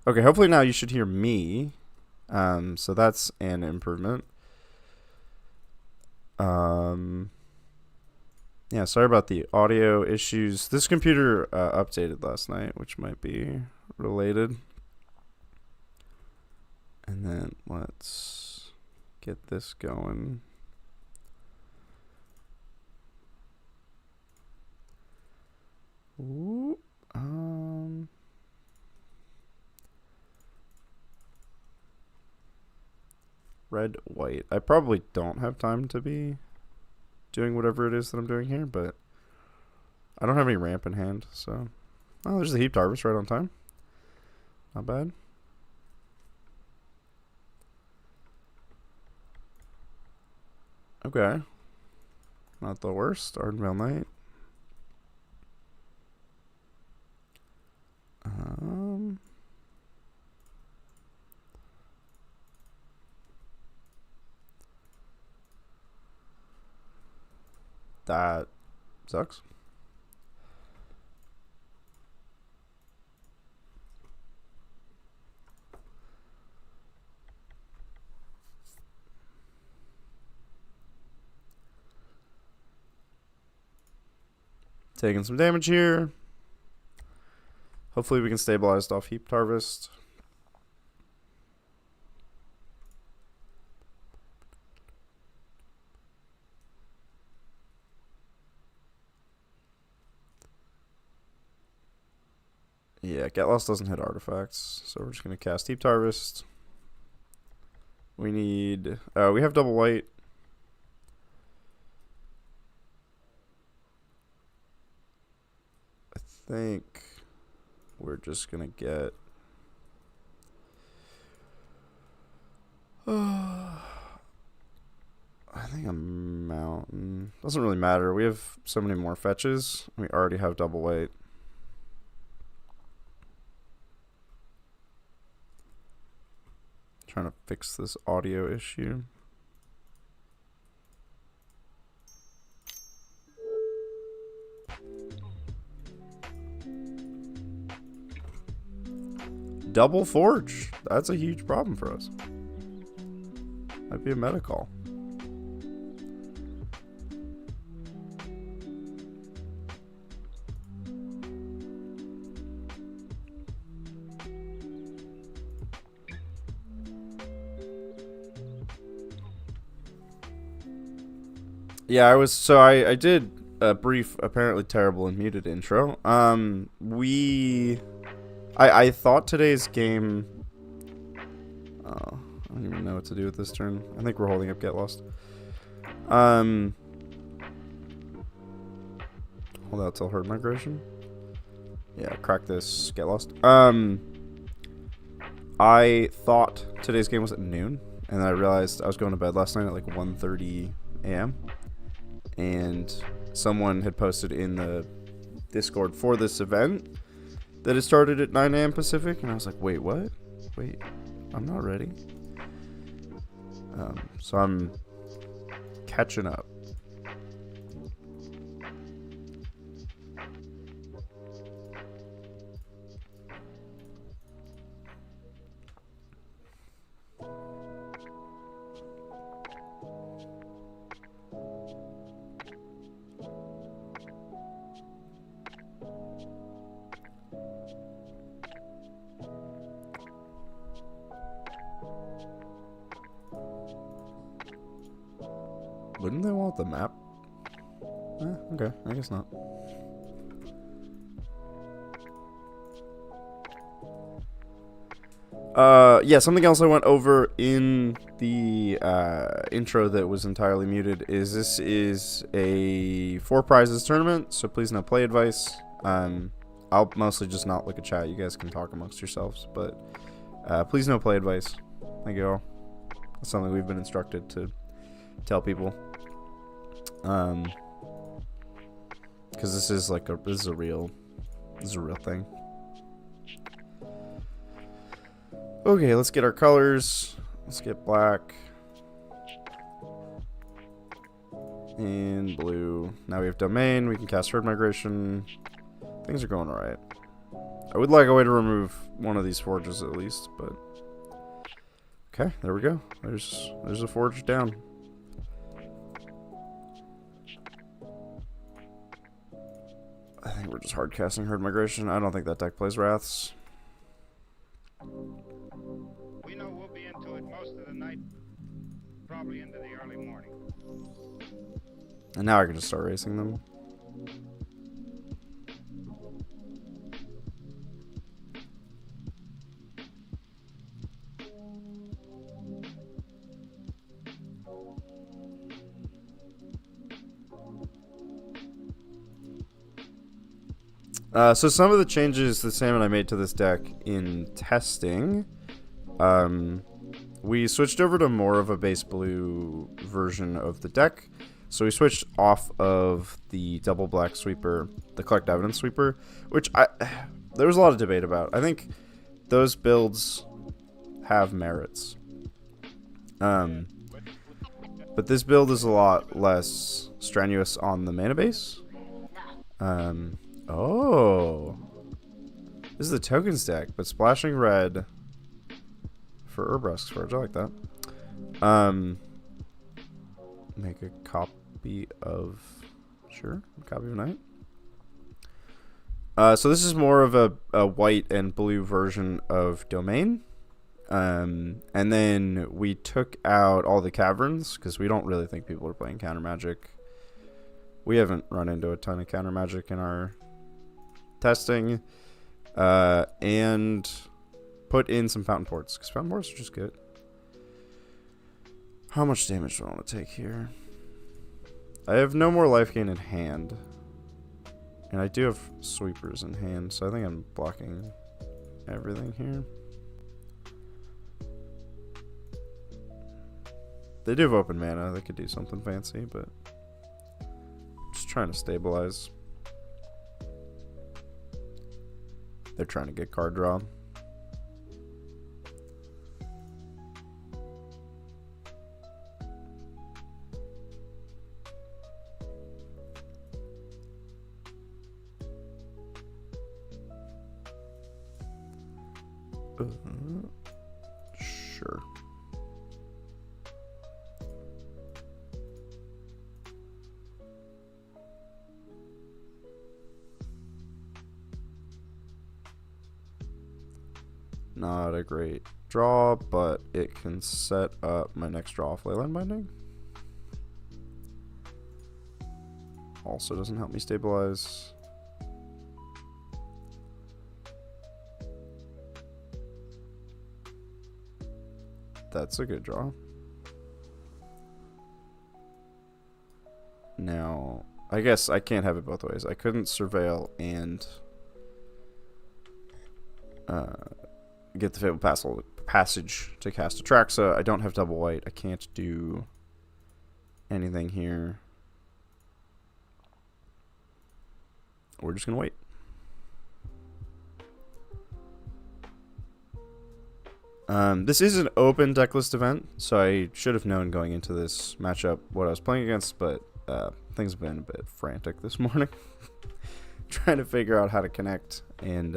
Okay, hopefully now you should hear me. So that's an improvement. Yeah, sorry about the audio issues. This computer updated last night, which might be related. And then let's get this going. Ooh, red, white. I probably don't have time to be doing whatever it is that I'm doing here, but I don't have any ramp in hand, so... Oh, there's the heaped harvest right on time. Not bad. Okay. Not the worst. Ardenvale Knight. That sucks. Taking some damage here. Hopefully we can stabilize off heaped harvest. Yeah, Get Lost doesn't hit artifacts, so we're just going to cast Heaped Harvest. We need... we have double white. I think we're just going to get... I think a mountain. Doesn't really matter. We have so many more fetches. We already have double white. Trying to fix this audio issue. Double forge. That's a huge problem for us. Might be a meta call. Yeah, I did a brief, apparently terrible and muted intro. I thought today's game... Oh, I don't even know what to do with this turn. I think we're holding up Get Lost. Hold out till herd migration. Yeah, crack this, Get Lost. I thought today's game was at noon, and then I realized I was going to bed last night at like 1:30 a.m. And someone had posted in the Discord for this event that it started at 9 a.m. Pacific, and I was like, wait, what? Wait, I'm not ready. So I'm catching up. Wouldn't they want the map? Okay, I guess not. Yeah, something else I went over in the intro that was entirely muted is this is a 4 prizes tournament, so please no play advice. I'll mostly just not look at chat. You guys can talk amongst yourselves, but please no play advice. Thank you all. That's something we've been instructed to tell people. Because this is like a real thing. Okay, let's get our colors. Let's get black and blue. Now we have domain. We can cast herd migration. Things are going alright. I would like a way to remove one of these forges at least, but... Okay, there we go. There's a forge down. I think we're just hard casting Herd Migration. I don't think that deck plays Wraths. We know we'll be into it most of the night, probably into the early morning. And now I can just start racing them. So some of the changes that Sam and I made to this deck in testing, we switched over to more of a base blue version of the deck. So we switched off of the double black sweeper, the collect evidence sweeper, which there was a lot of debate about. I think those builds have merits. But this build is a lot less strenuous on the mana base. Oh. This is the tokens deck, but splashing red for Urbrusque Forge. I like that. Make a copy of... Sure, a copy of Knight. So this is more of a white and blue version of Domain. And then we took out all the caverns, because we don't really think people are playing counter magic. We haven't run into a ton of counter magic in our testing, and put in some fountain ports, because fountain ports are just good. How much damage do I want to take here? I have no more life gain in hand, and I do have sweepers in hand, so I think I'm blocking everything here. They do have open mana. They could do something fancy, but just trying to stabilize. They're trying to get card draw. Sure. Not a great draw, but it can set up my next draw off Leyline Binding. Also doesn't help me stabilize. That's a good draw. Now, I guess I can't have it both ways. I couldn't surveil and get the Fabled Passage to cast Atraxa. I don't have double white. I can't do anything here. We're just going to wait. This is an open decklist event, so I should have known going into this matchup what I was playing against, but things have been a bit frantic this morning. Trying to figure out how to connect, and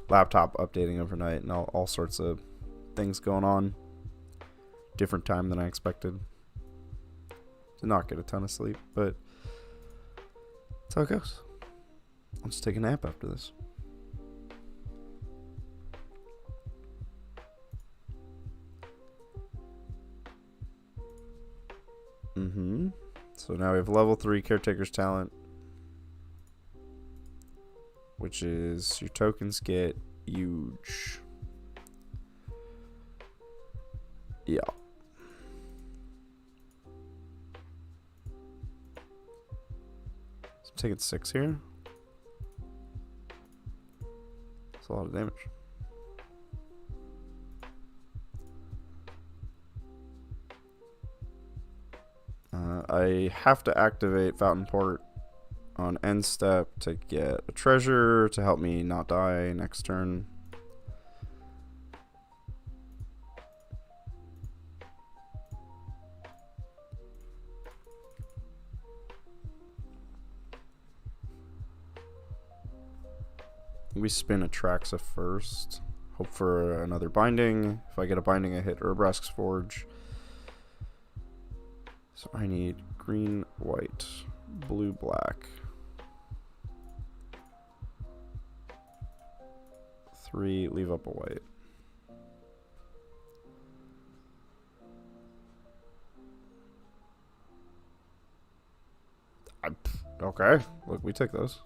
laptop updating overnight, and all sorts of things going on. Different time than I expected. Did not get a ton of sleep, but that's how it goes. I'll just take a nap after this. So now we have level 3 Caretaker's Talent, which is your tokens get huge. Yeah. So I'm taking 6 here. That's a lot of damage. I have to activate Fountain Port on end step to get a treasure to help me not die next turn. We spin Atraxa first. Hope for another binding. If I get a binding, I hit Urbrask's Forge. So I need green, white, blue, black. 3, leave up a white. Okay, look, we take those.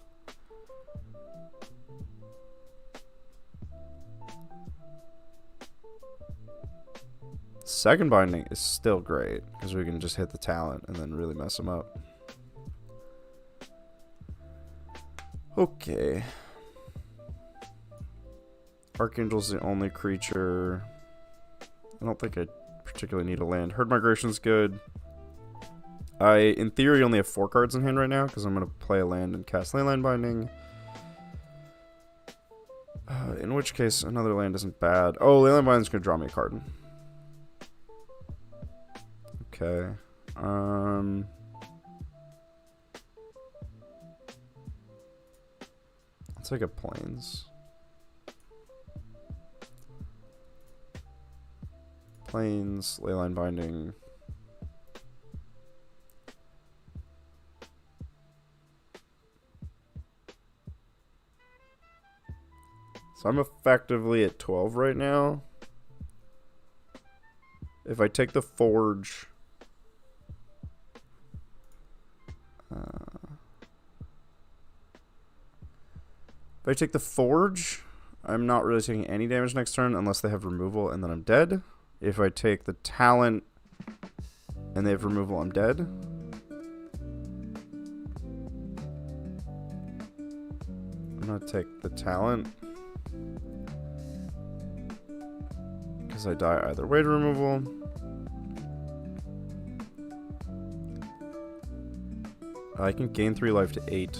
Second binding is still great because we can just hit the talent and then really mess them up. Okay. Archangel's the only creature. I don't think I particularly need a land. Herd Migration's good. I, in theory, only have 4 cards in hand right now because I'm going to play a land and cast Leyline Binding. In which case, another land isn't bad. Oh, Leyline Binding's going to draw me a card. Okay. I'll take a Plains. Plains, Leyline Binding. So I'm effectively at 12 right now. If I take the Forge... if I take the Forge, I'm not really taking any damage next turn unless they have removal, and then I'm dead. If I take the Talent and they have removal, I'm dead. I'm going to take the Talent because I die either way to removal. I can gain 3 life to 8,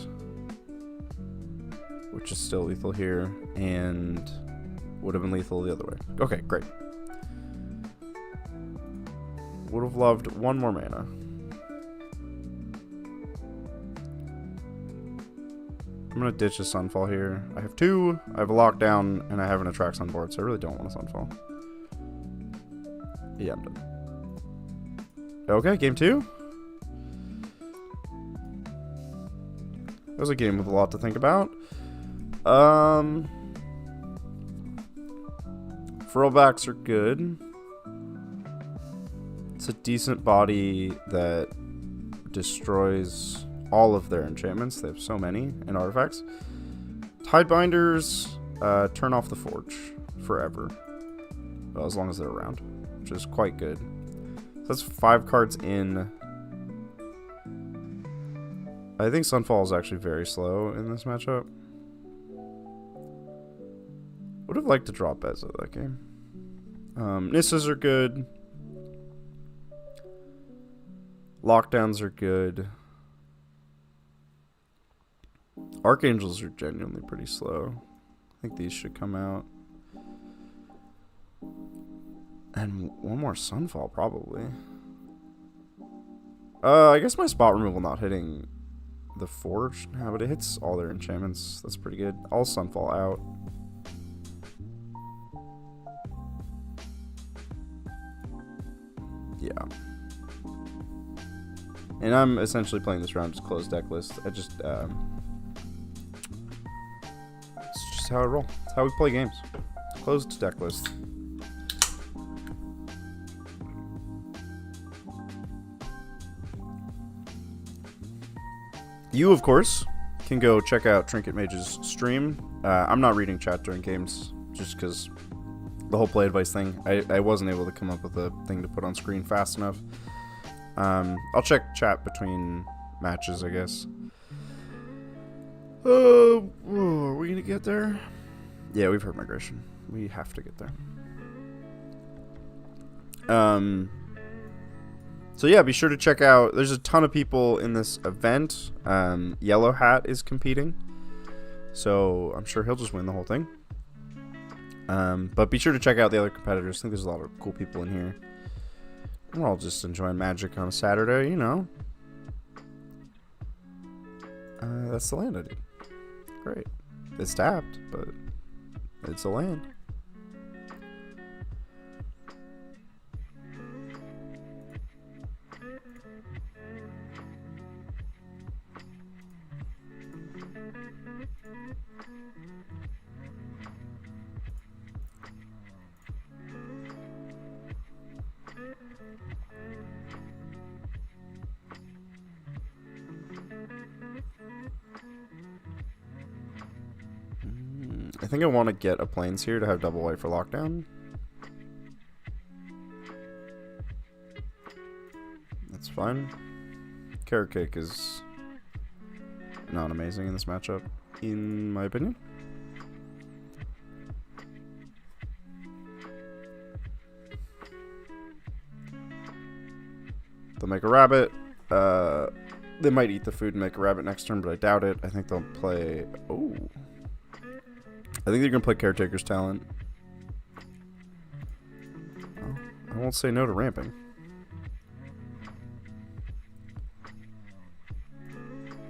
which is still lethal here, and would have been lethal the other way. Okay, great. Would have loved 1 more mana. I'm going to ditch a Sunfall here. I have 2, I have a Lockdown, and I have an Attrax on board, so I really don't want a Sunfall. Yeah, I'm done. Okay, game 2. That was a game with a lot to think about. Throwbacks are good. It's a decent body that destroys all of their enchantments. They have so many and artifacts. Tidebinders turn off the Forge forever. Well, as long as they're around, which is quite good. So that's 5 cards in. I think Sunfall is actually very slow in this matchup. Would have liked to drop Beza that game. Nissas are good. Lockdowns are good. Archangels are genuinely pretty slow. I think these should come out. And 1 more Sunfall, probably. I guess my spot removal not hitting the Forge. No, but it hits all their enchantments. That's pretty good. All Sunfall out. Yeah. And I'm essentially playing this round just closed deck list. I just, it's just how I roll. It's how we play games. Closed deck list. You, of course, can go check out Trinket Mage's stream. I'm not reading chat during games just because the whole play advice thing. I wasn't able to come up with a thing to put on screen fast enough. I'll check chat between matches, I guess. Are we gonna get there? Yeah, we've heard migration. We have to get there. So yeah, be sure to check out. There's a ton of people in this event. Yellow Hat is competing, so I'm sure he'll just win the whole thing. But be sure to check out the other competitors. I think there's a lot of cool people in here. We're all just enjoying Magic on a Saturday, you know. That's the land I did. Great. It's tapped, but it's a land. I think I want to get a plains here to have double white for lockdown. That's fine. Carrot cake is not amazing in this matchup, in my opinion. They'll make a rabbit. They might eat the food and make a rabbit next turn, but I doubt it. I think they'll play... Oh. I think they're going to play Caretaker's Talent. Oh, I won't say no to ramping.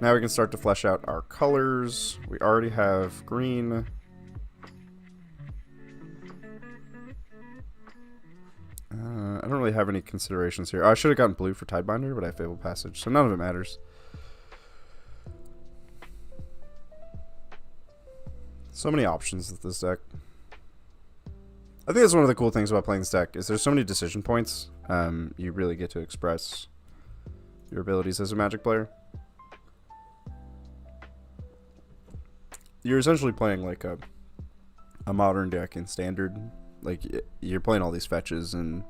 Now we can start to flesh out our colors. We already have green. I don't really have any considerations here. Oh, I should have gotten blue for Tidebinder, but I have Fabled Passage, so none of it matters. So many options with this deck. I think that's one of the cool things about playing this deck, is there's so many decision points. You really get to express your abilities as a Magic player. You're essentially playing like a modern deck in Standard. Like, you're playing all these fetches and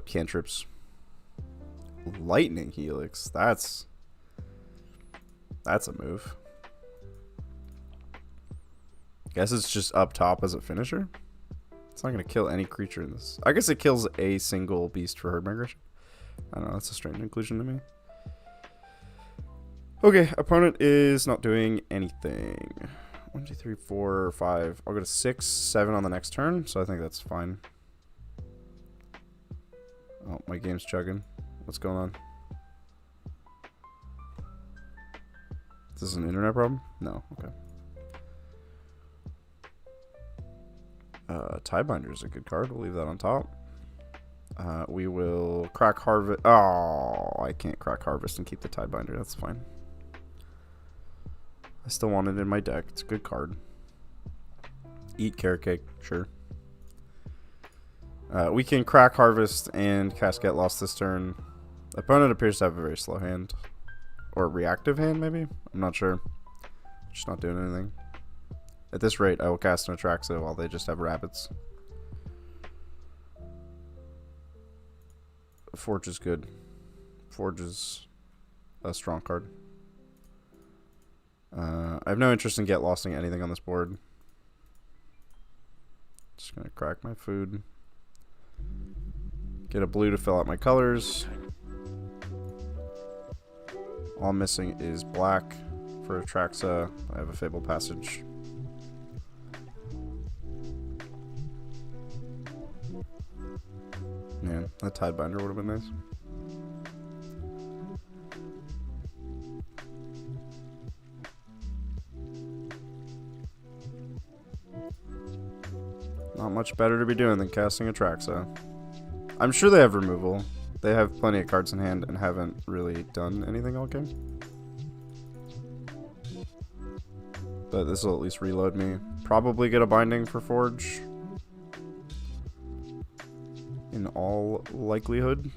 cantrips. Lightning Helix, that's a move. Guess it's just up top as a finisher. It's not going to kill any creature in this. I guess it kills a single beast for herd migration. I don't know, that's a strange inclusion to me. Okay, opponent is not doing anything. 1, 2, 3, 4, 5. I'll go to 6, 7 on the next turn, so I think that's fine. Oh, my game's chugging. What's going on? Is this an internet problem? No, okay. Tiebinder is a good card. We'll leave that on top. We will crack Harvest. Oh, I can't crack Harvest and keep the Tiebinder. That's fine. I still want it in my deck. It's a good card. Eat Carrot Cake, sure. We can crack Harvest and cast Get Lost this turn. Opponent appears to have a very slow hand. Or reactive hand, maybe? I'm not sure. Just not doing anything. At this rate, I will cast an Atraxa while they just have rabbits. Forge is good. Forge is a strong card. I have no interest in Get Losting anything on this board. Just gonna crack my food. Get a blue to fill out my colors. All I'm missing is black for Atraxa. I have a Fabled Passage. Man, that Tidebinder would have been nice. Not much better to be doing than casting Atraxa. I'm sure they have removal. They have plenty of cards in hand and haven't really done anything all game. But this will at least reload me. Probably get a binding for Forge. In all likelihood.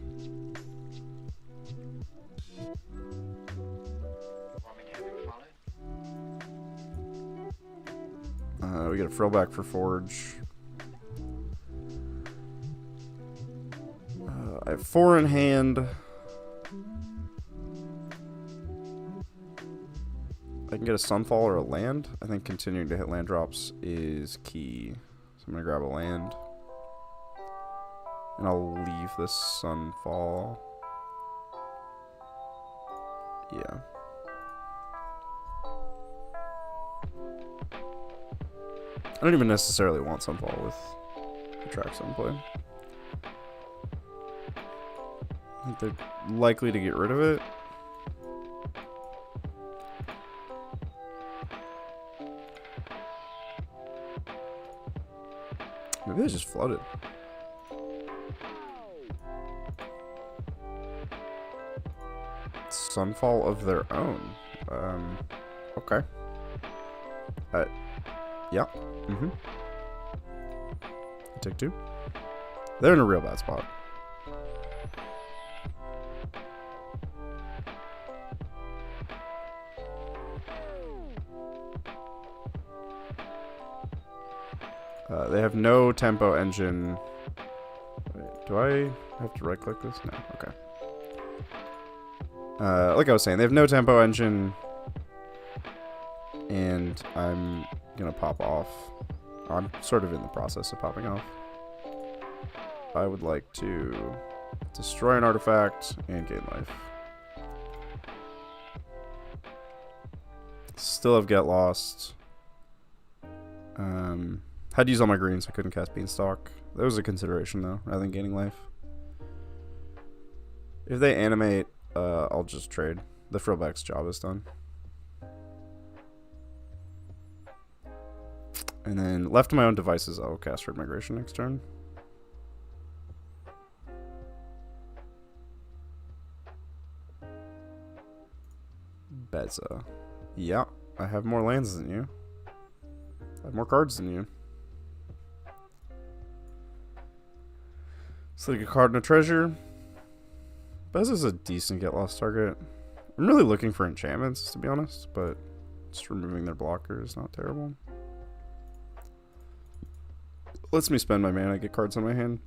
We get a throwback for Forge. I have 4 in hand. I can get a Sunfall or a land. I think continuing to hit land drops is key. So I'm going to grab a land. And I'll leave this Sunfall. Yeah. I don't even necessarily want Sunfall with Atraxa in play. I think they're likely to get rid of it. Maybe they just flooded. Sunfall of their own. Okay. Yeah. Mm-hmm. Take 2. They're in a real bad spot. They have no tempo engine. Wait, do I have to right-click this? No. Okay. Like I was saying, they have no tempo engine, and I'm gonna pop off. I'm sort of in the process of popping off. I would like to destroy an artifact and gain life. Still have Get Lost. Had to use all my greens. I couldn't cast Beanstalk. That was a consideration, though, rather than gaining life. If they animate, I'll just trade. The Frillback's job is done. And then, left to my own devices, I'll cast Red Migration next turn. Beza. Yeah, I have more lands than you. I have more cards than you. So like a card and a treasure. Beza's a decent get lost target. I'm really looking for enchantments, to be honest, but just removing their blocker is not terrible. Lets me spend my mana, get cards on my hand.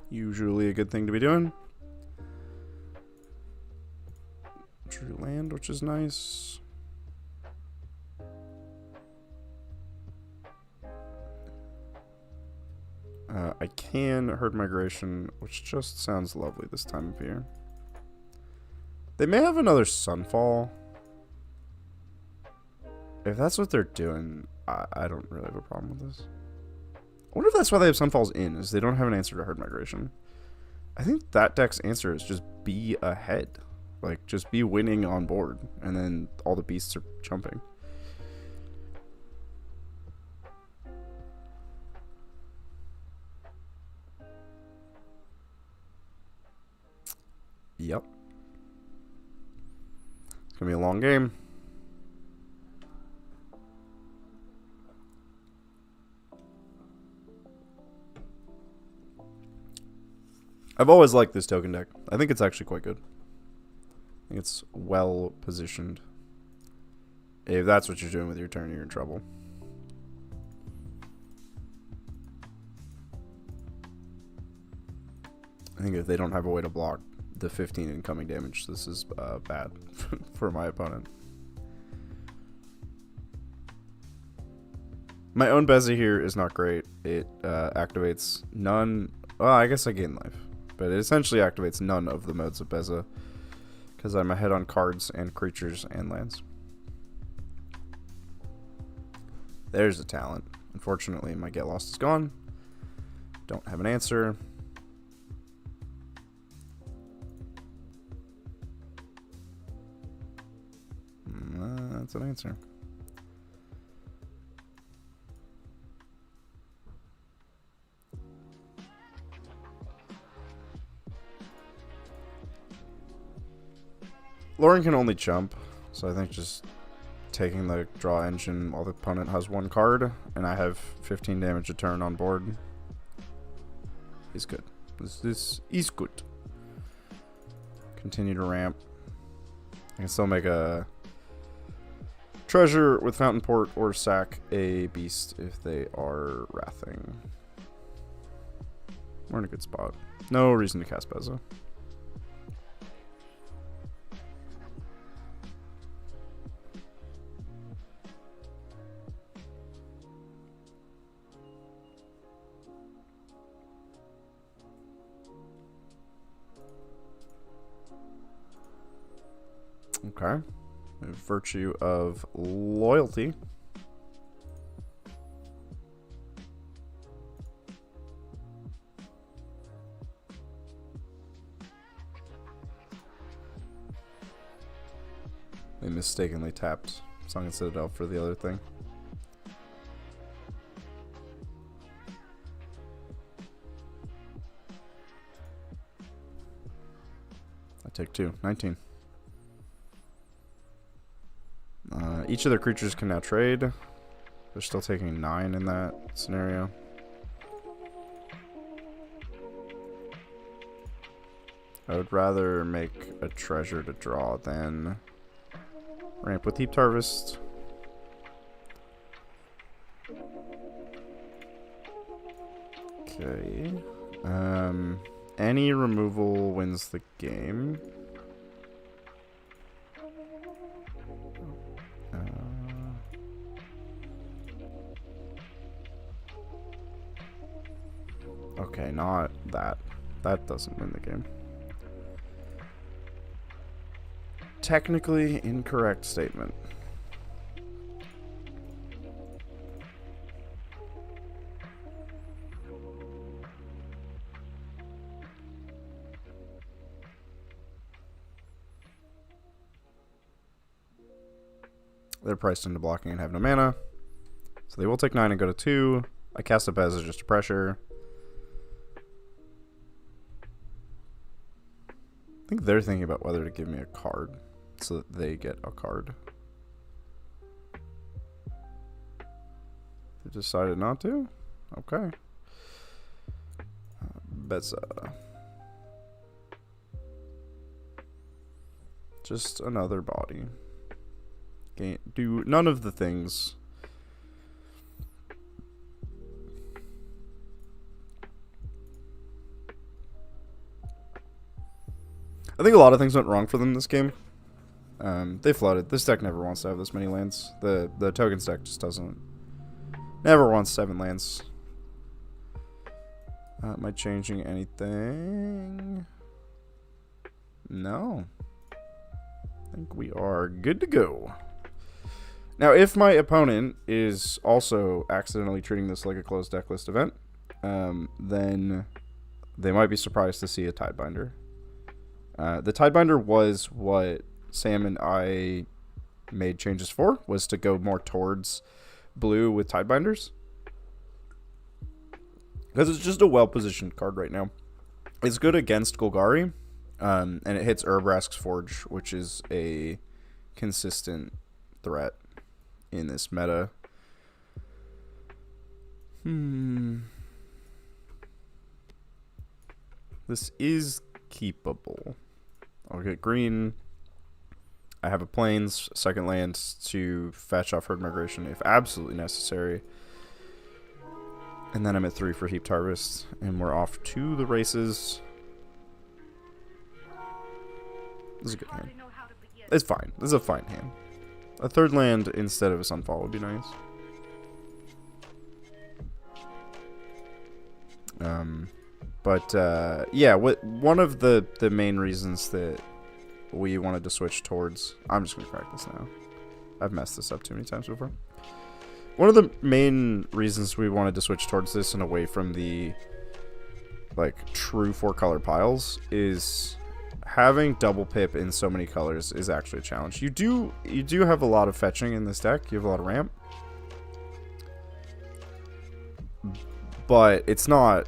Usually a good thing to be doing. Drew land, which is nice. I can herd migration, which just sounds lovely this time of year. They may have another Sunfall. If that's what they're doing, I don't really have a problem with this. I wonder if that's why they have Sunfalls in, is they don't have an answer to herd migration. I think that deck's answer is just be ahead. Like, just be winning on board, and then all the beasts are jumping. Yep. It's gonna be a long game. I've always liked this token deck. I think it's actually quite good. I think it's well positioned. If that's what you're doing with your turn, you're in trouble. I think if they don't have a way to block the 15 incoming damage, this is bad for my opponent. My own Beza here is not great. It activates none. Well, I guess I gain life, but it essentially activates none of the modes of Beza because I'm ahead on cards and creatures and lands. There's a talent. Unfortunately, my Get Lost is gone. Don't have an answer. That's an answer. Lauren can only jump, so I think just taking the draw engine while the opponent has one card and I have 15 damage a turn on board is good. This is good. Continue to ramp. I can still make a treasure with Fountain Port or sack a beast if they are wrathing. We're in a good spot. No reason to cast Beza. Okay. Virtue of loyalty. They mistakenly tapped Song and Citadel for the other thing. I take 2. 19. Each of their creatures can now trade. They're still taking 9 in that scenario. I would rather make a treasure to draw than ramp with Heaped Harvest. Okay. Any removal wins the game. Okay, not that. That doesn't win the game. Technically incorrect statement. They're priced into blocking and have no mana. So they will take 9 and go to 2. I cast a Bez as just a pressure. I think they're thinking about whether to give me a card so that they get a card. They decided not to? Okay. Beza. Just another body. Do none of the things. I think a lot of things went wrong for them this game. They flooded. This deck never wants to have this many lands. The tokens deck just doesn't. Never wants 7 lands. Am I changing anything? No. I think we are good to go. Now, if my opponent is also accidentally treating this like a closed decklist event, then they might be surprised to see a Tidebinder. The Tidebinder was what Sam and I made changes for, was to go more towards blue with Tidebinders. Because it's just a well-positioned card right now. It's good against Golgari, and it hits Urbrask's Forge, which is a consistent threat in this meta. This is keepable. I'll get green. I have a plains, second land to fetch off Herd Migration if absolutely necessary. And then I'm at 3 for Heaped Harvest. And we're off to the races. This is a good hand. It's fine. This is a fine hand. A third land instead of a Sunfall would be nice. Yeah, one of the main reasons that we wanted to switch towards... I'm just going to crack this now. I've messed this up too many times before. One of the main reasons we wanted to switch towards this and away from the true 4-color piles is having double pip in so many colors is actually a challenge. You do have a lot of fetching in this deck. You have a lot of ramp. But it's not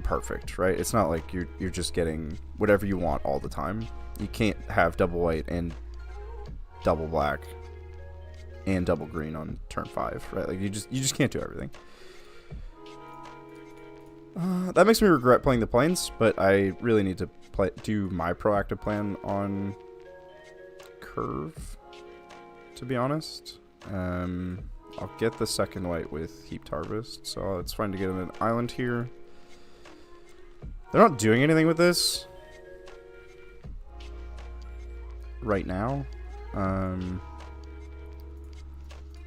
perfect, right? It's not like you're just getting whatever you want all the time. You can't have double white and double black and double green on turn 5, right? Like you just can't do everything. That makes me regret playing the plains, but I really need to do my proactive plan on curve, to be honest. I'll get the second white with Heaped Harvest, so it's fine to get an island here. They're not doing anything with this right now.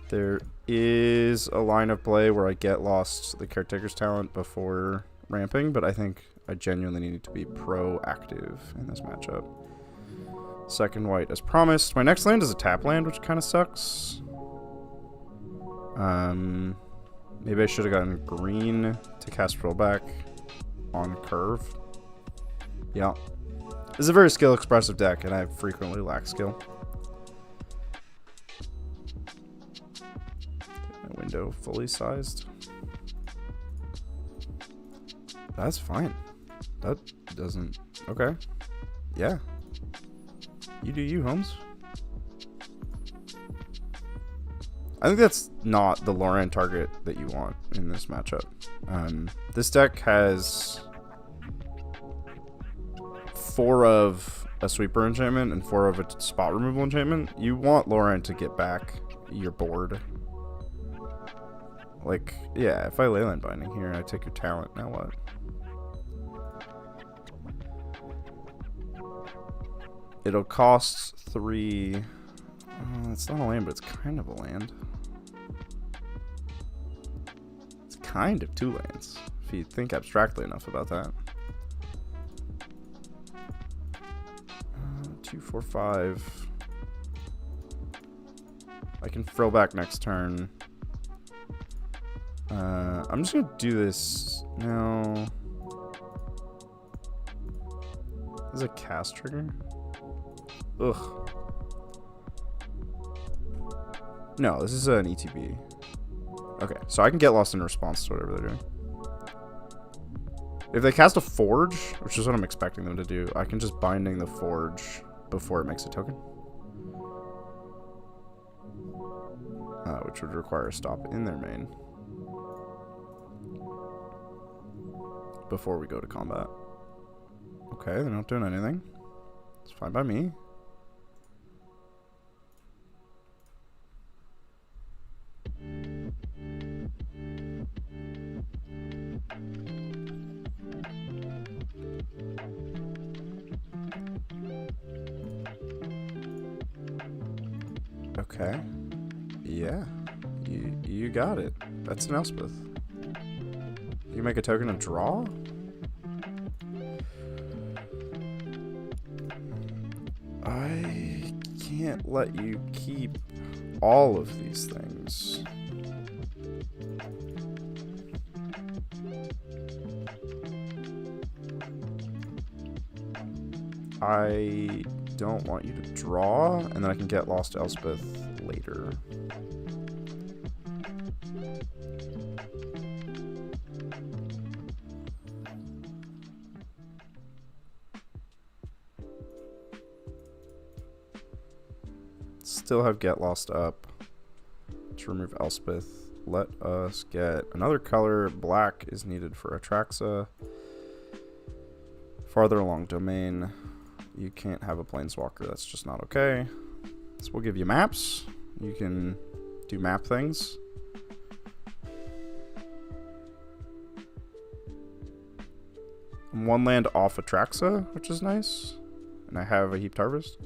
There is a line of play where I get lost the Caretaker's Talent before ramping, but I think I genuinely need to be proactive in this matchup. Second white as promised. My next land is a tap land, which kind of sucks. Maybe I should have gotten green to cast Rollback on curve. Yeah. This is a very skill expressive deck, and I frequently lack skill. My window fully sized. That's fine. That doesn't... Okay. Yeah. You do you, Holmes. I think that's not the Loran target that you want in this matchup. This deck has 4 of a sweeper enchantment and 4 of a spot removal enchantment. You want Loran to get back your board. Like, yeah, if I Leyline Binding here and I take your talent, now what? It'll cost 3. It's not a land, but it's kind of a land. It's kind of 2 lands, if you think abstractly enough about that. 2, 4, 5. I can frill back next turn. I'm just gonna do this now. This is a cast trigger. Ugh. No, this is an ETB. Okay, so I can get lost in response to whatever they're doing. If they cast a Forge, which is what I'm expecting them to do, I can just Binding the Forge before it makes a token. Which would require a stop in their main. Before we go to combat. Okay, they're not doing anything. It's fine by me. Okay. Yeah. You got it. That's an Elspeth. You make a token and draw? I can't let you keep all of these things. I don't want you to draw, and then I can get Lost Elspeth later. Still have Get Lost up to remove Elspeth. Let us get another color. Black is needed for Atraxa. Farther along domain. You can't have a Planeswalker. That's just not okay. So we'll give you maps. You can do map things. I'm 1 land off Atraxa, which is nice. And I have a Heaped Harvest.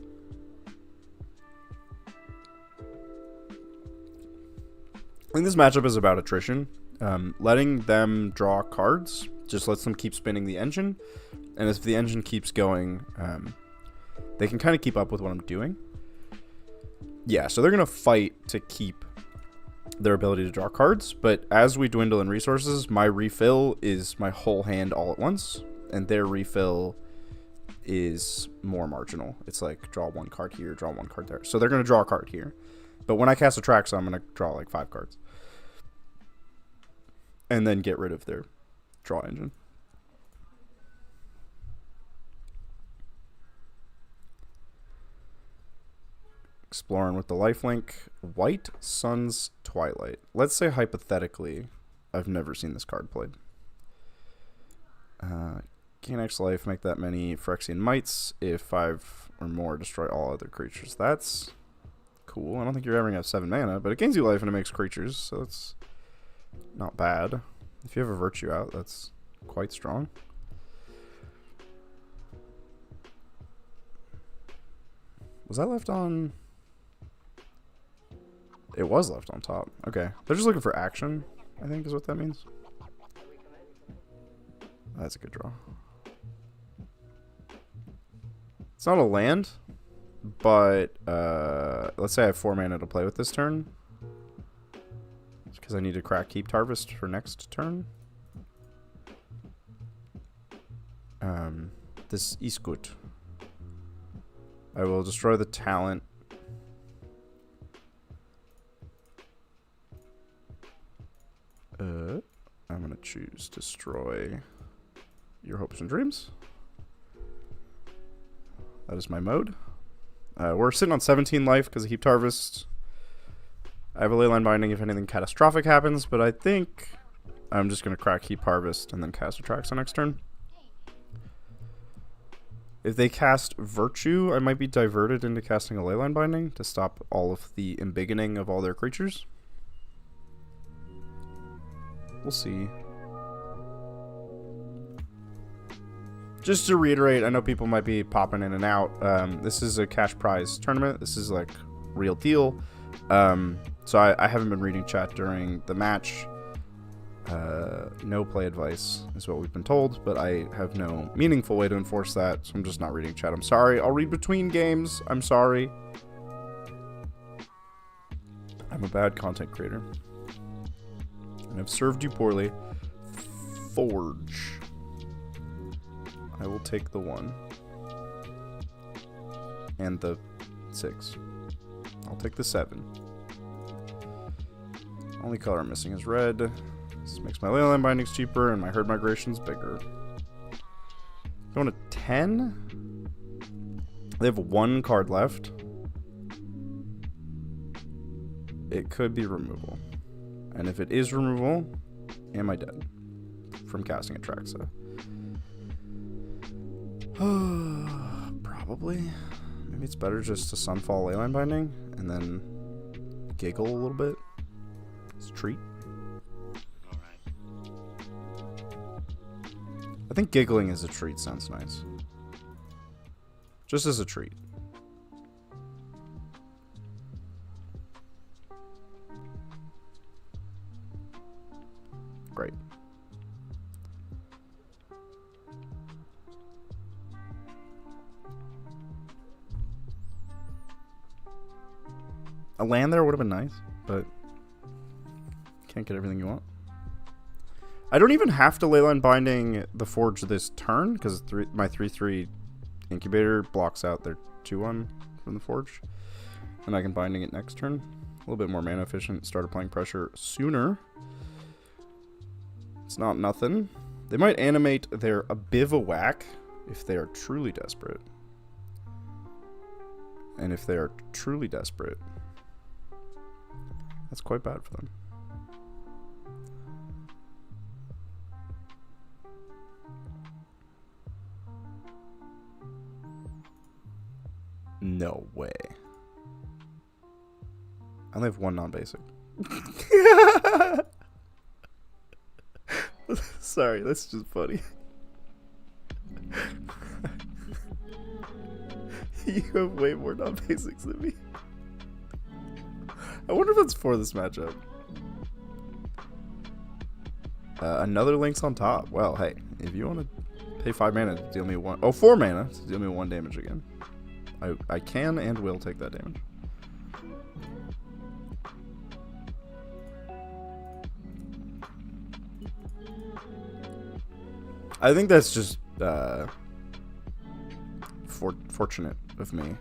I think this matchup is about attrition. Letting them draw cards just lets them keep spinning the engine. And if the engine keeps going, they can kind of keep up with what I'm doing. Yeah, so they're going to fight to keep their ability to draw cards. But as we dwindle in resources, my refill is my whole hand all at once. And their refill is more marginal. It's like draw 1 card here, draw 1 card there. So they're going to draw a card here. But when I cast a Atraxa, I'm going to draw like 5 cards. And then get rid of their draw engine. Exploring with the lifelink. White Sun's Twilight. Let's say hypothetically, I've never seen this card played. Gain X life, make that many Phyrexian Mites. If 5 or more, destroy all other creatures. That's cool. I don't think you're ever going to have 7 mana, but it gains you life and it makes creatures, so it's not bad. If you have a Virtue out, that's quite strong. Was that left on? It was left on top. Okay. They're just looking for action, I think is what that means. That's a good draw. It's not a land, but let's say I have 4 mana to play with this turn. Because I need to crack Heaped Harvest for next turn. This is good. I will destroy the talent. I'm going to choose Destroy Your Hopes and Dreams. That is my mode. We're sitting on 17 life because of Heaped Harvest. I have a Leyline Binding if anything catastrophic happens, but I think I'm just going to crack Heaped Harvest and then cast Attraction next turn. If they cast Virtue, I might be diverted into casting a Leyline Binding to stop all of the embiggening of all their creatures. We'll see. Just to reiterate, I know people might be popping in and out. This is a cash prize tournament. This is like real deal. So I haven't been reading chat during the match. No play advice is what we've been told, but I have no meaningful way to enforce that, so I'm just not reading chat. I'm sorry. I'll read between games. I'm sorry. I'm a bad content creator. And I've served you poorly. Forge. I will take the 1. And the 6. I'll take the 7. Only color I'm missing is red. This makes my Leyline Bindings cheaper and my Herd Migrations bigger. Going to 10? They have 1 card left. It could be removal. And if it is removal, am I dead from casting Atraxa? Probably. Maybe it's better just to Sunfall Leyline Binding and then giggle a little bit. It's a treat. I think giggling as a treat sounds nice. Just as a treat. Great. A land there would have been nice, but can't get everything you want. I don't even have to Leyline Binding the Forge this turn, because my 3/3 Incubator blocks out their 2/1 from the Forge. And I can Binding it next turn. A little bit more mana efficient, started playing pressure sooner. It's not nothing. They might animate their Bivouac if they are truly desperate. And if they are truly desperate, that's quite bad for them. No way. I only have 1 non-basic. Sorry, that's just funny. You have way more non-basics than me. I wonder if it's for this matchup. Another Link's on top. Well, hey, if you want to pay 5 mana to deal me 1... Oh, 4 mana to deal me 1 damage again. I can and will take that damage. I think that's just fortunate of me.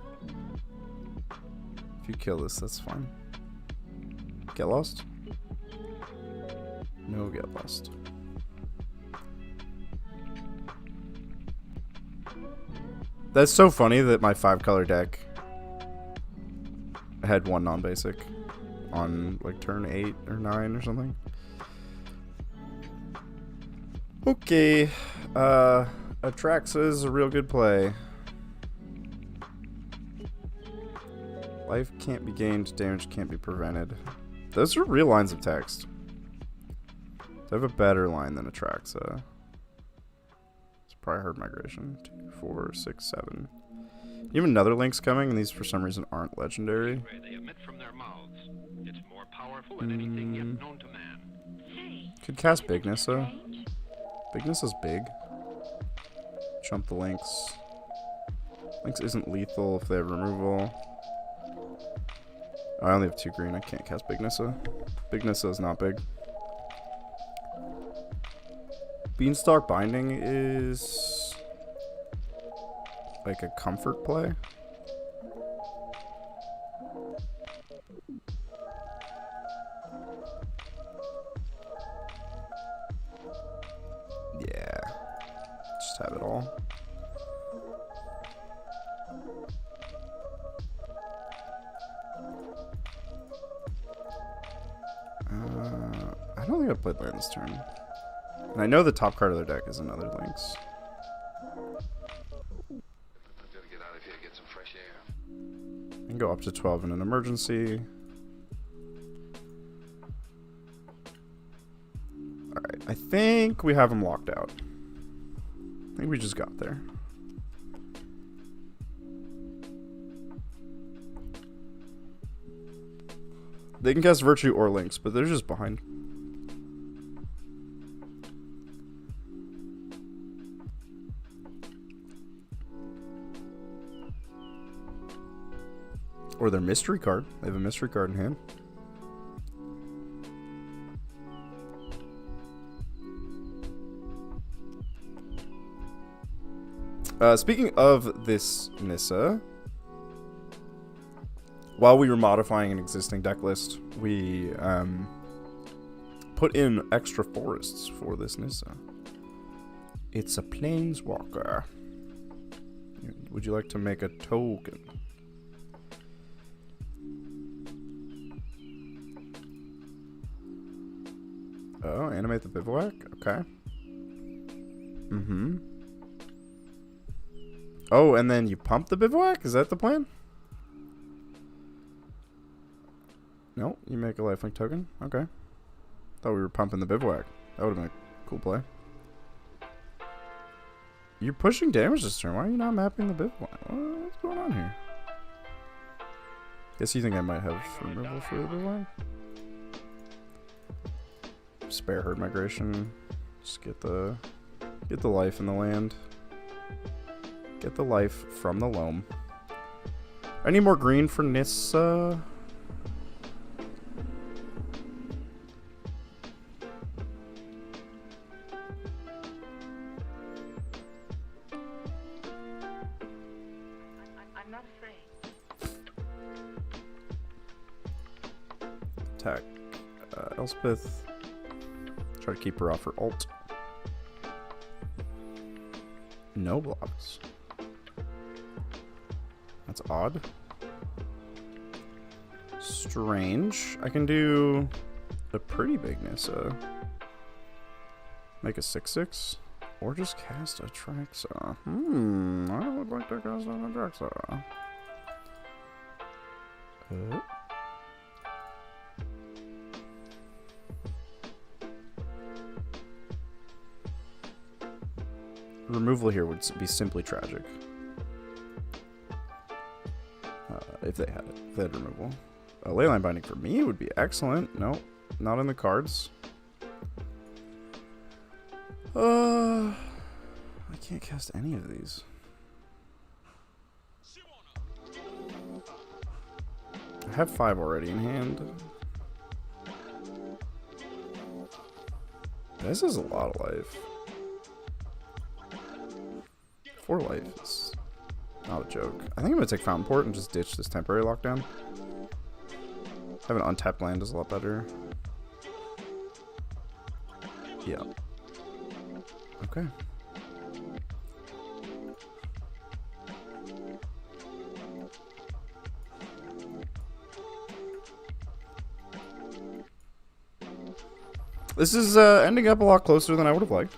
If you kill this, that's fine. Get lost? No, get lost. That's so funny that my 5-color deck had 1 non-basic on like turn 8 or 9 or something. Okay, Atraxa is a real good play. Life can't be gained, damage can't be prevented. Those are real lines of text. I have a better line than Atraxa. It's probably Herd Migration. 2, 4, 6, 7. You have another Link's coming, and these for some reason aren't legendary. They emit from their mouths. It's more powerful than anything yet known to man. Could cast Bigness though. Bigness is big. Chump the Lynx. Lynx isn't lethal if they have removal. I only have 2 green. I can't cast Bignessa. Bignessa is not big. Beanstalk Binding is like a comfort play. Yeah. Just have it all. think I played land this turn. And I know the top card of their deck is another Lynx. Gotta get out of here, get some fresh air. And go up to 12 in an emergency. Alright, I think we have them locked out. I think we just got there. They can cast Virtue or Lynx, but they're just behind. Or their mystery card. They have a mystery card in hand. Speaking of this Nissa, while we were modifying an existing deck list, we put in extra forests for this Nissa. It's a planeswalker. Would you like to make a token? Oh, animate the bivouac? Okay. Mm-hmm. Oh, and then you pump the bivouac? Is that the plan? No, you make a lifelink token. Okay. Thought we were pumping the bivouac. That would have been a cool play. You're pushing damage this turn. Why are you not mapping the bivouac? What's going on here? Guess you think I might have removal for the bivouac? Spare herd migration. Just get the life in the land. Get the life from the loam. I need more green for Nissa. I'm not afraid. Attack Elspeth. Try to keep her off her ult. No blocks. That's odd. Strange. I can do a pretty big Nissa. Make a 6/6. Or just cast a Traxa. I would like to cast a Traxa. Removal here would be simply tragic. If they had it. If they had removal. A Leyline Binding for me would be excellent. No, not in the cards. I can't cast any of these. I have 5 already in hand. This is a lot of life. 4 life is not a joke. I think I'm going to take Fountain Port and just ditch this temporary lockdown. Having untapped land is a lot better. Yeah. Okay. This is ending up a lot closer than I would have liked.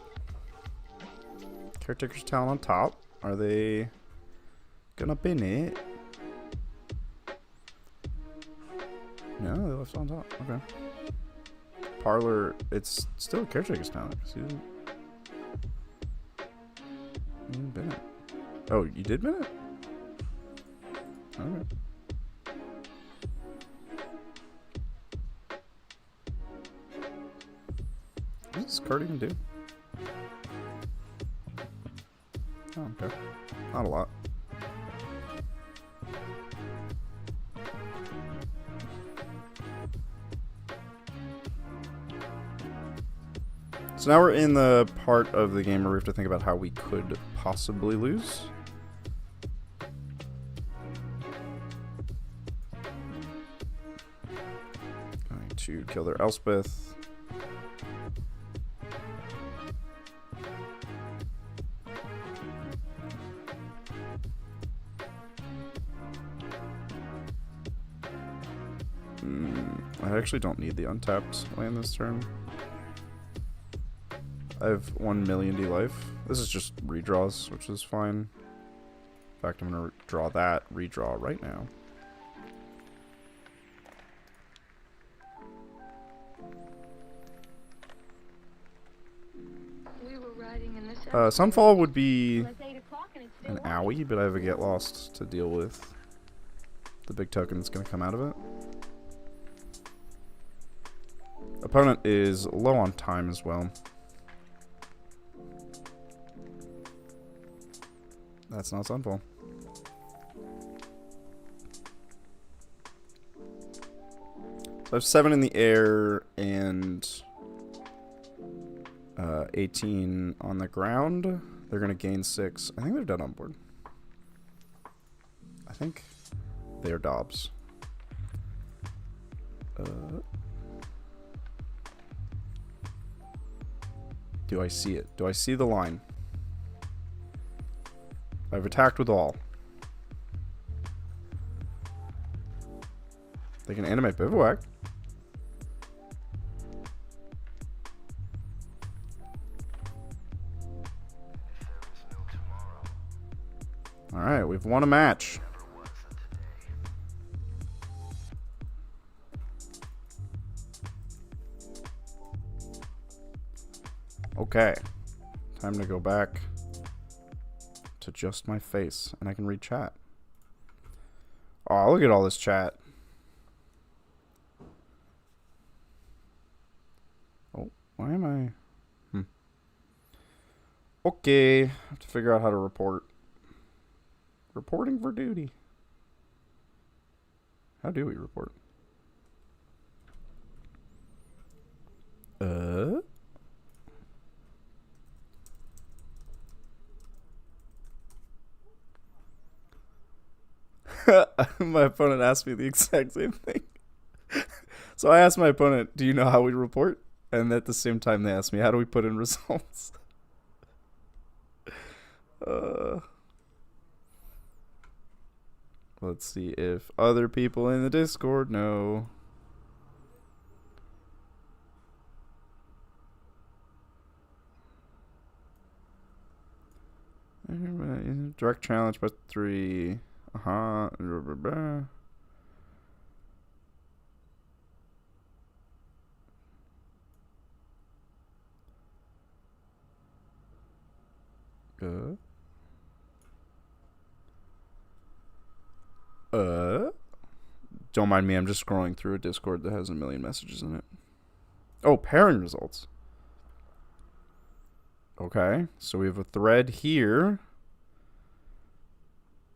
Caretaker's Talon on top. Are they gonna bin it? No, they left on top. Okay. Parlor, it's still Caretaker's Talon. You didn't bin it. Oh, you did bin it? Okay. What does this card even do? Oh, okay. Not a lot. So now we're in the part of the game where we have to think about how we could possibly lose. Going to kill their Elspeth. I actually don't need the untapped land this turn. I have 1 million D life. This is just redraws, which is fine. In fact, I'm going to draw that, redraw right now. We were riding in this Sunfall would be an owie, but I have a get lost to deal with. The big token that's going to come out of it. Opponent is low on time as well. That's not Sunfall. So I have 7 in the air and 18 on the ground. They're going to gain 6. I think they're dead on board. I think they are Dobbs. Do I see it? Do I see the line? I've attacked with all. They can animate Bivouac. Alright, we've won a match. Okay. Time to go back to just my face, and I can read chat. Oh, look at all this chat. Oh, why am I... Okay, I have to figure out how to report. Reporting for duty. How do we report? My opponent asked me the exact same thing. So I asked my opponent, do you know how we report? And at the same time they asked me, how do we put in results? Let's see if other people in the Discord know. Direct challenge but 3. Don't mind me, I'm just scrolling through a Discord that has a million messages in it. Oh, pairing results. Okay, so we have a thread here.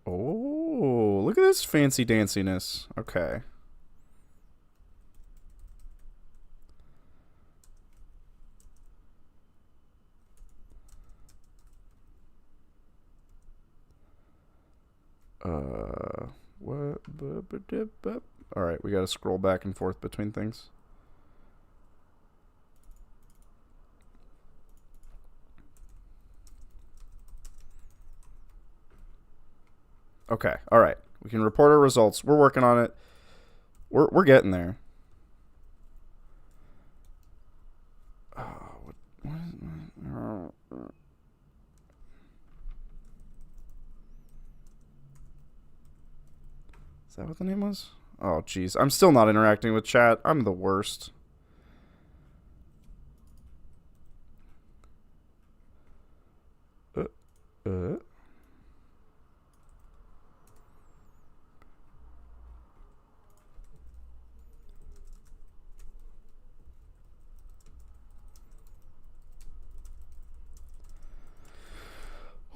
Oh, look at this fancy danciness. Okay. What? Alright, we gotta scroll back and forth between things. Okay, alright. We can report our results. We're working on it. We're getting there. Is that what the name was? Oh, jeez. I'm still not interacting with chat. I'm the worst.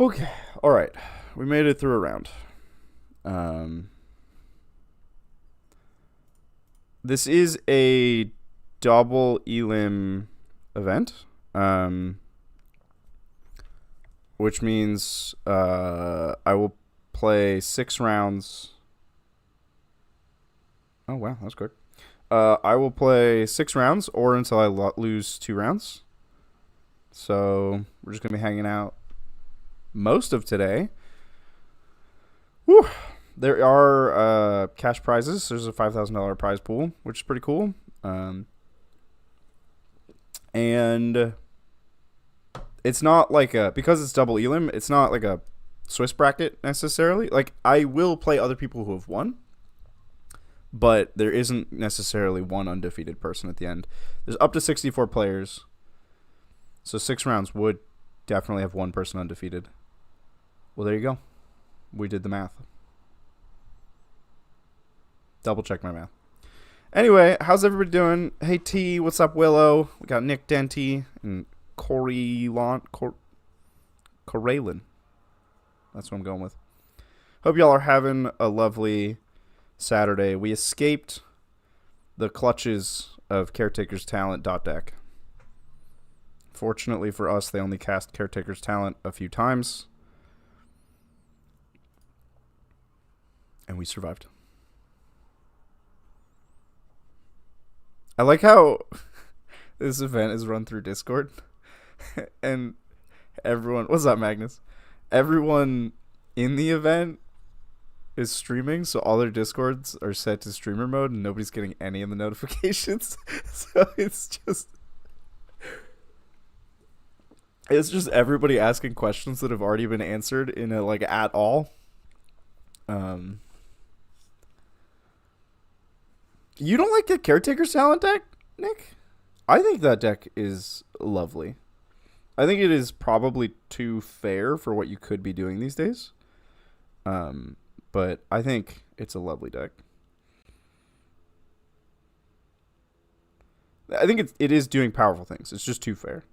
Okay. All right. We made it through a round. This is a double elim event, which means I will play 6 rounds. Oh, wow. That was quick. I will play 6 rounds or until I lose 2 rounds. So we're just going to be hanging out most of today. Whew. There are cash prizes. There's a $5,000 prize pool, which is pretty cool. And it's not like a, because it's double elim, it's not like a Swiss bracket necessarily. Like, I will play other people who have won, but there isn't necessarily one undefeated person at the end. There's up to 64 players, so 6 rounds would definitely have one person undefeated. Well, there you go. We did the math. Double check my math. Anyway, how's everybody doing? Hey T, what's up, Willow? We got Nick Denty and Corralin. That's what I'm going with. Hope y'all are having a lovely Saturday. We escaped the clutches of Caretaker's Talent .deck. Fortunately for us, they only cast Caretaker's Talent a few times. And we survived. I like how this event is run through Discord. And everyone... What's up, Magnus? Everyone in the event is streaming, so all their Discords are set to streamer mode, and nobody's getting any of the notifications. So it's just everybody asking questions that have already been answered in a, like, at all. You don't like the Caretaker's Talent deck, Nick? I think that deck is lovely. I think it is probably too fair for what you could be doing these days. But I think it's a lovely deck. I think it is doing powerful things. It's just too fair.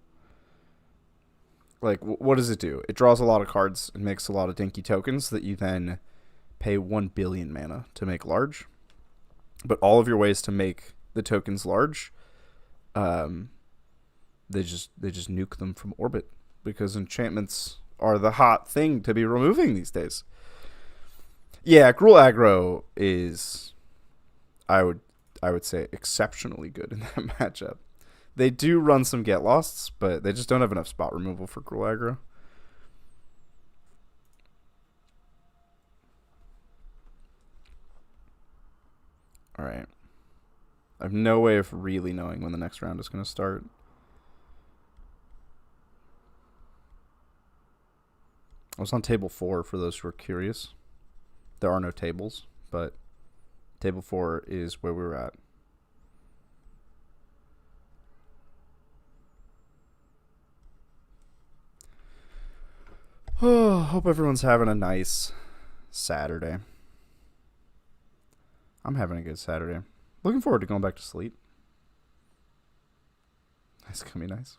Like, what does it do? It draws a lot of cards and makes a lot of dinky tokens that you then pay 1 billion mana to make large. But all of your ways to make the tokens large, they just nuke them from orbit, because enchantments are the hot thing to be removing these days. Yeah, Gruul aggro is, I would say, exceptionally good in that matchup. They do run some get losts, but they just don't have enough spot removal for Gruul aggro. All right. I have no way of really knowing when the next round is going to start. I was on table 4 for those who are curious. There are no tables, but table 4 is where we were at. Oh, hope everyone's having a nice Saturday. I'm having a good Saturday. Looking forward to going back to sleep. That's going to be nice.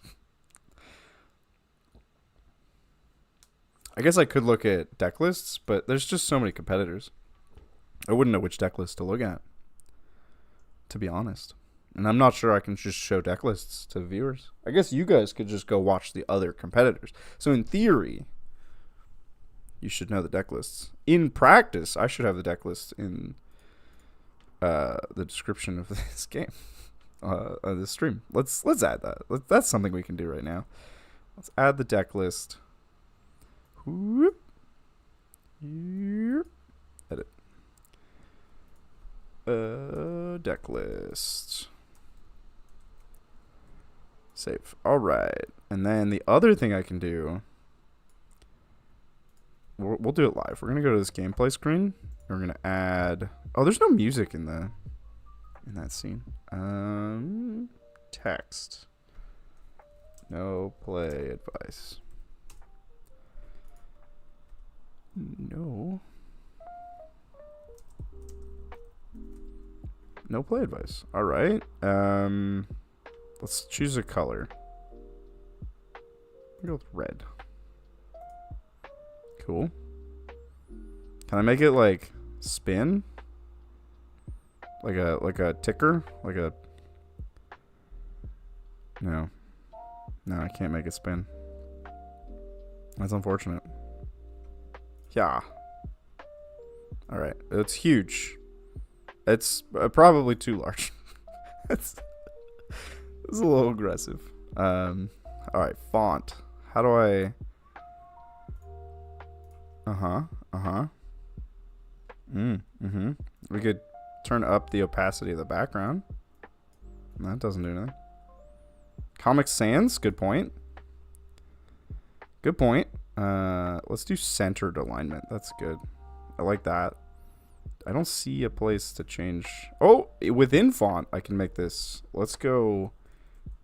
I guess I could look at deck lists, but there's just so many competitors. I wouldn't know which deck list to look at, to be honest. And I'm not sure I can just show deck lists to viewers. I guess you guys could just go watch the other competitors. So in theory, you should know the deck lists. In practice, I should have the deck lists in the description of this game, of this stream. Let's add that. That's something we can do right now. Let's add the deck list. Whoop. Edit. Deck list. Save. All right. And then the other thing I can do, we'll do it live. We're gonna go to this gameplay screen. We're gonna add. Oh, there's no music in that scene. Text. No play advice. No play advice. All right. Let's choose a color. Go with red. Cool. Can I make it like spin? Like a ticker? Like a... No, I can't make it spin. That's unfortunate. Yeah. All right. It's huge. It's probably too large. It's a little aggressive. All right. Font. How do I... We could turn up the opacity of the background. That doesn't do anything. Comic Sans. Good point. Good point. Let's do centered alignment. That's good. I like that. I don't see a place to change. Oh, within font, I can make this. Let's go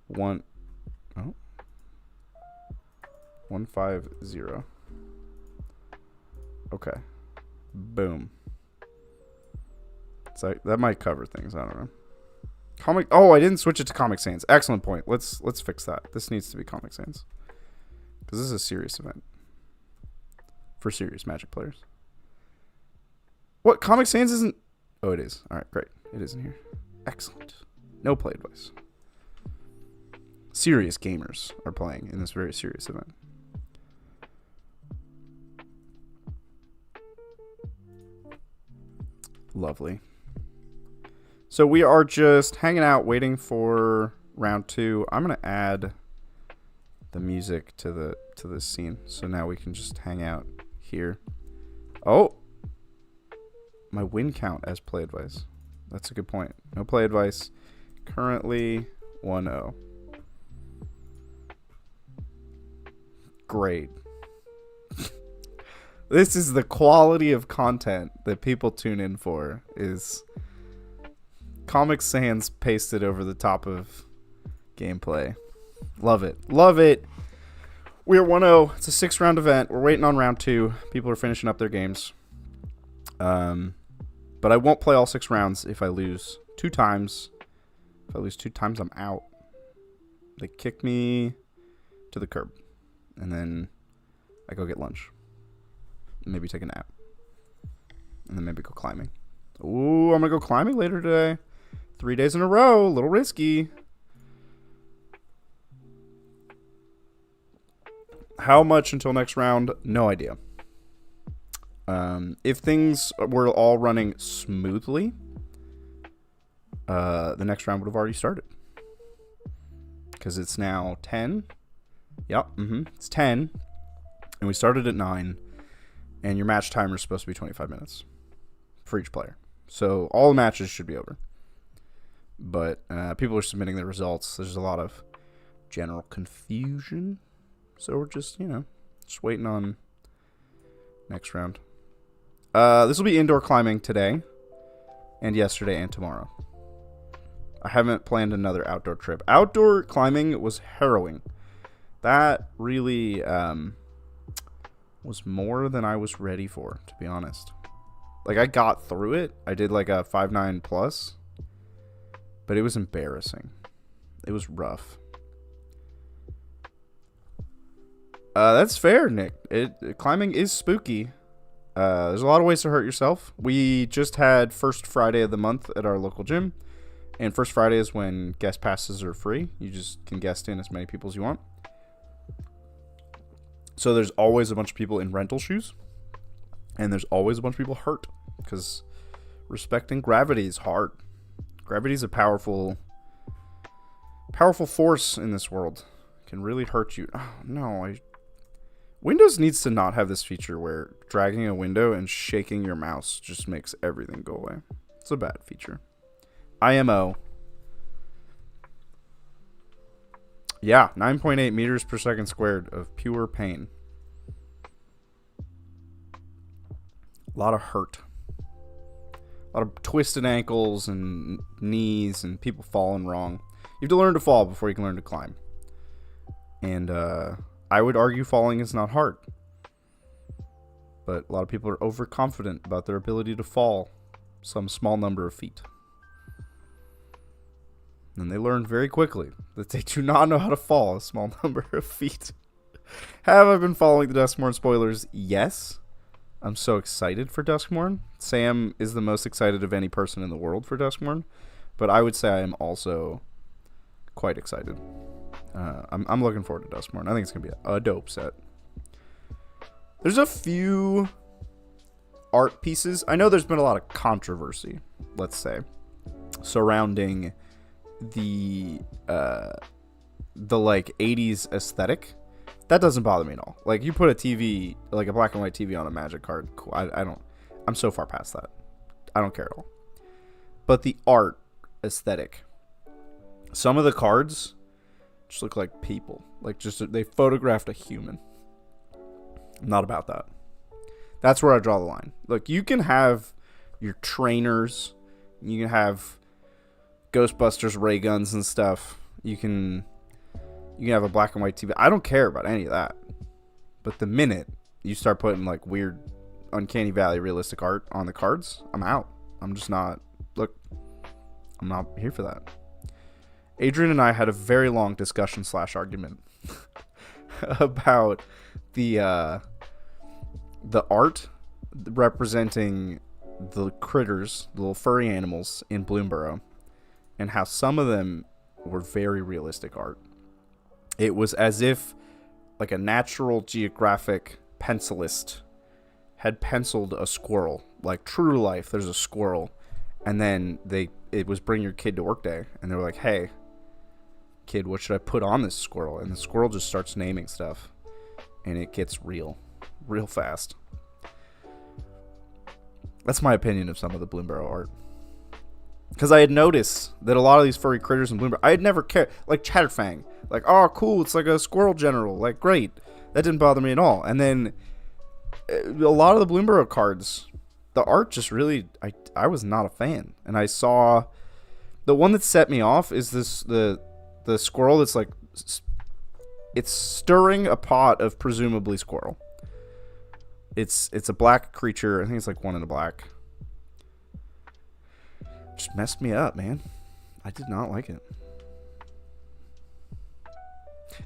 150. Okay. Boom. So that might cover things. I don't know. Oh, I didn't switch it to Comic Sans. Excellent point. Let's fix that. This needs to be Comic Sans because this is a serious event for serious Magic players. What? Comic Sans isn't... Oh, it is. All right, great. It is in here. Excellent. No play advice. Serious gamers are playing in this very serious event. Lovely. So we are just hanging out, waiting for round 2. I'm going to add the music to this scene. So now we can just hang out here. Oh! My win count as play advice. That's a good point. No play advice. Currently 1-0. Great. This is the quality of content that people tune in for, is Comic Sans pasted over the top of gameplay. Love it. Love it. We are 1-0. It's a 6-round event. We're waiting on round 2. People are finishing up their games. But I won't play all 6 rounds if I lose 2 times. If I lose 2 times, I'm out. They kick me to the curb. And then I go get lunch. Maybe take a nap. And then maybe go climbing. Ooh, I'm going to go climbing later today. 3 days in a row. A little risky. How much until next round? No idea. If things were all running smoothly, the next round would have already started. Because it's now 10. Yep, it's 10. And we started at 9. And your match timer is supposed to be 25 minutes for each player. So all the matches should be over. But people are submitting their results. There's a lot of general confusion. So we're just, just waiting on next round. This will be indoor climbing today. And yesterday and tomorrow. I haven't planned another outdoor trip. Outdoor climbing was harrowing. That really was more than I was ready for, to be honest. Like, I got through it. I did like a 5.9 plus. But it was embarrassing. It was rough. That's fair, Nick. Climbing is spooky. There's a lot of ways to hurt yourself. We just had first Friday of the month at our local gym. And first Friday is when guest passes are free. You just can guest in as many people as you want. So there's always a bunch of people in rental shoes. And there's always a bunch of people hurt. Because respecting gravity is hard. Gravity is a powerful force in this world. It can really hurt you. Oh, no, Windows needs to not have this feature where dragging a window and shaking your mouse just makes everything go away. It's a bad feature. IMO. Yeah, 9.8 meters per second squared of pure pain. A lot of hurt. A lot of twisted ankles and knees and people falling wrong. You have to learn to fall before you can learn to climb. And I would argue falling is not hard. But a lot of people are overconfident about their ability to fall some small number of feet. And they learn very quickly that they do not know how to fall a small number of feet. Have I been following the Duskmorn spoilers? Yes. I'm so excited for Duskmorn. Sam is the most excited of any person in the world for Duskmorn. But I would say I am also quite excited. I'm looking forward to Duskmorn. I think it's going to be a dope set. There's a few art pieces. I know there's been a lot of controversy, let's say, surrounding the like 80s aesthetic. That doesn't bother me at all. Like, you put a TV, like a black and white TV on a Magic card, cool. I'm so far past that. I don't care at all. But the art aesthetic, some of the cards just look like people. Like, just they photographed a human. I'm not about that. That's where I draw the line. Look, you can have your trainers. You can have Ghostbusters ray guns and stuff. You can have a black and white TV. I don't care about any of that. But the minute you start putting like weird Uncanny Valley realistic art on the cards, I'm out. I'm just not. Look, I'm not here for that. Adrian and I had a very long discussion / argument about the art representing the critters, the little furry animals in Bloomborough, and how some of them were very realistic art. It was as if like a Natural Geographic pencilist had penciled a squirrel, like true to life. There's a squirrel, and then it was Bring Your Kid to Work Day, and they were like, "Hey, kid, what should I put on this squirrel?" And the squirrel just starts naming stuff, and it gets real fast. That's my opinion of some of the Bloomborough art. Because I had noticed that a lot of these furry critters in Bloomborough, I had never cared. Like Chatterfang. Like, oh, cool, it's like a squirrel general. Like, great. That didn't bother me at all. And then a lot of the Bloomborough cards, the art just really, I was not a fan. And I saw, the one that set me off is the squirrel that's like, it's stirring a pot of presumably squirrel. It's a black creature. I think it's like 1 in a black. Just messed me up, man. I did not like it.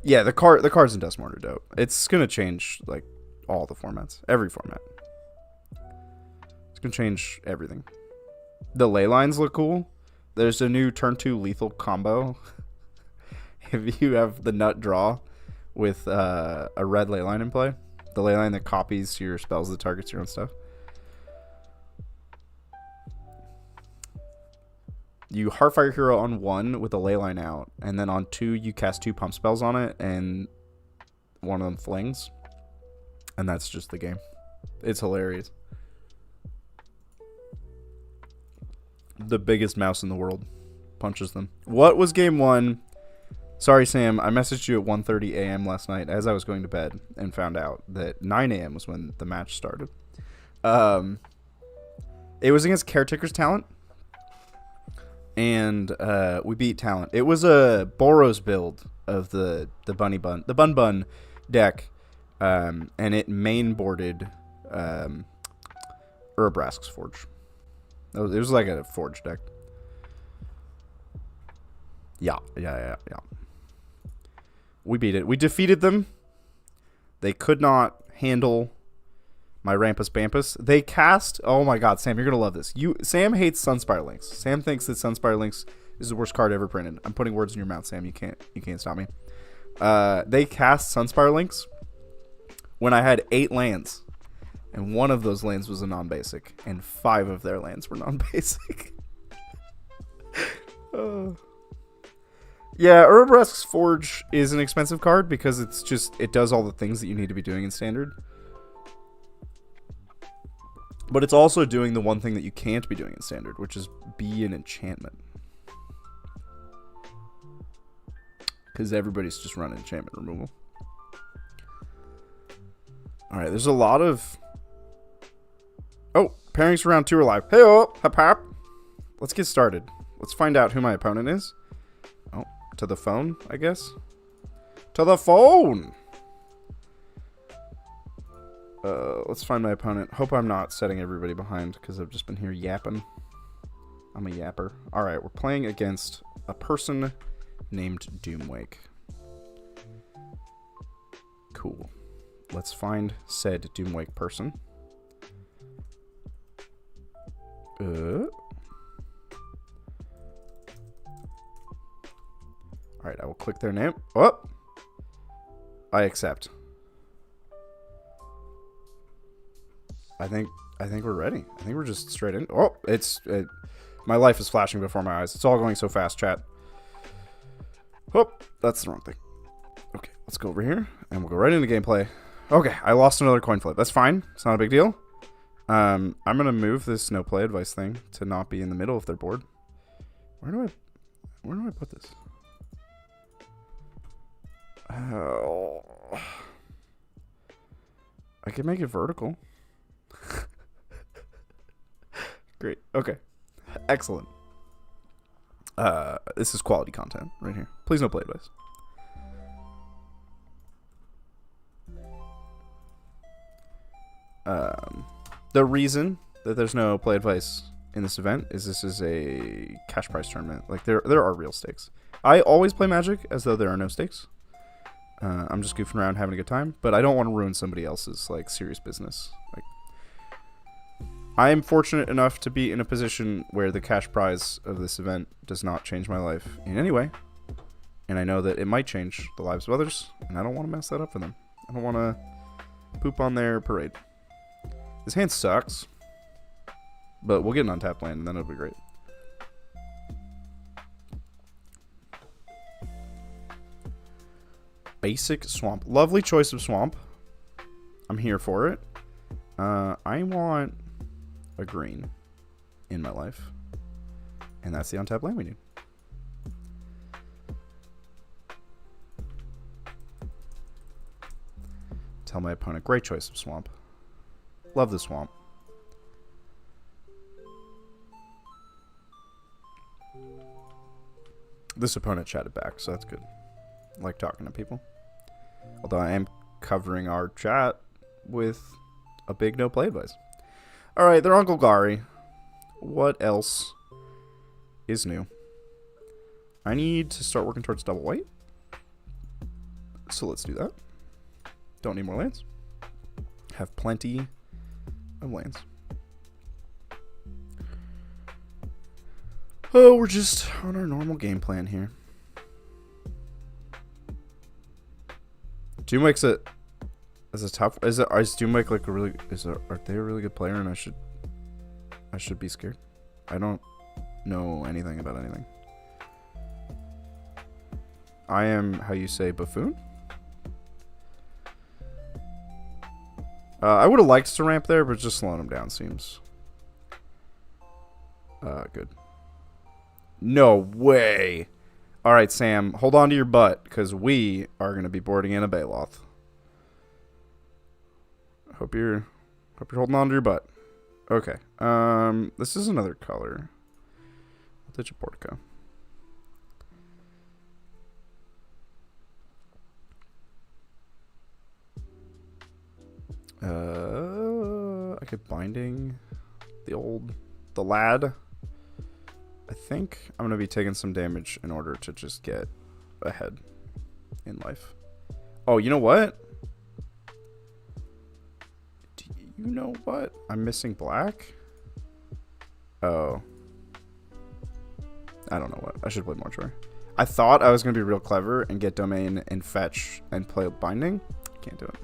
Yeah, the cards in Dustmortar are dope. It's gonna change like all the formats, every format. It's gonna change everything. The ley lines look cool. There's a new turn 2 lethal combo. If you have the nut draw with a red ley line in play, the ley line that copies your spells that targets your own stuff. You Heartfire Hero on 1 with a ley line out, and then on 2 you cast 2 pump spells on it, and one of them flings. And that's just the game. It's hilarious. The biggest mouse in the world punches them. What was game 1? Sorry, Sam, I messaged you at 1:30 a.m. last night as I was going to bed and found out that 9 a.m. was when the match started. It was against Caretaker's Talent. And we beat Talent. It was a Boros build of the Bun deck, and it mainboarded Urabrask's Forge. It was like a Forge deck. Yeah. We beat it. We defeated them. They could not handle my Rampus Bampus. They cast... Oh my god, Sam, you're going to love this. Sam hates Sunspire Links. Sam thinks that Sunspire Links is the worst card ever printed. I'm putting words in your mouth, Sam. You can't stop me. They cast Sunspire Links when I had 8 lands. And one of those lands was a non-basic. And 5 of their lands were non-basic. Yeah, Urabrask's Forge is an expensive card because it does all the things that you need to be doing in Standard. But it's also doing the one thing that you can't be doing in Standard, which is be an enchantment. Because everybody's just running enchantment removal. Alright, there's a lot of... Oh, pairings for round 2 are live. Hey-oh, hop. Let's get started. Let's find out who my opponent is. Oh, to the phone, I guess. To the phone! Let's find my opponent. Hope I'm not setting everybody behind because I've just been here yapping. I'm a yapper. Alright, we're playing against a person named Doomwake. Cool. Let's find said Doomwake person. Alright, I will click their name. Oh! I accept. I think we're ready. I think we're just straight in. Oh, my life is flashing before my eyes. It's all going so fast, chat. Oh, that's the wrong thing. Okay, let's go over here, and we'll go right into gameplay. Okay, I lost another coin flip. That's fine. It's not a big deal. I'm gonna move this no play advice thing to not be in the middle of their board. Where do I put this? Oh. I can make it vertical. Great. Okay. Excellent. This is quality content right here. Please no play advice. The reason that there's no play advice in this event is this is a cash prize tournament. Like there are real stakes. I always play Magic as though there are no stakes. I'm just goofing around having a good time, but I don't want to ruin somebody else's like serious business. Like I am fortunate enough to be in a position where the cash prize of this event does not change my life in any way. And I know that it might change the lives of others, and I don't want to mess that up for them. I don't want to poop on their parade. This hand sucks, but we'll get an untapped land, and then it'll be great. Basic swamp. Lovely choice of swamp. I'm here for it. I want a green in my life, and that's the untapped land we need. Tell my opponent, great choice of swamp. Love the swamp. This opponent chatted back, so that's good. I like talking to people. Although I am covering our chat with a big no play advice. Alright, they're on Golgari. What else is new? I need to start working towards double white. So let's do that. Don't need more lands. Have plenty of lands. Oh, we're just on our normal game plan here. Doomwake is a tough. Is Doomwake like a really? Are they a really good player? And I should be scared. I don't know anything about anything. I am how you say buffoon. I would have liked to ramp there, but just slowing him down seems good. No way. All right, Sam, hold on to your butt, because we are going to be boarding in a Baloth. Hope you're holding on to your butt. Okay. This is another color. Ditch a Portico. I could binding the lad. I think I'm going to be taking some damage in order to just get ahead in life. Oh, you know what? Do you know what? I'm missing black? Oh. I don't know what. I should play Mortuary. I thought I was going to be real clever and get domain and fetch and play binding. Can't do it.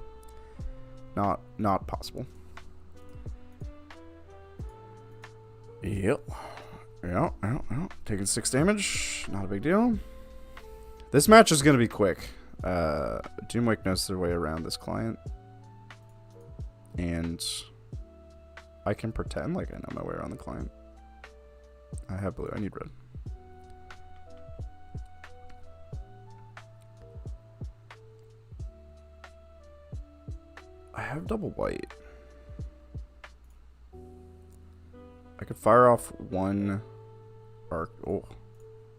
Not possible. Yep. Yeah. Taking 6 damage. Not a big deal. This match is going to be quick. Doomwake knows their way around this client. And I can pretend like I know my way around the client. I have blue. I need red. I have double white. I could fire off one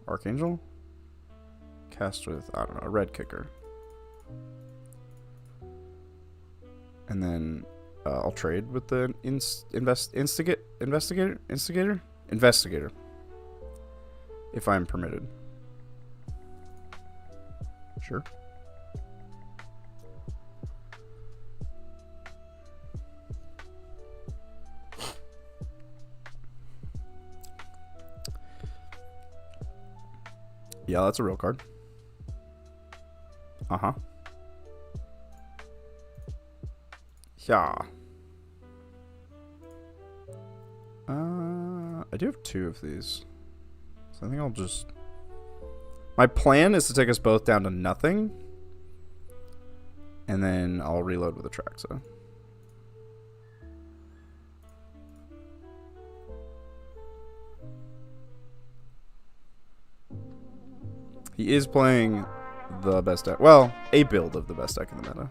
Archangel. Cast with, I don't know, a red kicker. And then I'll trade with the investigator. If I'm permitted. Sure. Yeah, that's a real card. Uh-huh. Yeah. I do have 2 of these. So I think I'll just... My plan is to take us both down to nothing. And then I'll reload with a Traxa. He is playing the best deck. Well, a build of the best deck in the meta.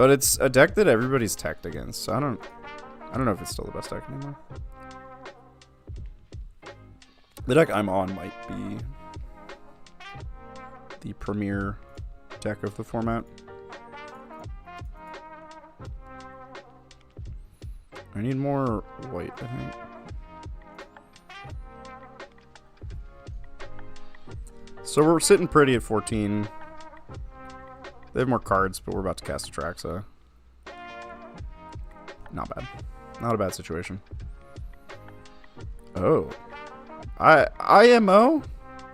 But it's a deck that everybody's teched against, so I don't know if it's still the best deck anymore. The deck I'm on might be the premier deck of the format. I need more white, I think. So we're sitting pretty at 14. They have more cards, but we're about to cast a track, so not bad. Not a bad situation. Oh. IMO?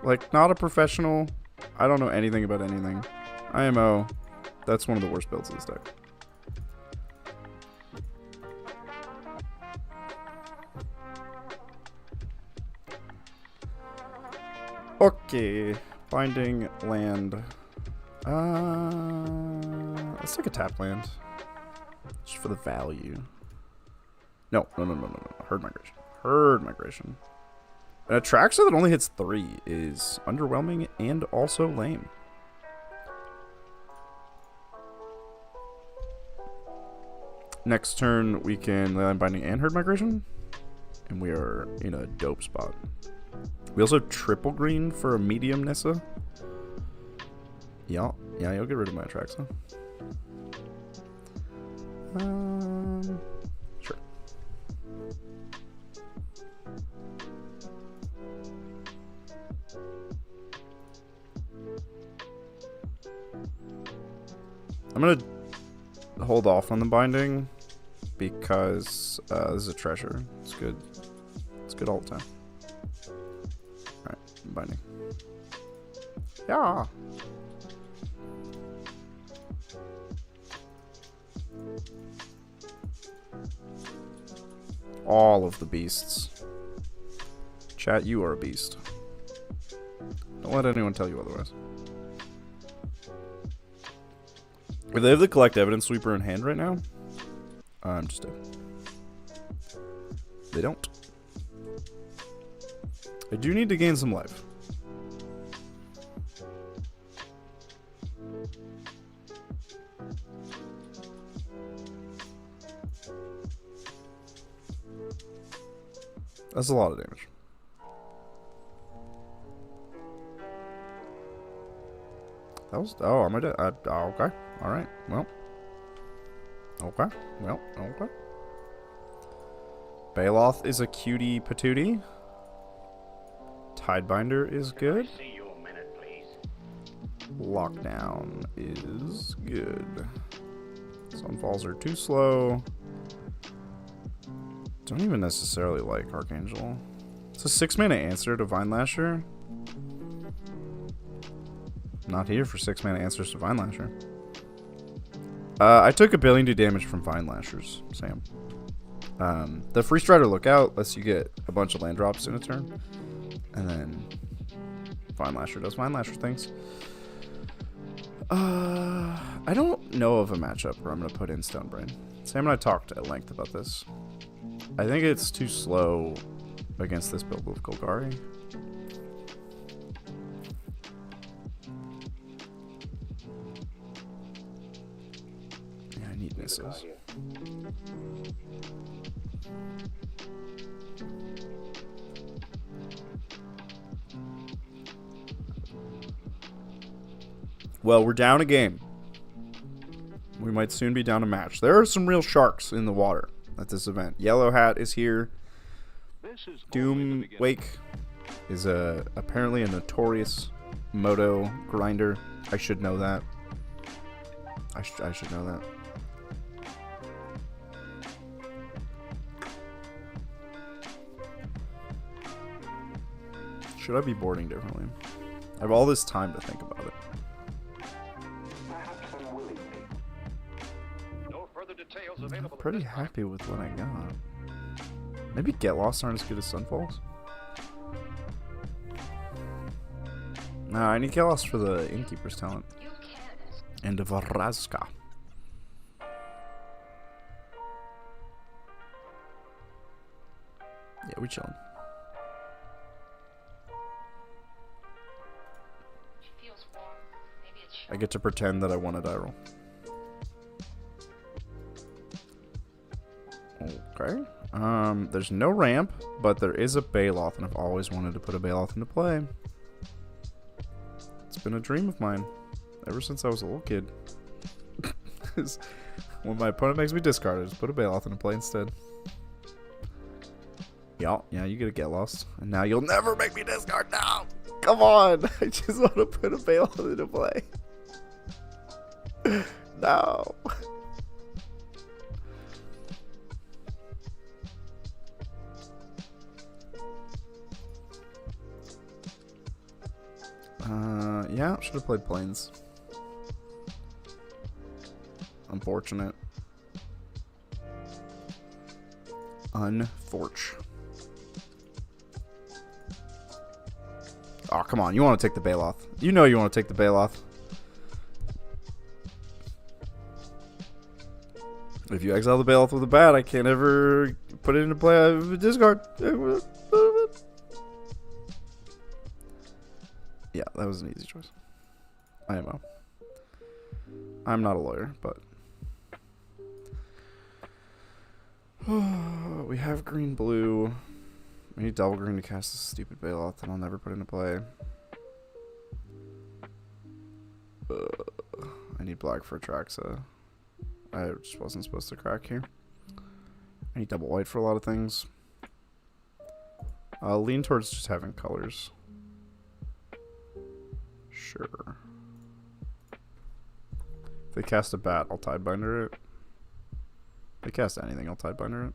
Like, not a professional. I don't know anything about anything. IMO. That's one of the worst builds of this deck. Okay. Binding land. Let's take a tap land. Just for the value. No. Herd migration. Herd migration. An Atraxa that only hits 3 is underwhelming and also lame. Next turn, we can land binding and herd migration. And we are in a dope spot. We also have triple green for a medium Nissa. Yeah, you'll get rid of my Atraxa. Sure. I'm gonna hold off on the binding because this is a treasure. It's good. It's good all the time. Alright, binding. Yeah. All of the beasts. Chat, you are a beast. Don't let anyone tell you otherwise. If they have the collect evidence sweeper in hand right now, I'm just dead. They don't. I do need to gain some life. That's a lot of damage. That was... Oh, am I dead? Okay. Alright. Well. Okay. Well, okay. Baloth is a cutie patootie. Tidebinder is good. See you a minute, please. Lockdown is good. Sunfalls are too slow. Don't even necessarily like Archangel. It's a 6-mana answer to Vine Lasher. Not here for 6-mana answers to Vine Lasher. I took a billion damage from Vine Lashers, Sam. The Free Strider Lookout lets you get a bunch of land drops in a turn. And then Vine Lasher does Vine Lasher things. I don't know of a matchup where I'm going to put in Stonebrain. Sam and I talked at length about this. I think it's too slow against this build with Golgari. Yeah, I need misses. Well, we're down a game. We might soon be down a match. There are some real sharks in the water at this event. Yellow Hat is here. Doom Wake is apparently a notorious moto grinder. I should know that. I should know that. Should I be boarding differently? I have all this time to think about it. I'm pretty happy with what I got. Maybe Get Lost aren't as good as Sunfalls? Nah, I need Get Lost for the Innkeeper's talent. And Varazka. Yeah, we chillin'. I get to pretend that I won a die roll. Okay. There's no ramp, but there is a Baloth, and I've always wanted to put a Baloth into play. It's been a dream of mine ever since I was a little kid. When my opponent makes me discard, I just put a Baloth into play instead. Yeah, you get lost. And now you'll never make me discard now! Come on! I just want to put a Baloth into play. No! Yeah, should have played Plains. Unfortunate. Unfortunate. Oh, come on. You want to take the Baloth. You know you want to take the Baloth. If you exile the Baloth with a bat, I can't ever put it into play. I have a discard. Yeah, that was an easy choice. IMO. I'm not a lawyer, but... we have green-blue. We need double green to cast this stupid Baloth that I'll never put into play. I need black for Atraxa. I just wasn't supposed to crack here. I need double white for a lot of things. I'll lean towards just having colors. Sure. If they cast a bat, I'll Tidebinder it. If they cast anything, I'll Tidebinder it.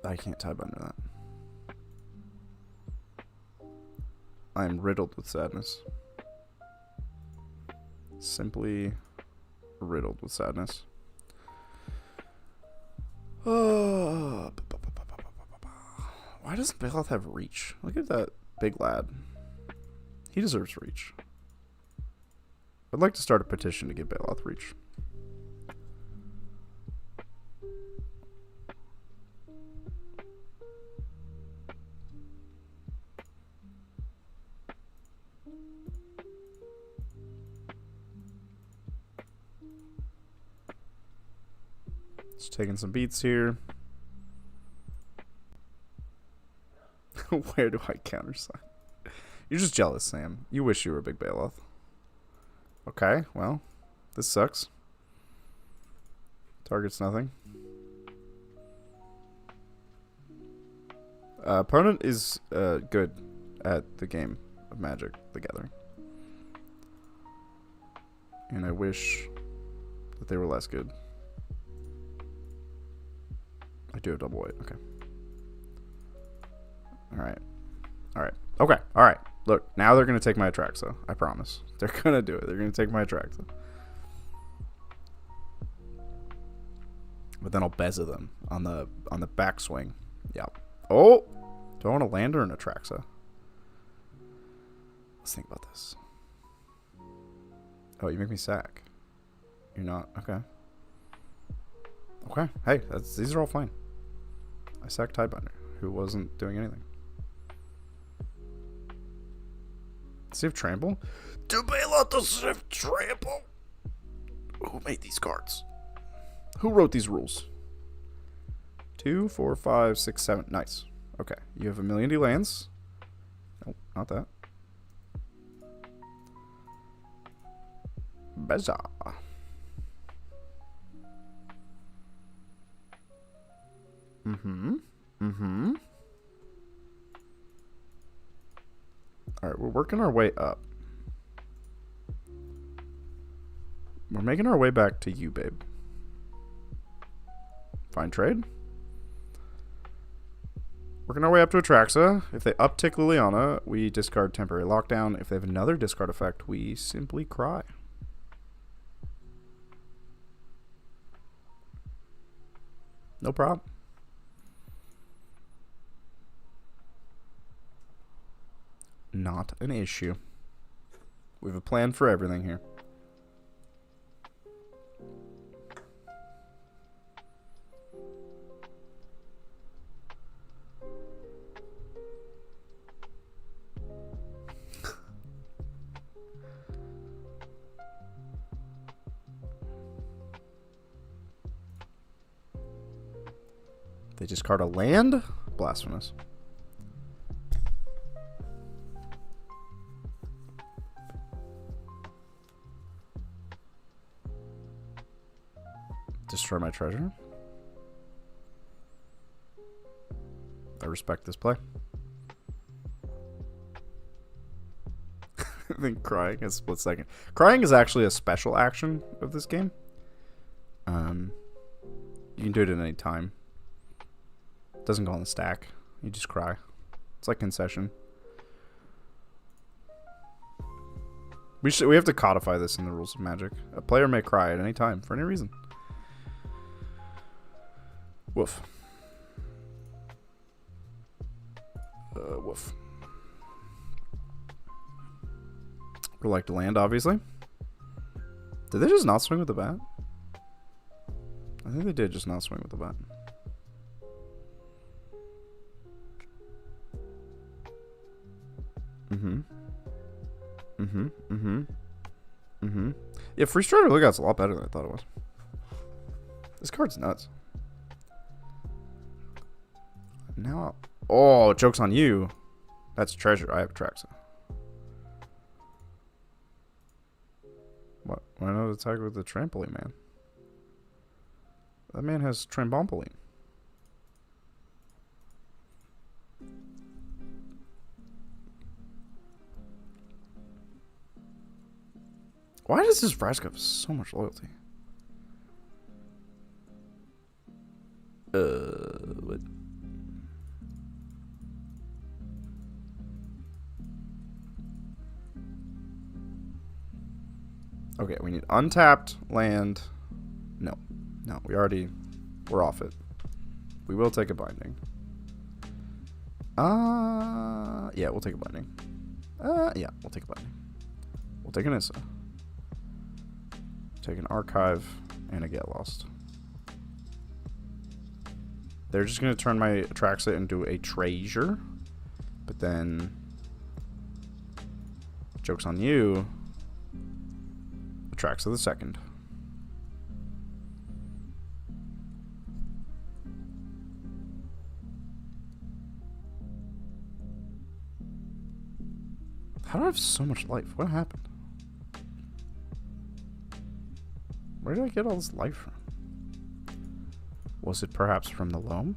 I can't Tidebinder that. I am riddled with sadness. Simply riddled with sadness. Why doesn't Baloth have reach? Look at that big lad. He deserves reach. I'd like to start a petition to give Baloth reach. Just taking some beats here. Where do I countersign? You're just jealous, Sam. You wish you were a big Baloth. Okay, well, this sucks. Target's nothing. Opponent is good at the game of Magic the Gathering. And I wish that they were less good. I do have double white. Okay. Alright. Alright. Okay. Alright. Look, now they're going to take my Atraxa. I promise. They're going to do it. They're going to take my Atraxa. But then I'll Beza them on the backswing. Yep. Oh! Do I want to land or an Atraxa? Let's think about this. Oh, you make me sack. You're not. Okay. Okay. Hey, these are all fine. I sacked Tidebinder, who wasn't doing anything. Does he have Trample? Do Baloth doesn't have Trample? Who made these cards? Who wrote these rules? 2, 4, 5, 6, 7. Nice. Okay. You have 1,000,000 lands. Oh, not that. Beza. Alright, we're working our way up. We're making our way back to you, babe. Fine trade. Working our way up to Atraxa. If they uptick Liliana, we discard Temporary Lockdown. If they have another discard effect, we simply cry. No problem. Not an issue. We have a plan for everything here. They discard a land? Blasphemous. Destroy my treasure. I respect this play. I think crying is split second. Crying is actually a special action of this game. You can do it at any time. It doesn't go on the stack. You just cry. It's like concession. We have to codify this in the rules of Magic. A player may cry at any time for any reason. Woof. Woof. Would like to land, obviously. Did they just not swing with the bat? I think they did just not swing with the bat. Yeah, Free Strider Lookout's a lot better than I thought it was. This card's nuts. Now, oh, joke's on you. That's treasure. I have Traxa. What? Why not attack with the trampoline, man? That man has trampoline. Why does this Vraska have so much loyalty? What? Okay, we need untapped land. No, we're off it. We will take a binding. Yeah, we'll take a binding. Yeah, we'll take a binding. We'll take an Issa. Take an archive and a get lost. They're just gonna turn my Atraxa into a treasure, but then joke's on you. Atraxa the second. How do I have so much life? What happened? Where did I get all this life from? Was it perhaps from the loam?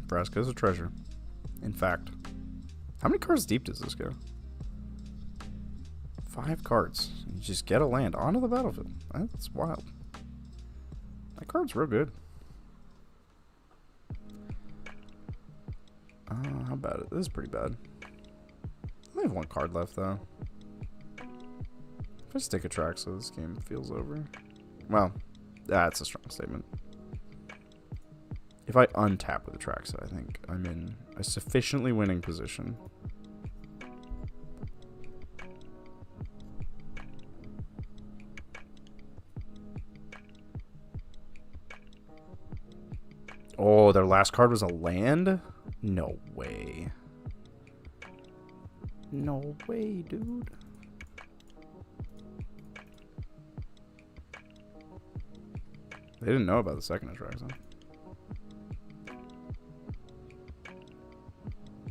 Vraska is a treasure. In fact. How many cards deep does this go? 5 cards. You just get a land onto the battlefield. That's wild. That card's real good. How bad? This is pretty bad. I only have 1 card left, though. If I just take a track so this game feels over. Well, that's a strong statement. If I untap with a track, so I think I'm in a sufficiently winning position. Oh, their last card was a land? No way. No way, dude. They didn't know about the second attraction.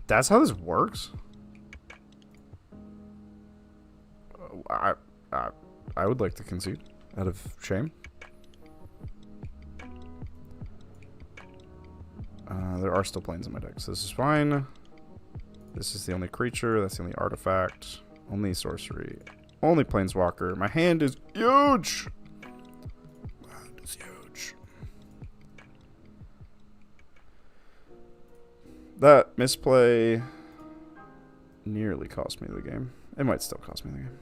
That's how this works? I would like to concede out of shame. There are still planes in my deck, so this is fine. This is the only creature. That's the only artifact. Only sorcery. Only planeswalker. My hand is huge! My hand is huge. That misplay nearly cost me the game. It might still cost me the game.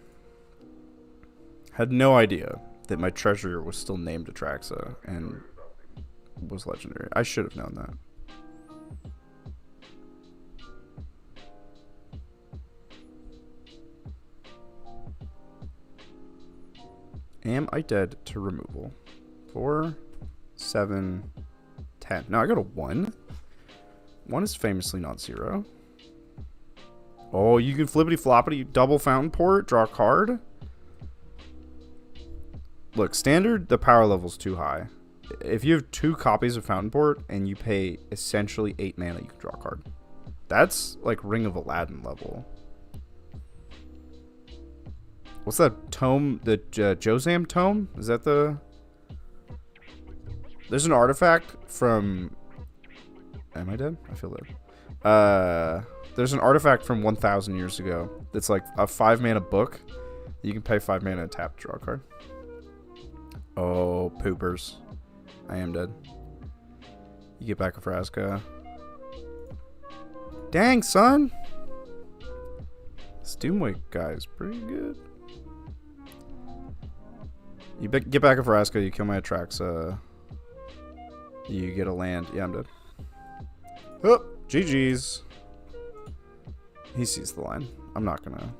Had no idea that my treasure was still named Atraxa and was legendary. I should have known that. Am I dead to removal? 4, 7, 10. No, I got a 1. One is famously not 0. Oh, you can flippity floppity double fountain port, draw a card. Look, standard, the power level's too high. If you have 2 copies of fountain port and you pay essentially 8 mana, you can draw a card. That's like Ring of Aladdin level. What's that tome? The Jozam tome? Is that the... There's an artifact from... Am I dead? I feel dead. There's an artifact from 1,000 years ago. It's like a 5 mana book. You can pay 5 mana and tap to draw a card. Oh, poopers. I am dead. You get back a Frasca. Dang, son! This Doomwake guy is pretty good. You get back a Frasca, you kill my Atraxa. You get a land. Yeah, I'm dead. Oh, GG's. He sees the line. I'm not gonna.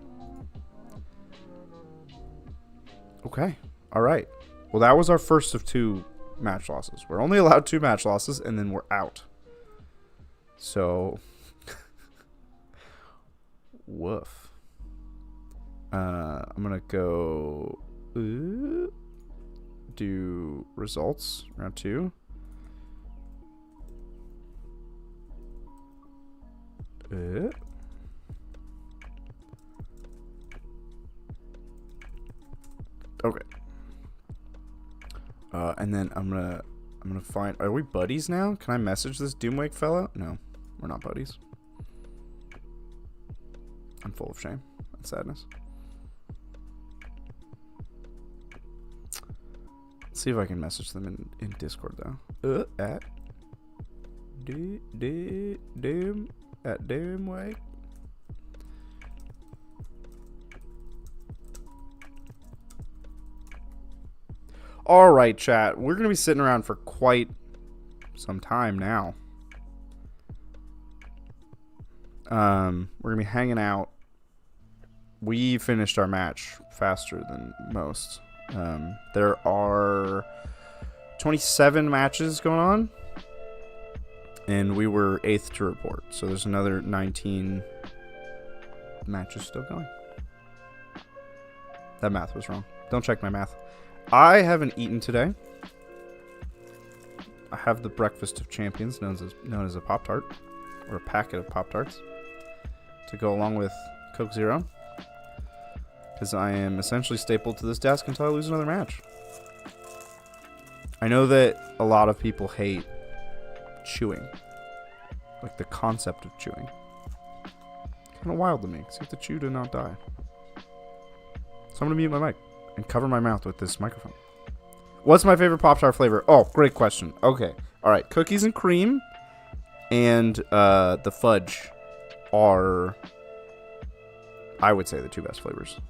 Okay. Alright. Well, that was our first of 2 match losses. We're only allowed 2 match losses, and then we're out. So... Woof. I'm gonna go... do results. Round 2. Okay. And then I'm gonna find. Are we buddies now? Can I message this Doomwake fella? No, we're not buddies. I'm full of shame and sadness. Let's see if I can message them in Discord though. At Doomwake. Alright, chat. We're going to be sitting around for quite some time now. We're going to be hanging out. We finished our match faster than most. There are 27 matches going on. And we were 8th to report. So there's another 19 matches still going. That math was wrong. Don't check my math. I haven't eaten today. I have the breakfast of champions, known as a Pop-Tart, or a packet of Pop-Tarts, to go along with Coke Zero, because I am essentially stapled to this desk until I lose another match. I know that a lot of people hate chewing, like the concept of chewing. Kind of wild to me, because you have to chew to not die. So I'm going to mute my mic and cover my mouth with this microphone. What's my favorite Pop-Tart flavor? Oh, great question. Okay. All right. Cookies and cream and the fudge are, I would say, the 2 best flavors.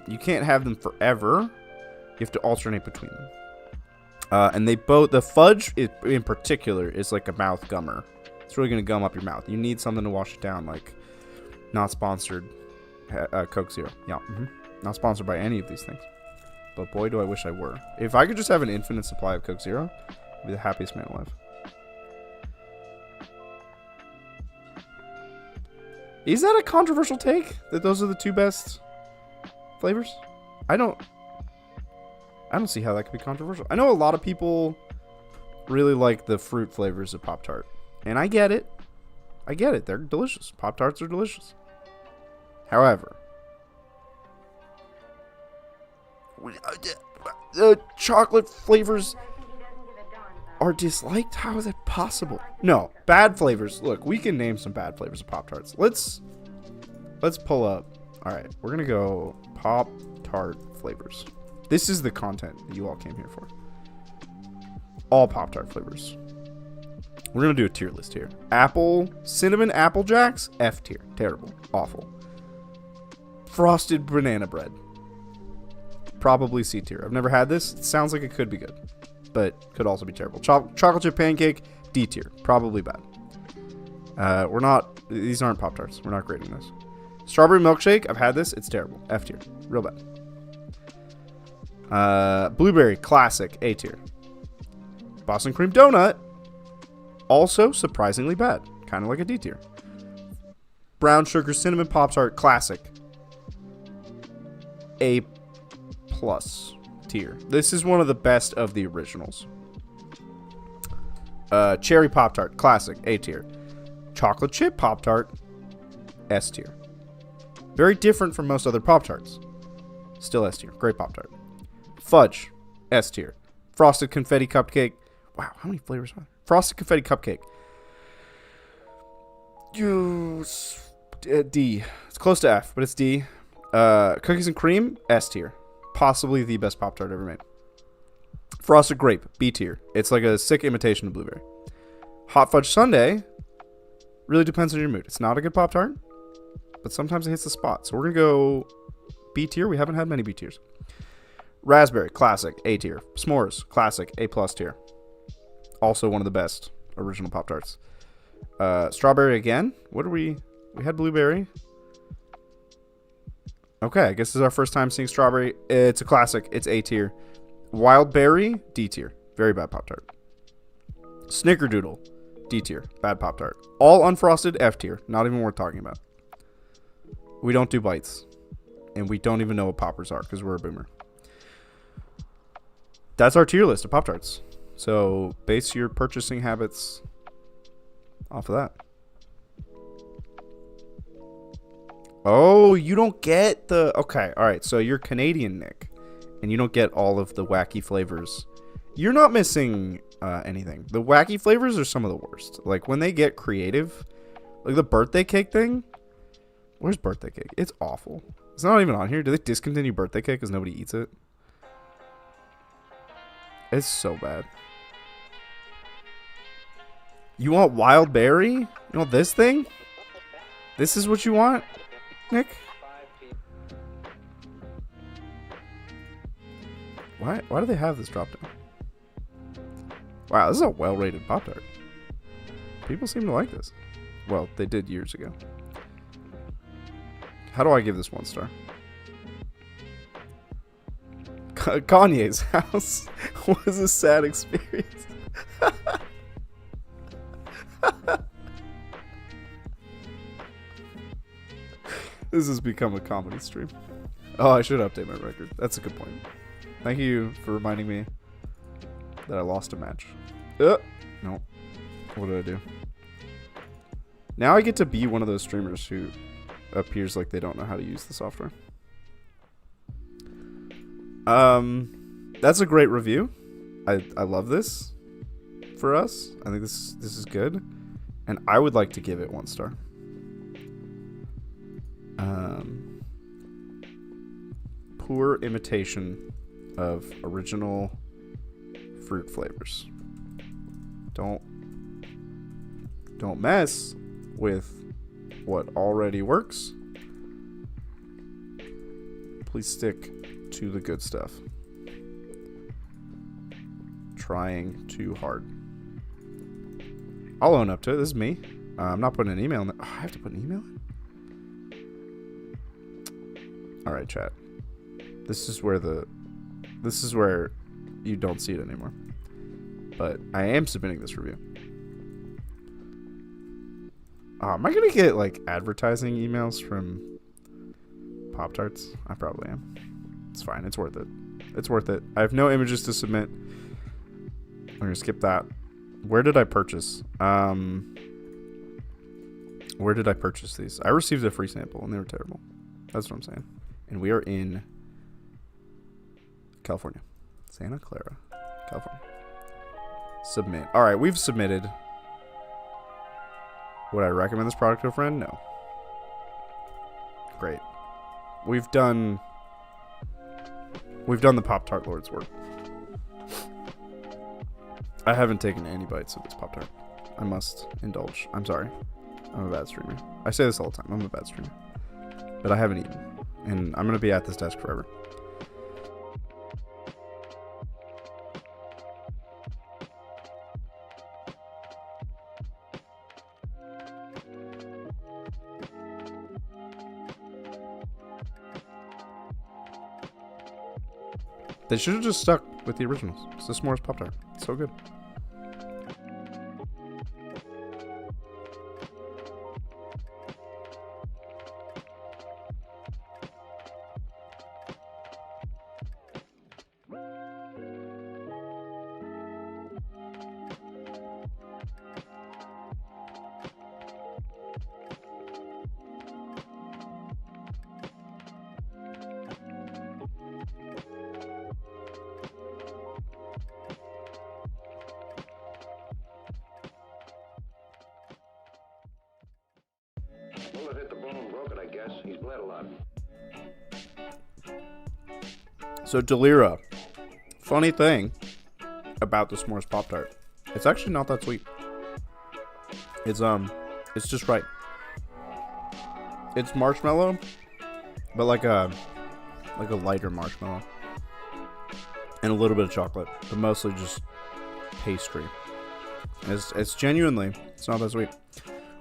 You can't have them forever. You have to alternate between them. And they both, the fudge in particular is like a mouth gummer. It's really going to gum up your mouth. You need something to wash it down, like not sponsored Coke Zero. Yeah. Not sponsored by any of these things. But boy, do I wish I were. If I could just have an infinite supply of Coke Zero, I'd be the happiest man alive. Is that a controversial take? That those are the 2 best flavors? I don't see how that could be controversial. I know a lot of people really like the fruit flavors of Pop-Tart. And I get it. I get it. They're delicious. Pop-Tarts are delicious. However, the chocolate flavors are disliked? How is that possible? No, bad flavors. Look, we can name some bad flavors of Pop-Tarts. Let's pull up. All right, we're gonna go Pop-Tart flavors. This is the content that you all came here for. All Pop-Tart flavors. We're gonna do a tier list here. Apple, cinnamon Apple Jacks, F tier. Terrible, awful. Frosted banana bread. Probably C tier. I've never had this. It sounds like it could be good, but could also be terrible. Chocolate chip pancake, D tier. Probably bad. These aren't Pop-Tarts. We're not grading this. Strawberry milkshake, I've had this. It's terrible. F tier. Real bad. Blueberry, classic, A tier. Boston cream donut, also surprisingly bad. Kind of like a D tier. Brown sugar cinnamon Pop-Tart classic. A plus tier. This is one of the best of the originals. Cherry Pop-Tart classic, A tier. Chocolate chip Pop-Tart, S tier. Very different from most other Pop-Tarts. Still S tier. Great Pop-Tart. Fudge, S tier. Frosted confetti cupcake. Wow, how many flavors are there? Frosted confetti cupcake. D. It's close to F, but it's D. Cookies and cream, S tier. Possibly the best Pop-Tart ever made. Frosted grape, B tier. It's like a sick imitation of blueberry. Hot fudge sundae. Really depends on your mood. It's not a good Pop-Tart, but sometimes it hits the spot. So we're going to go B tier. We haven't had many B tiers. Raspberry, classic, A tier. S'mores, classic, A plus tier. Also one of the best original Pop-Tarts. Strawberry again. What are we had blueberry. Okay, I guess this is our first time seeing strawberry. It's a classic. It's A tier. Wild berry, D tier. Very bad Pop-Tart. Snickerdoodle, D tier. Bad Pop-Tart. All unfrosted, F tier. Not even worth talking about. We don't do bites. And we don't even know what poppers are because we're a boomer. That's our tier list of Pop-Tarts. So base your purchasing habits off of that. Oh, you don't get the... Okay, alright. So you're Canadian, Nick. And you don't get all of the wacky flavors. You're not missing anything. The wacky flavors are some of the worst. Like, when they get creative, like the birthday cake thing. Where's birthday cake? It's awful. It's not even on here. Do they discontinue birthday cake because nobody eats it? It's so bad. You want wild berry? You want this thing? This is what you want, Nick? Why do they have this drop down? Wow, this is a well-rated Pop-Tart. People seem to like this. Well, they did years ago. How do I give this 1 star? Kanye's house was a sad experience. This has become a comedy stream. Oh, I should update my record. That's a good point. Thank you for reminding me that I lost a match. No. What did I do? Now I get to be one of those streamers who appears like they don't know how to use the software. That's a great review. I love this for us. I think this is good. And I would like to give it 1 star. Poor imitation of original fruit flavors. Don't mess with what already works. Please stick to the good stuff. Trying too hard. I'll own up to it. This is me. I'm not putting an email in there. Oh, I have to put an email in? Alright, chat. This is where you don't see it anymore. But I am submitting this review. Am I gonna get like advertising emails from Pop-Tarts? I probably am. It's fine. It's worth it. It's worth it. I have no images to submit. I'm gonna skip that. Where did I purchase? Where did I purchase these? I received a free sample and they were terrible. That's what I'm saying. And we are in California. Santa Clara, California. Submit. All right, we've submitted. Would I recommend this product to a friend? No. Great. We've done the Pop-Tart Lord's work. I haven't taken any bites of this Pop-Tart. I must indulge. I'm sorry. I'm a bad streamer. I say this all the time. I'm a bad streamer. But I haven't eaten. And I'm going to be at this desk forever. They should have just stuck with the originals. It's the s'mores Pop-Tart. It's so good. guess. He's bled a lot. So Delira, funny thing about the s'mores Pop-Tart, it's actually not that sweet. It's just right. It's marshmallow, but like a lighter marshmallow, and a little bit of chocolate, but mostly just pastry. It's genuinely, it's not that sweet.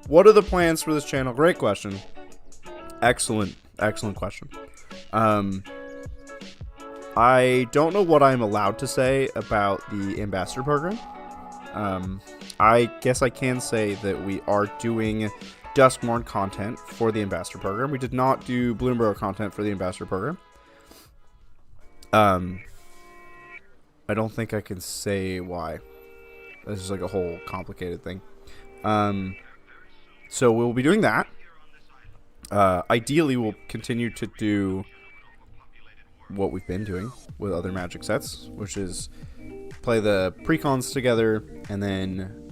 What are the plans for this channel? Great question. Excellent question. I don't know what I'm allowed to say about the ambassador program. I guess I can say that we are doing Duskmorn content for the ambassador program. We did not do Bloomberg content for the ambassador program. I don't think I can say why. This is like a whole complicated thing. So we'll be doing that. Ideally, we'll continue to do what we've been doing with other Magic sets, which is play the precons together and then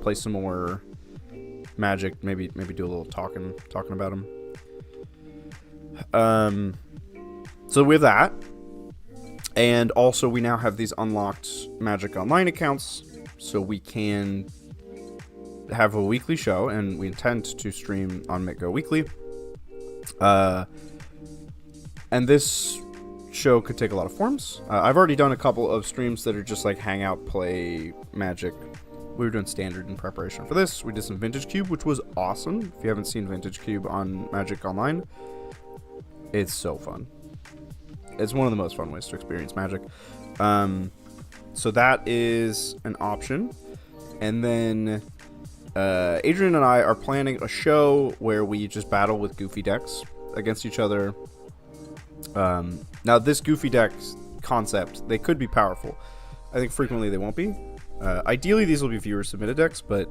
play some more Magic. Maybe do a little talking about them. So we have that, and also we now have these unlocked Magic Online accounts, so we can have a weekly show, and we intend to stream on MTGO weekly. And this show could take a lot of forms. I've already done a couple of streams that are just like hang out, play Magic. We were doing standard in preparation for this. We did some Vintage Cube, which was awesome. If you haven't seen Vintage Cube on Magic Online, it's so fun. It's one of the most fun ways to experience Magic. So that is an option. And then Adrian and I are planning a show where we just battle with goofy decks against each other. Now, this goofy deck concept, they could be powerful. I think frequently they won't be. Ideally, these will be viewer submitted decks, but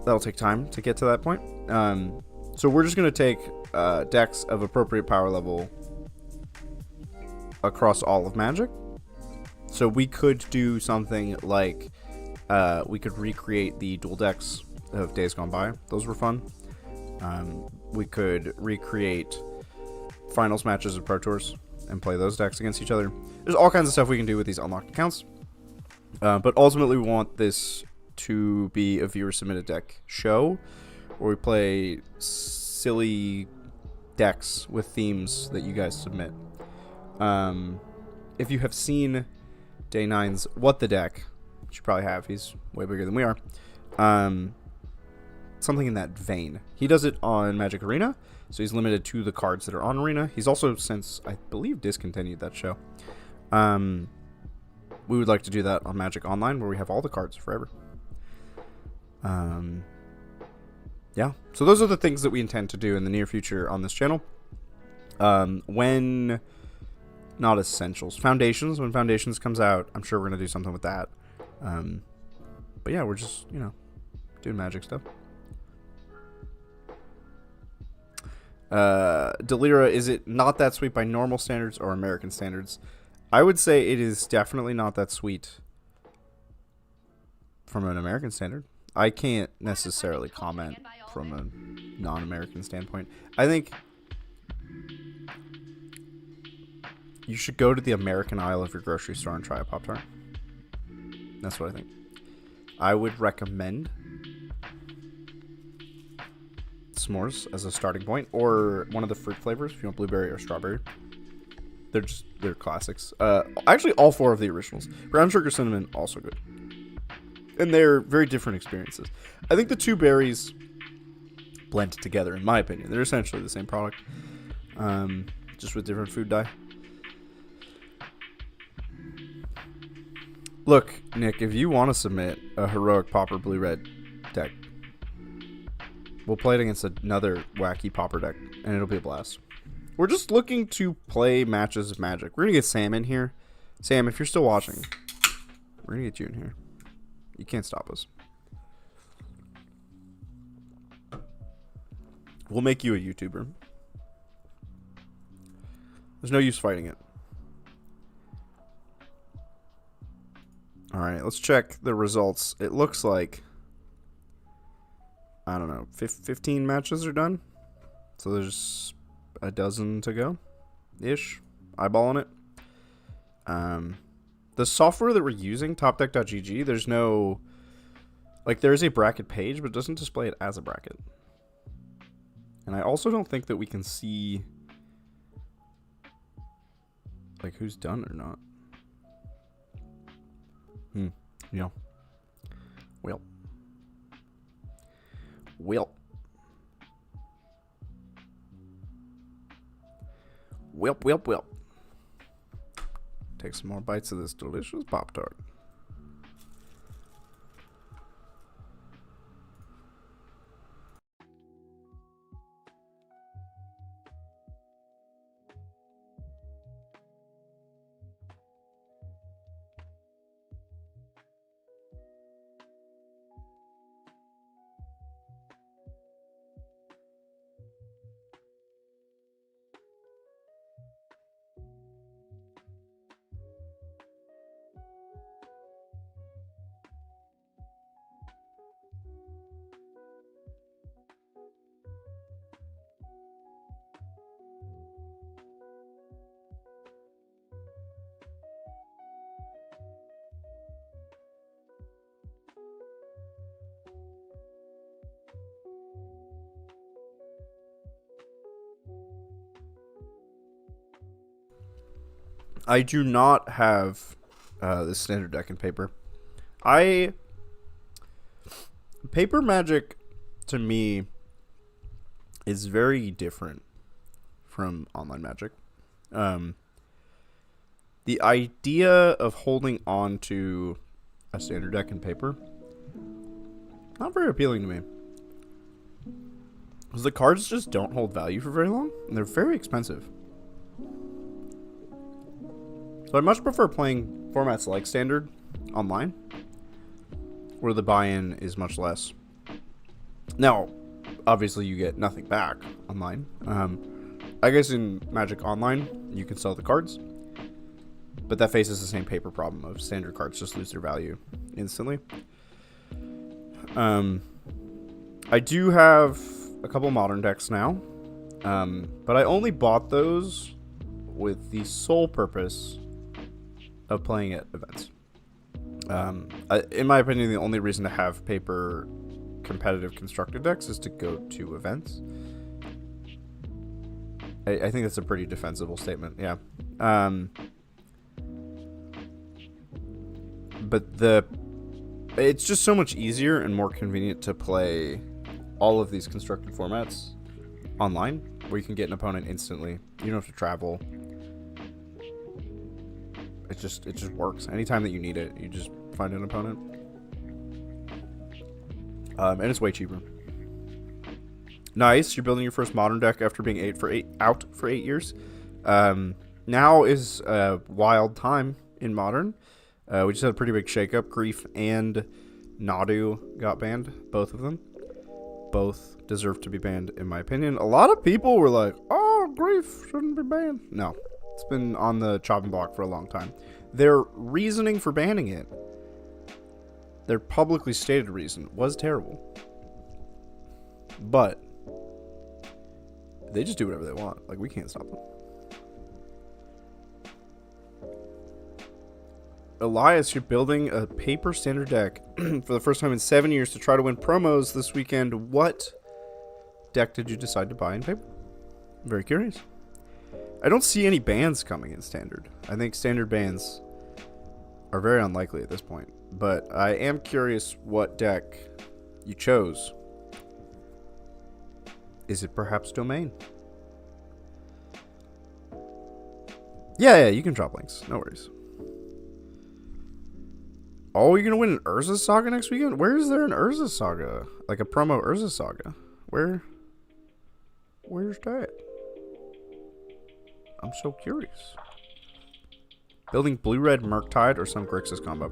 that'll take time to get to that point. So we're just going to take decks of appropriate power level across all of Magic. So we could do something like we could recreate the dual decks of Days Gone By. Those were fun. We could recreate finals matches of Pro Tours and play those decks against each other. There's all kinds of stuff we can do with these unlocked accounts. But ultimately, we want this to be a viewer submitted deck show where we play silly decks with themes that you guys submit. If you have seen Day 9's What the Deck, which you probably have, he's way bigger than we are. Something in that vein. He does it on Magic Arena, so he's limited to the cards that are on Arena. He's also, since I believe, discontinued that show. We would like to do that on Magic Online, where we have all the cards forever. Yeah, so those are the things that we intend to do in the near future on this channel. When not essentials, Foundations. When Foundations comes out, I'm sure we're gonna do something with that. But yeah, we're just doing Magic stuff. Delira, is it not that sweet by normal standards or American standards? I would say it is definitely not that sweet from an American standard. I can't necessarily comment from a non-American standpoint. I think you should go to the American aisle of your grocery store and try a Pop-Tart. That's what I think. I would recommend s'mores as a starting point, or one of the fruit flavors if you want blueberry or strawberry. They're classics. Actually, all four of the originals. Brown sugar cinnamon, also good. And they're very different experiences. I think the two berries blend together, in my opinion. They're essentially the same product, just with different food dye. Look, Nick, if you want to submit a heroic Pauper blue-red deck, we'll play it against another wacky Pauper deck, and it'll be a blast. We're just looking to play matches of Magic. We're going to get Sam in here. Sam, if you're still watching, we're going to get you in here. You can't stop us. We'll make you a YouTuber. There's no use fighting it. Alright, let's check the results. It looks like I don't know, 15 matches are done. So there's a dozen to go ish. Eyeballing it. The software that we're using, topdeck.gg, there's no, like, there's a bracket page, but it doesn't display it as a bracket. And I also don't think that we can see, like, who's done or not. Yeah. Well. Take some more bites of this delicious Pop-Tart. I do not have the standard deck in paper. Paper Magic, to me, is very different from online Magic. The idea of holding on to a standard deck in paper, not very appealing to me. Because the cards just don't hold value for very long, and they're very expensive. So I much prefer playing formats like Standard online, where the buy-in is much less. Now, obviously you get nothing back online. I guess in Magic Online, you can sell the cards, but that faces the same paper problem of Standard cards just lose their value instantly. I do have a couple Modern decks now, but I only bought those with the sole purpose of playing at events. In my opinion, the only reason to have paper competitive constructed decks is to go to events. I think that's a pretty defensible statement, yeah. But it's just so much easier and more convenient to play all of these constructed formats online, where you can get an opponent instantly. You don't have to travel. It just works. Anytime that you need it, you just find an opponent. And it's way cheaper. Nice. You're building your first Modern deck after being out for 8 years. Now is a wild time in Modern. We just had a pretty big shakeup. Grief and Nadu got banned. Both of them. Both deserve to be banned, in my opinion. A lot of people were like, oh, Grief shouldn't be banned. No. It's been on the chopping block for a long time. Their reasoning for banning it, their publicly stated reason, was terrible. But they just do whatever they want. Like, we can't stop them. Elias, you're building a paper standard deck for the first time in 7 years to try to win promos this weekend. What deck did you decide to buy in paper? I'm very curious. I don't see any bans coming in Standard. I think Standard bans are very unlikely at this point. But I am curious what deck you chose. Is it perhaps Domain? Yeah, you can drop links. No worries. Oh, you're going to win an Urza Saga next weekend? Where is there an Urza Saga? Like a promo Urza Saga? Where's that? I'm so curious. Building Blue-Red Murktide or some Grixis combo.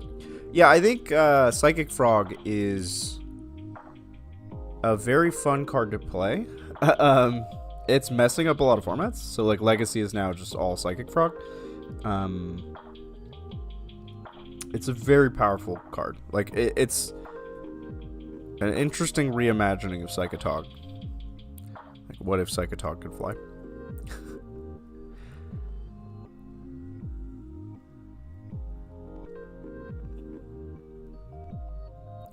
Yeah, I think Psychic Frog is a very fun card to play. It's messing up a lot of formats. So, like, Legacy is now just all Psychic Frog. It's a very powerful card. Like, it's An interesting reimagining of Psychotog. Like, what if Psychotog could fly?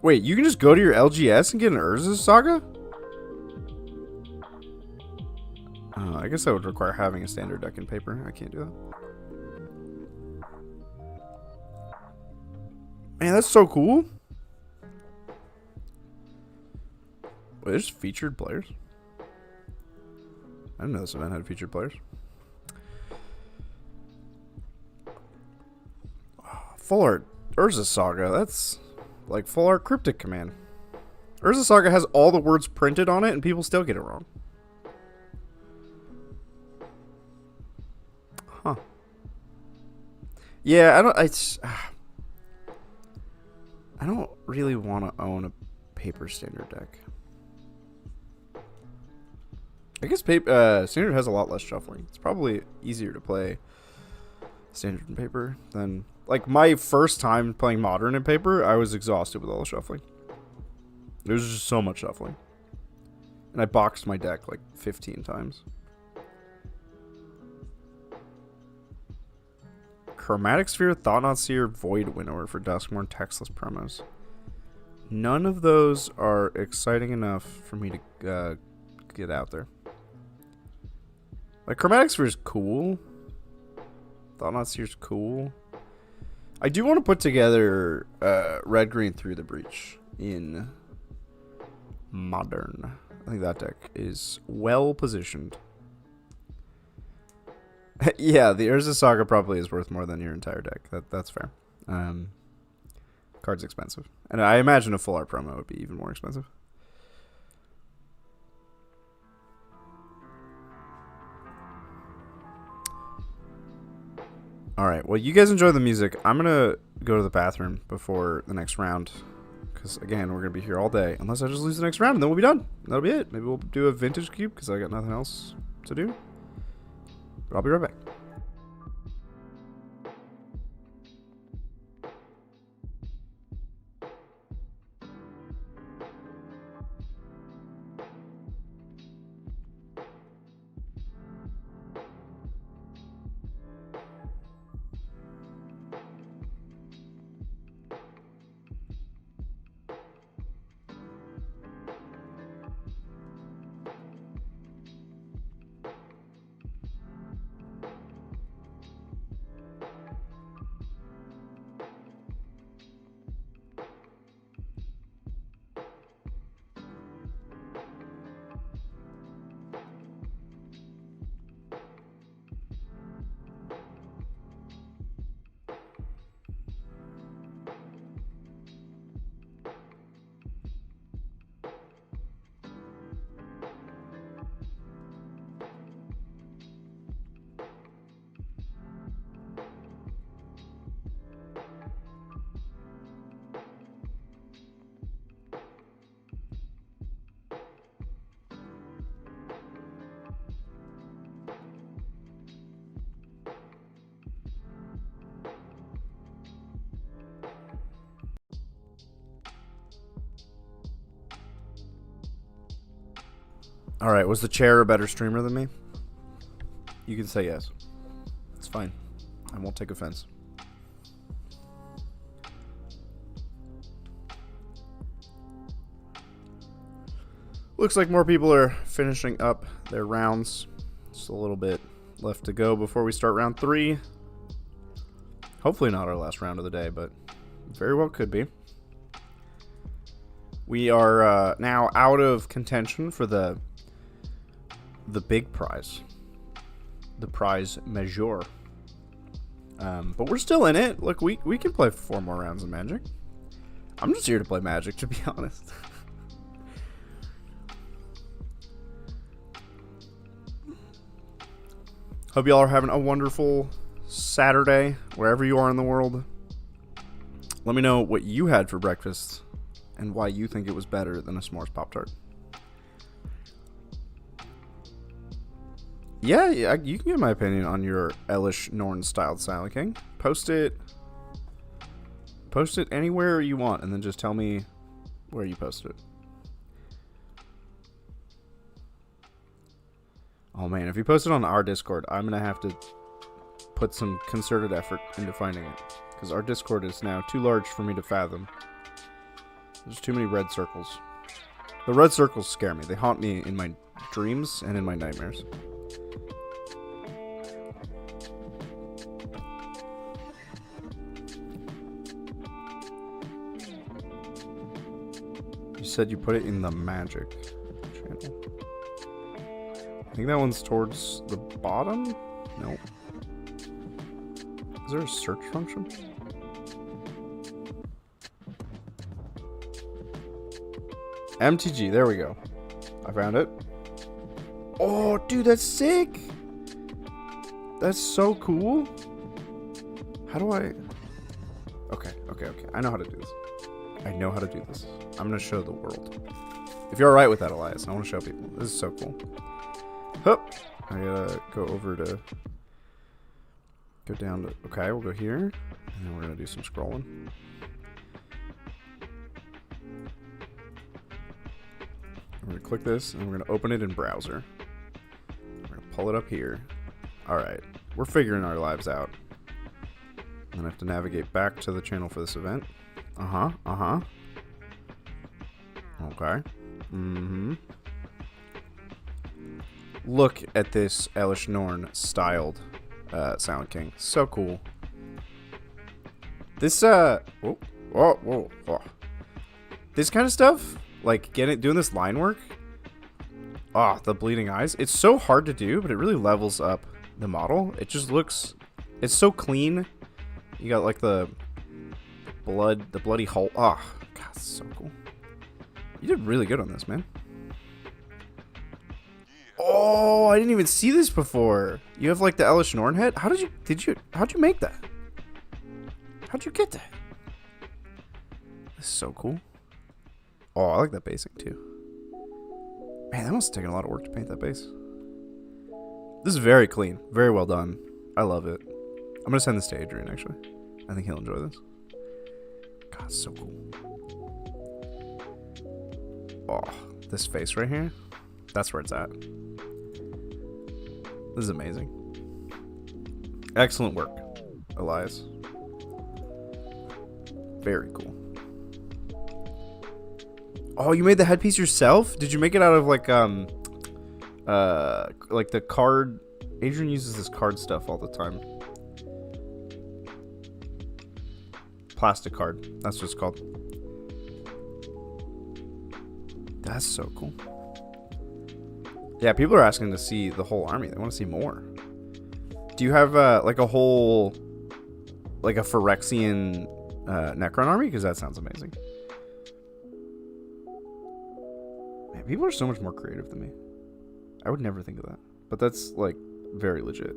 Wait, you can just go to your LGS and get an Urza Saga? I guess that would require having a standard deck in paper. I can't do that. Man, that's so cool. Wait, there's featured players? I didn't know this event had featured players. Full art Urza Saga. That's like full art Cryptic Command. Urza Saga has all the words printed on it and people still get it wrong. Huh. Yeah, I don't really want to own a paper standard deck. I guess standard has a lot less shuffling. It's probably easier to play standard and paper than... Like, my first time playing Modern in paper, I was exhausted with all the shuffling. There was just so much shuffling. And I boxed my deck like 15 times. Chromatic Sphere, Thought-Knot Seer, Void Winnower for Duskmourn textless promos. None of those are exciting enough for me to get out there. Like, Chromatic Sphere is cool. Thought-Knot Seer is cool. I do want to put together Red-Green Through the Breach in Modern. I think that deck is well positioned. Yeah, the Urza Saga probably is worth more than your entire deck. That's fair. Card's expensive. And I imagine a full art promo would be even more expensive. Alright, well, you guys enjoy the music. I'm going to go to the bathroom before the next round. Because, again, we're going to be here all day. Unless I just lose the next round, and then we'll be done. That'll be it. Maybe we'll do a vintage cube, because I got nothing else to do. But I'll be right back. Alright, was the chair a better streamer than me? You can say yes. It's fine. I won't take offense. Looks like more people are finishing up their rounds. Just a little bit left to go before we start round 3. Hopefully not our last round of the day, but very well could be. We are now out of contention for the big prize. The prize majeur. But we're still in it. Look, we can play 4 more rounds of Magic. I'm just here to play Magic, to be honest. Hope y'all are having a wonderful Saturday, wherever you are in the world. Let me know what you had for breakfast and why you think it was better than a s'mores Pop-Tart. Yeah, you can get my opinion on your Elish Norn-styled Silent King. Post it anywhere you want, and then just tell me where you posted it. Oh man, if you post it on our Discord, I'm gonna have to put some concerted effort into finding it. Because our Discord is now too large for me to fathom. There's too many red circles. The red circles scare me. They haunt me in my dreams and in my nightmares. You said you put it in the magic channel. I think that one's towards the bottom? Nope. Is there a search function? MTG, there we go. I found it. Oh, dude, that's sick! That's so cool. How do I... Okay. I know how to do this. I know how to do this. I'm gonna show the world. If you're alright with that, Elias, I want to show people. This is so cool. Hup! I gotta go over to... Go down to... Okay, we'll go here. And then we're gonna do some scrolling. We're gonna click this, and we're gonna open it in browser. We're gonna pull it up here. Alright, we're figuring our lives out. And I have to navigate back to the channel for this event. Okay. Look at this Elish Norn styled Silent King. So cool. This whoa. This kind of stuff, like doing this line work. The bleeding eyes. It's so hard to do, but it really levels up the model. It just looks, it's so clean. You got like the bloody hole. God, so cool. You did really good on this, man. Oh, I didn't even see this before. You have like the Elish Norn head. How'd you make that? How'd you get that? This is so cool. Oh, I like that basing too. Man, that must have taken a lot of work to paint that base. This is very clean. Very well done. I love it. I'm going to send this to Adrian, actually. I think he'll enjoy this. God, so cool. Oh, this face right here. That's where it's at. This is amazing. Excellent work, Elias. Very cool. Oh, you made the headpiece yourself? Did you make it out of like the card? Adrian uses this card stuff all the time. Plastic card. That's what it's called. That's so cool. Yeah, people are asking to see the whole army. They want to see more. Do you have like a whole, like a Phyrexian Necron army? Because that sounds amazing. Man, people are so much more creative than me. I would never think of that. But that's like very legit.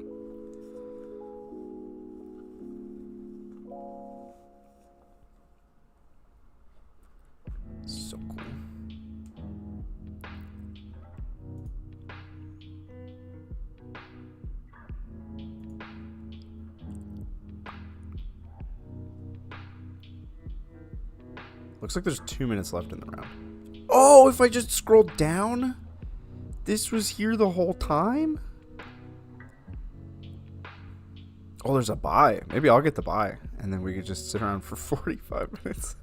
So cool. Looks like there's 2 minutes left in the round. Oh, if I just scroll down, this was here the whole time? Oh, there's a buy. Maybe I'll get the buy, and then we could just sit around for 45 minutes.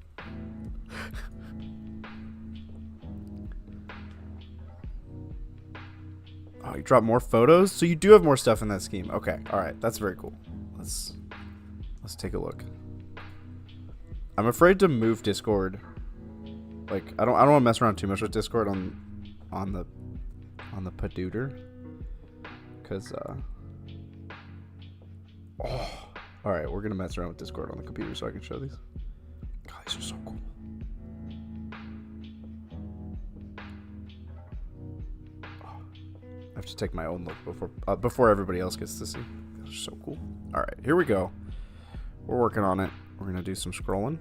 Oh, you drop more photos? So you do have more stuff in that scheme. Okay, alright, that's very cool. Let's take a look. I'm afraid to move Discord. Like, I don't want to mess around too much with Discord on the Padooter. Cause alright, we're gonna mess around with Discord on the computer so I can show these. God, these are so cool. I have to take my own look before everybody else gets to see. Those are so cool. Alright, here we go. We're working on it. We're gonna do some scrolling.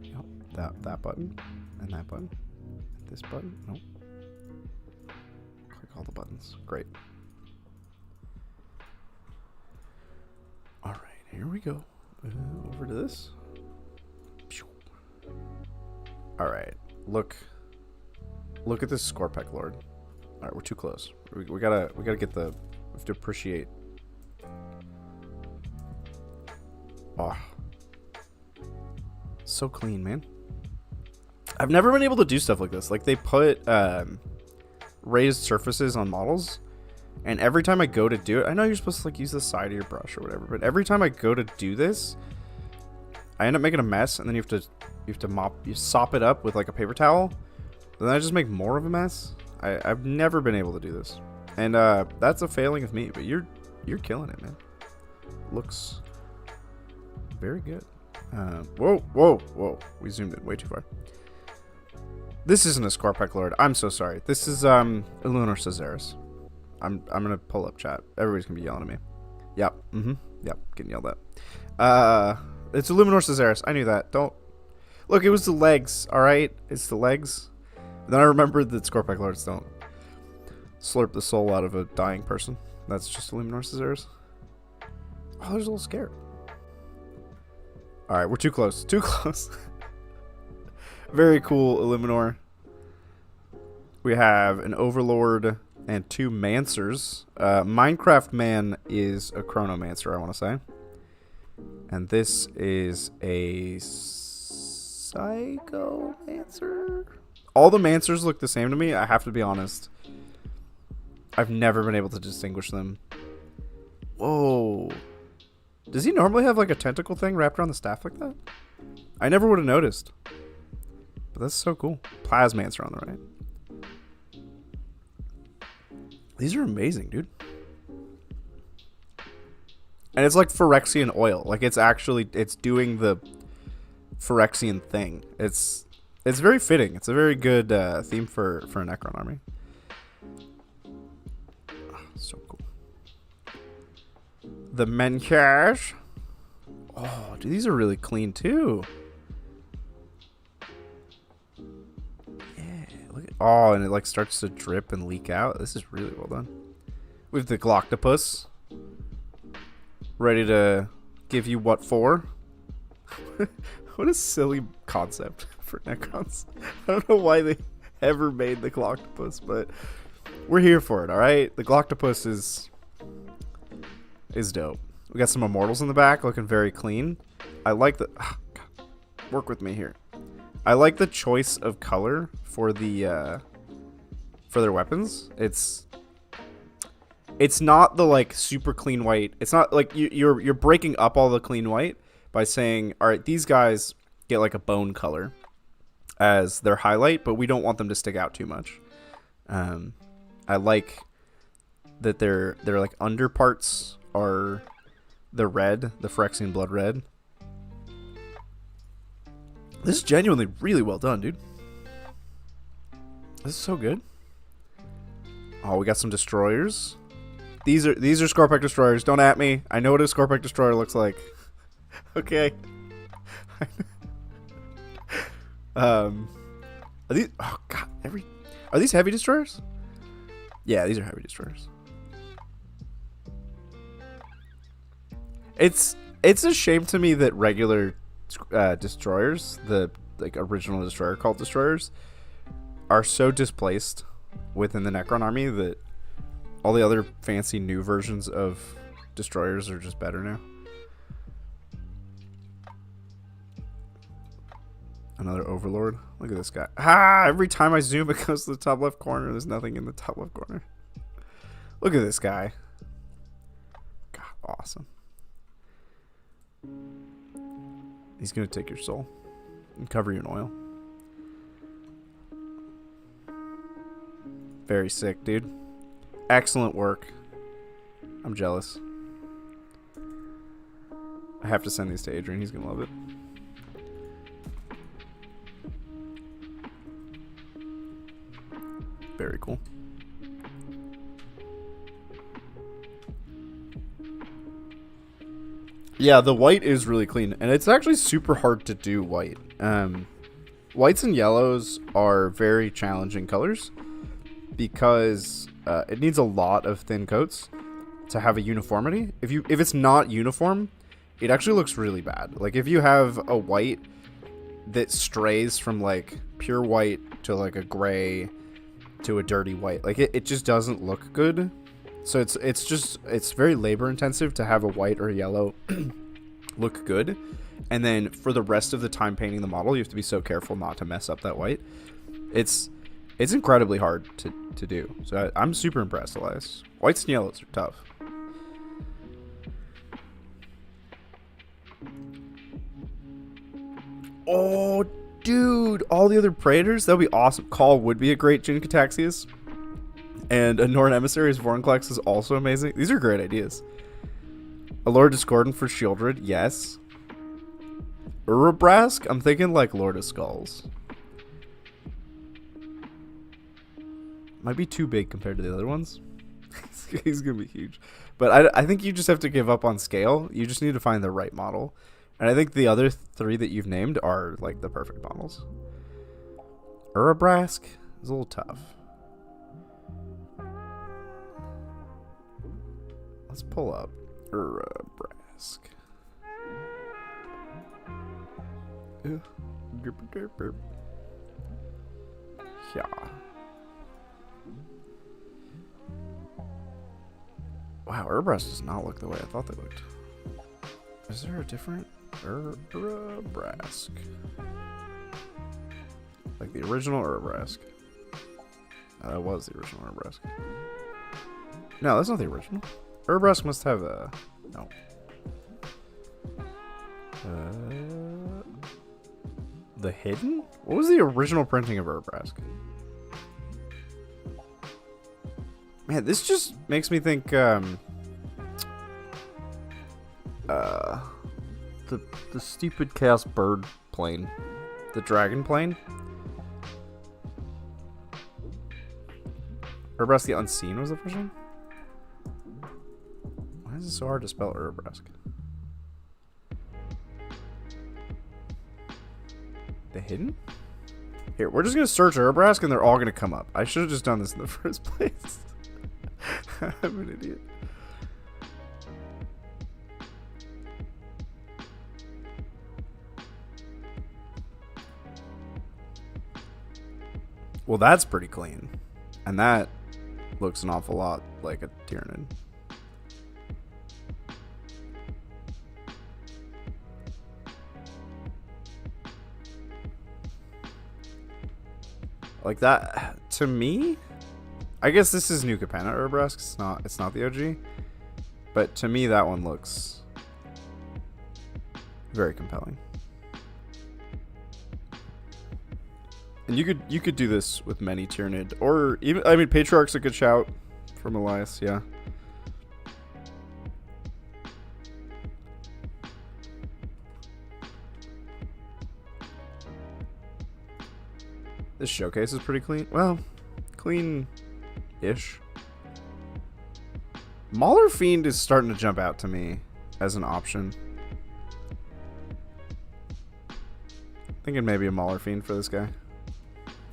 Yep, that button and that button. This button. Nope. Click all the buttons. Great. Alright, here we go. Over to this. Alright, look at this Scorpec Lord. right, we're too close. We gotta get the. We have to appreciate. Oh, so clean, man. I've never been able to do stuff like this. Like they put raised surfaces on models, and every time I go to do it, I know you're supposed to like use the side of your brush or whatever, but every time I go to do this, I end up making a mess, and then you have to sop it up with like a paper towel. Then I just make more of a mess. I've never been able to do this, and that's a failing of me. But you're killing it, man. Looks very good. Whoa! We zoomed in way too far. This isn't a Scorpec Lord. I'm so sorry. This is Illuminor Caesaris. I'm gonna pull up chat. Everybody's gonna be yelling at me. Yep. Yep. Getting yelled at. It's Illuminor Caesaris. I knew that. Don't look. It was the legs. All right. It's the legs. Then I remembered that Scorpec Lords don't slurp the soul out of a dying person. That's just Illuminor Caesaris. Oh, there's a little scared. All right, we're too close. Too close. Very cool Illuminor. We have an Overlord and 2 Mancers. Minecraft Man is a Chronomancer, I want to say. And this is a Psychomancer. All the Mancers look the same to me, I have to be honest. I've never been able to distinguish them. Whoa. Does he normally have like a tentacle thing wrapped around the staff like that? I never would have noticed. But that's so cool. Plasmancer on the right. These are amazing, dude. And it's like Phyrexian oil. Like it's doing the Phyrexian thing. It's very fitting. It's a very good theme for a Necron army. Oh, so cool. The Menkash. Oh, dude, these are really clean too. Oh, and it like starts to drip and leak out. This is really well done. We have the Gloctopus. Ready to give you what for? What a silly concept for Necrons. I don't know why they ever made the Gloctopus, but we're here for it, alright? The Gloctopus is dope. We got some Immortals in the back looking very clean. I like the... Oh, God. Work with me here. I like the choice of color for the for their weapons. It's not the like super clean white. It's not like you're breaking up all the clean white by saying, all right, these guys get like a bone color as their highlight, but we don't want them to stick out too much. I like that their like underparts are the red, the Phyrexian blood red. This is genuinely really well done, dude. This is so good. Oh, we got some destroyers. These are Scorpec destroyers. Don't at me. I know what a Scorpec destroyer looks like. Okay. Are these? Oh God! Are these heavy destroyers? Yeah, these are heavy destroyers. It's a shame to me that regular destroyers, the like original destroyer cult destroyers, are so displaced within the Necron army that all the other fancy new versions of destroyers are just better now. Another Overlord. Look at this guy. Ah! Every time I zoom, it goes to the top left corner. There's nothing in the top left corner. Look at this guy. God, awesome. He's gonna take your soul and cover you in oil. Very sick, dude. Excellent work. I'm jealous. I have to send these to Adrian. He's gonna love it. Very cool. Yeah, the white is really clean, and it's actually super hard to do white. Whites and yellows are very challenging colors because it needs a lot of thin coats to have a uniformity. If it's not uniform, it actually looks really bad. Like if you have a white that strays from like pure white to like a gray to a dirty white. Like it just doesn't look good. So it's very labor intensive to have a white or a yellow look good. And then for the rest of the time painting the model, you have to be so careful not to mess up that white. It's incredibly hard to do. So I'm super impressed, Elias. Whites and yellows are tough. Oh, dude. All the other Praetors? That would be awesome. Call would be a great Jin Cataxias. And a Norn Emissary's Vorinclex is also amazing. These are great ideas. A Lord Discordant for Shieldred, yes. Urabrask? I'm thinking like Lord of Skulls. Might be too big compared to the other ones. He's going to be huge. But I think you just have to give up on scale. You just need to find the right model. And I think the other three that you've named are like the perfect models. Urabrask is a little tough. Let's pull up Urabrask. Yeah. Wow, Urabrask does not look the way I thought they looked. Is there a different Urabrask? Like the original Urabrask? That was the original Urabrask. No, that's not the original. Urabrask must have a... No. The Hidden? What was the original printing of Urabrask? Man, this just makes me think, the stupid Chaos Bird plane. The Dragon plane? Urabrask the Unseen was the first one? Why is it so hard to spell Urabrask? The Hidden? Here, we're just going to search Urabrask and they're all going to come up. I should have just done this in the first place. I'm an idiot. Well, that's pretty clean. And that looks an awful lot like a Tyranid. Like that, to me, I guess this is New Capenna Urabrask. It's not the OG. But to me, that one looks very compelling. And you could do this with many Tyranid, or even, I mean, Patriarch's a good shout from Elias, yeah. This showcase is pretty clean. Well, clean-ish. Mauler Fiend is starting to jump out to me as an option. Thinking maybe a Mauler Fiend for this guy.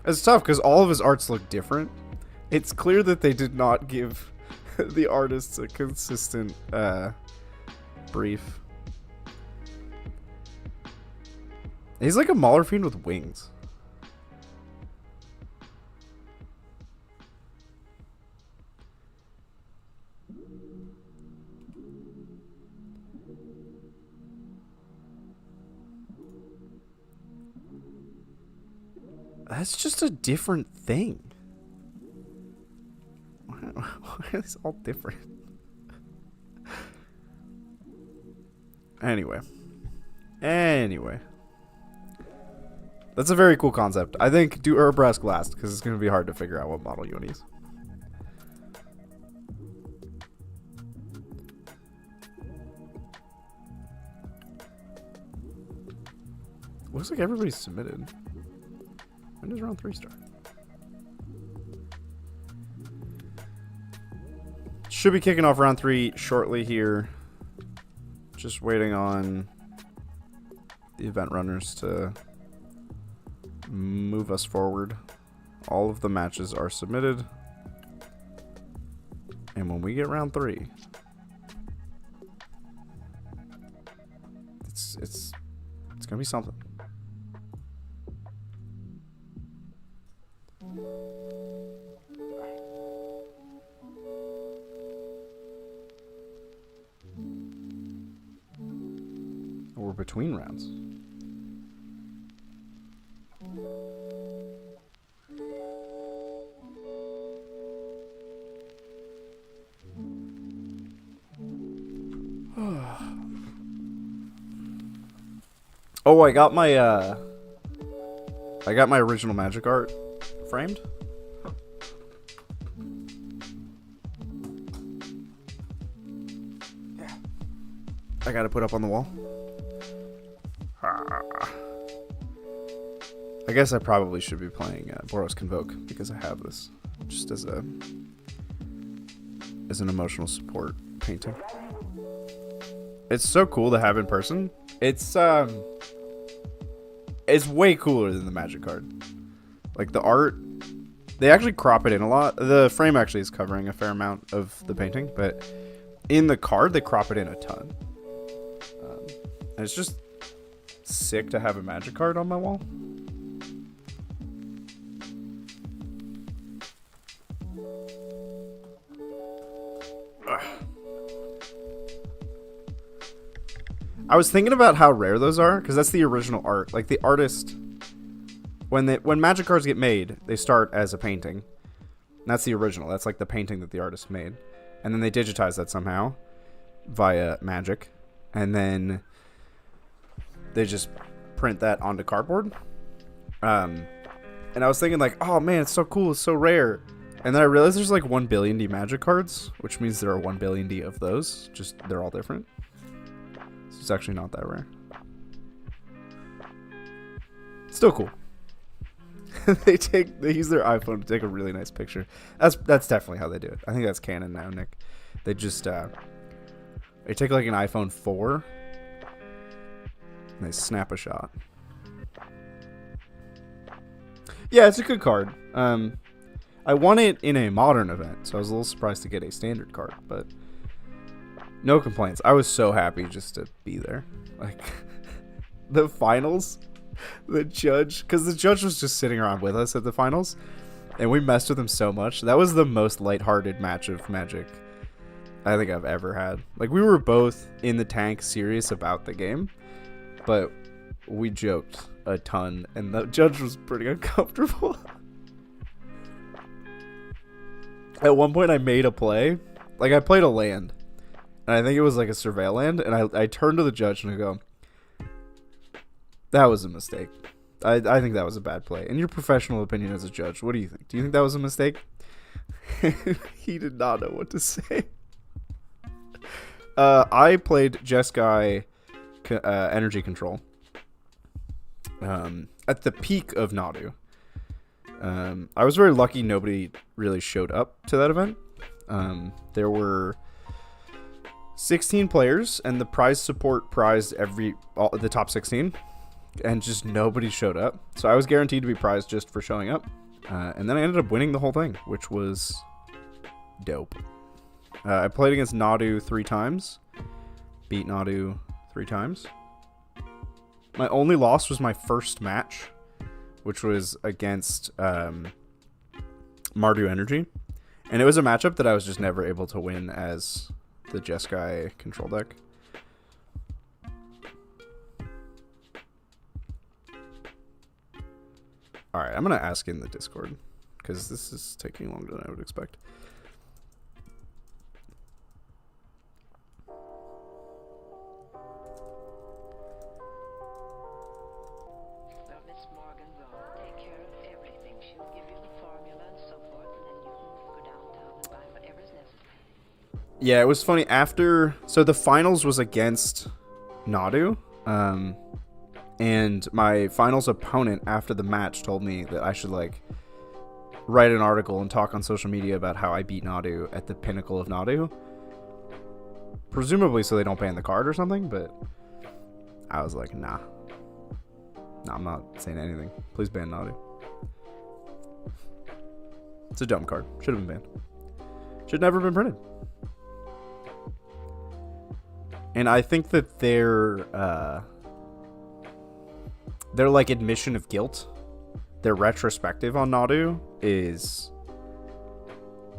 It's tough because all of his arts look different. It's clear that they did not give the artists a consistent brief. He's like a Mauler Fiend with wings. That's just a different thing. Why are these all different? Anyway. That's a very cool concept. I think do Urabrask last, because it's going to be hard to figure out what model you want to use. Looks like everybody's submitted. When does round 3 start? Should be kicking off round 3 shortly here. Just waiting on the event runners to move us forward. All of the matches are submitted. And when we get round 3, it's gonna be something. we're between rounds. Oh, I got my original Magic art framed. Yeah. I gotta put up on the wall. I guess I probably should be playing Boros Convoke because I have this just as an emotional support painting. It's so cool to have in person. It's way cooler than the Magic card. Like the art, they actually crop it in a lot. The frame actually is covering a fair amount of the painting, but in the card they crop it in a ton. And it's just sick to have a Magic card on my wall. I was thinking about how rare those are because that's the original art. Like the artist, when Magic cards get made, they start as a painting. And that's the original. That's like the painting that the artist made, and then they digitize that somehow via Magic, and then they just print that onto cardboard. And I was thinking like, oh man, it's so cool, it's so rare. And then I realized there's like 1 billion D Magic cards, which means there are 1 billion D of those. Just they're all different. It's actually not that rare. Still cool. They use their iPhone to take a really nice picture. That's definitely how they do it. I think that's canon now, Nick. They just they take like an iPhone 4 and they snap a shot. Yeah, it's a good card. I won it in a modern event, so I was a little surprised to get a standard card, but no complaints. I was so happy just to be there. Like, the finals, the judge, because the judge was just sitting around with us at the finals, and we messed with him so much. That was the most lighthearted match of Magic I think I've ever had. Like, we were both in the tank serious about the game, but we joked a ton, and the judge was pretty uncomfortable. At one point, I made a play. Like, I played a land. And I think it was like a surveil land, and I turned to the judge and I go, that was a mistake. I think that was a bad play. In your professional opinion as a judge, what do you think? Do you think that was a mistake? He did not know what to say. I played Jeskai Energy Control at the peak of Nadu. I was very lucky nobody really showed up to that event. There were 16 players, and the prize support prized the top 16, and just nobody showed up. So I was guaranteed to be prized just for showing up, and then I ended up winning the whole thing, which was dope. I played against Nadu 3 times, beat Nadu 3 times. My only loss was my first match, which was against Mardu Energy, and it was a matchup that I was just never able to win as the Jeskai control deck. Alright, I'm going to ask in the Discord, because this is taking longer than I would expect. Miss Morgan will take care of everything. She'll give you the formula and so forth, and then you can go downtown and buy whatever's necessary. Yeah, it was funny. So the finals was against Nadu, and my finals opponent after the match told me that I should like write an article and talk on social media about how I beat Nadu at the pinnacle of Nadu, presumably so they don't ban the card or something. But I was like, nah, I'm not saying anything. Please ban Nadu. It's a dumb card. Should have been banned. Should never been printed. And I think that their like admission of guilt, their retrospective on Nadu is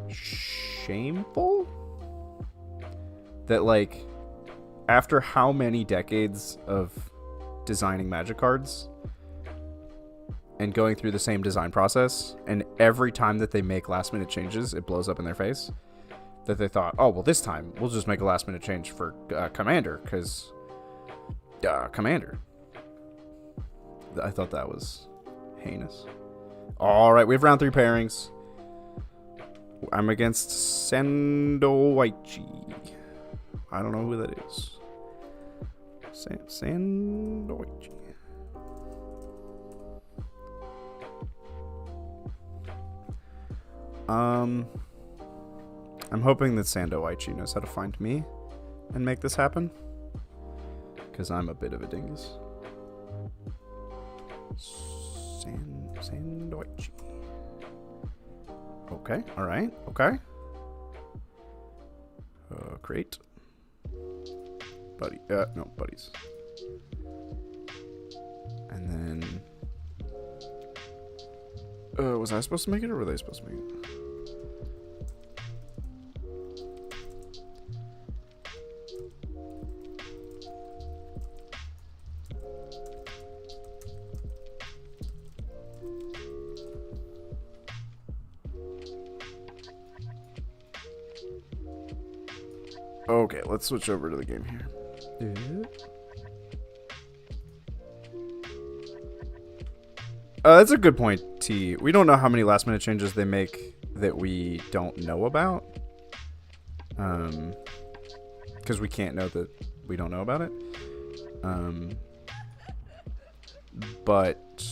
shameful. That like after how many decades of designing Magic cards and going through the same design process, and every time that they make last minute changes, it blows up in their face, that they thought, oh, well, this time we'll just make a last minute change for Commander, because Commander. I thought that was heinous. All right, we have round 3 pairings. I'm against Sandoichi. I don't know who that is. Sandoichi. I'm hoping that Sandoichi knows how to find me and make this happen, because I'm a bit of a dingus. Sandoichi. Okay, alright, okay. Create. Buddy, no, buddies. And then... was I supposed to make it, or were they supposed to make it? Okay, let's switch over to the game here. That's a good point, T. We don't know how many last minute changes they make that we don't know about. Because we can't know that we don't know about it. But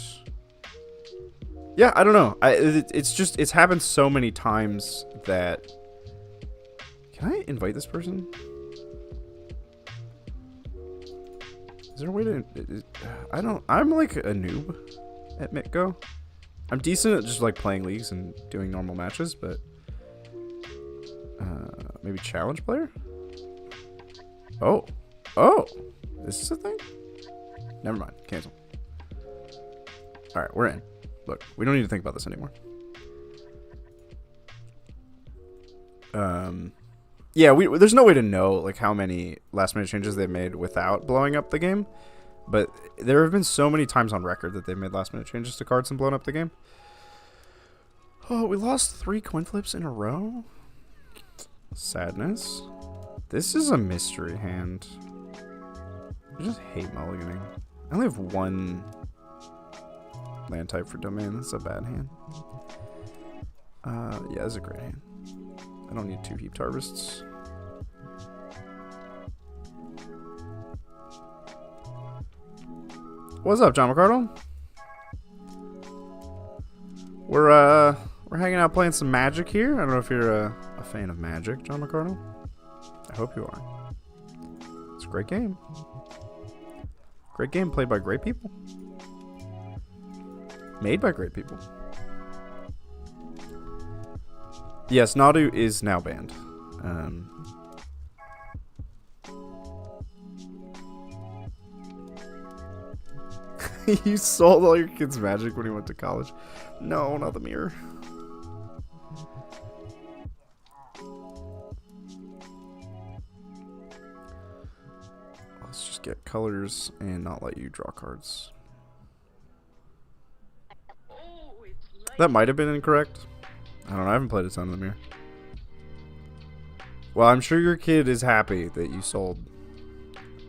yeah, I don't know. It's happened so many times that... Can I invite this person? Is there a way to... I'm like a noob at MTGO. I'm decent at just like playing leagues and doing normal matches, but... maybe challenge player? Oh. Oh! This is a thing? Never mind. Cancel. Alright, we're in. Look, we don't need to think about this anymore. Yeah, there's no way to know like how many last minute changes they've made without blowing up the game, but there have been so many times on record that they've made last minute changes to cards and blown up the game. Oh, we lost 3 coin flips in a row? Sadness. This is a mystery hand. I just hate mulliganing. I only have 1 land type for domain. That's a bad hand. Yeah, that's a great hand. I don't need 2 heaped harvests. What's up, John McCardle? We're hanging out playing some Magic here. I don't know if you're a fan of Magic, John McCardle. I hope you are. It's a great game. Great game played by great people. Made by great people. Yes, Nadu is now banned. You sold all your kids' Magic when he went to college. No, not the mirror. Let's just get colors and not let you draw cards. That might have been incorrect. I don't know, I haven't played a ton of the mirror. Well, I'm sure your kid is happy that you sold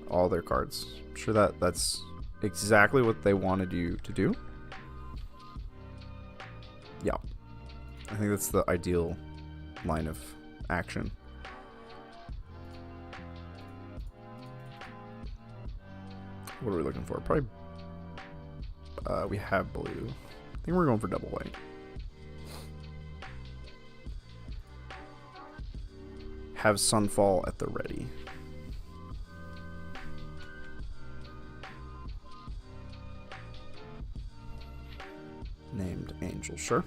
all their cards. I'm sure that's exactly what they wanted you to do. Yeah. I think that's the ideal line of action. What are we looking for? Probably we have blue. I think we're going for double white. Have Sunfall at the ready. Named Angel, sure.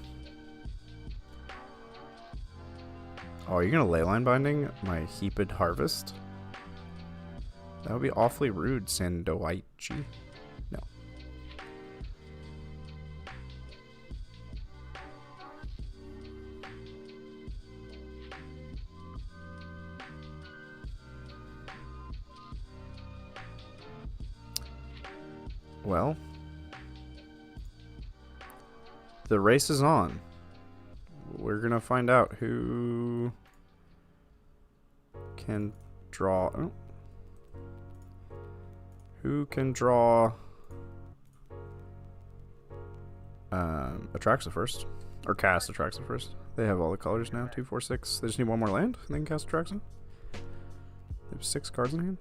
Oh, are you gonna leyline binding my heaped harvest? That would be awfully rude, Sandoichi. No. Well, the race is on. We're gonna find out who can draw. Oh. Who can draw Atraxa first? Or cast Atraxa first. They have all the colors now. 2, 4, 6. They just need one more land and they can cast Atraxa. They have 6 cards in hand.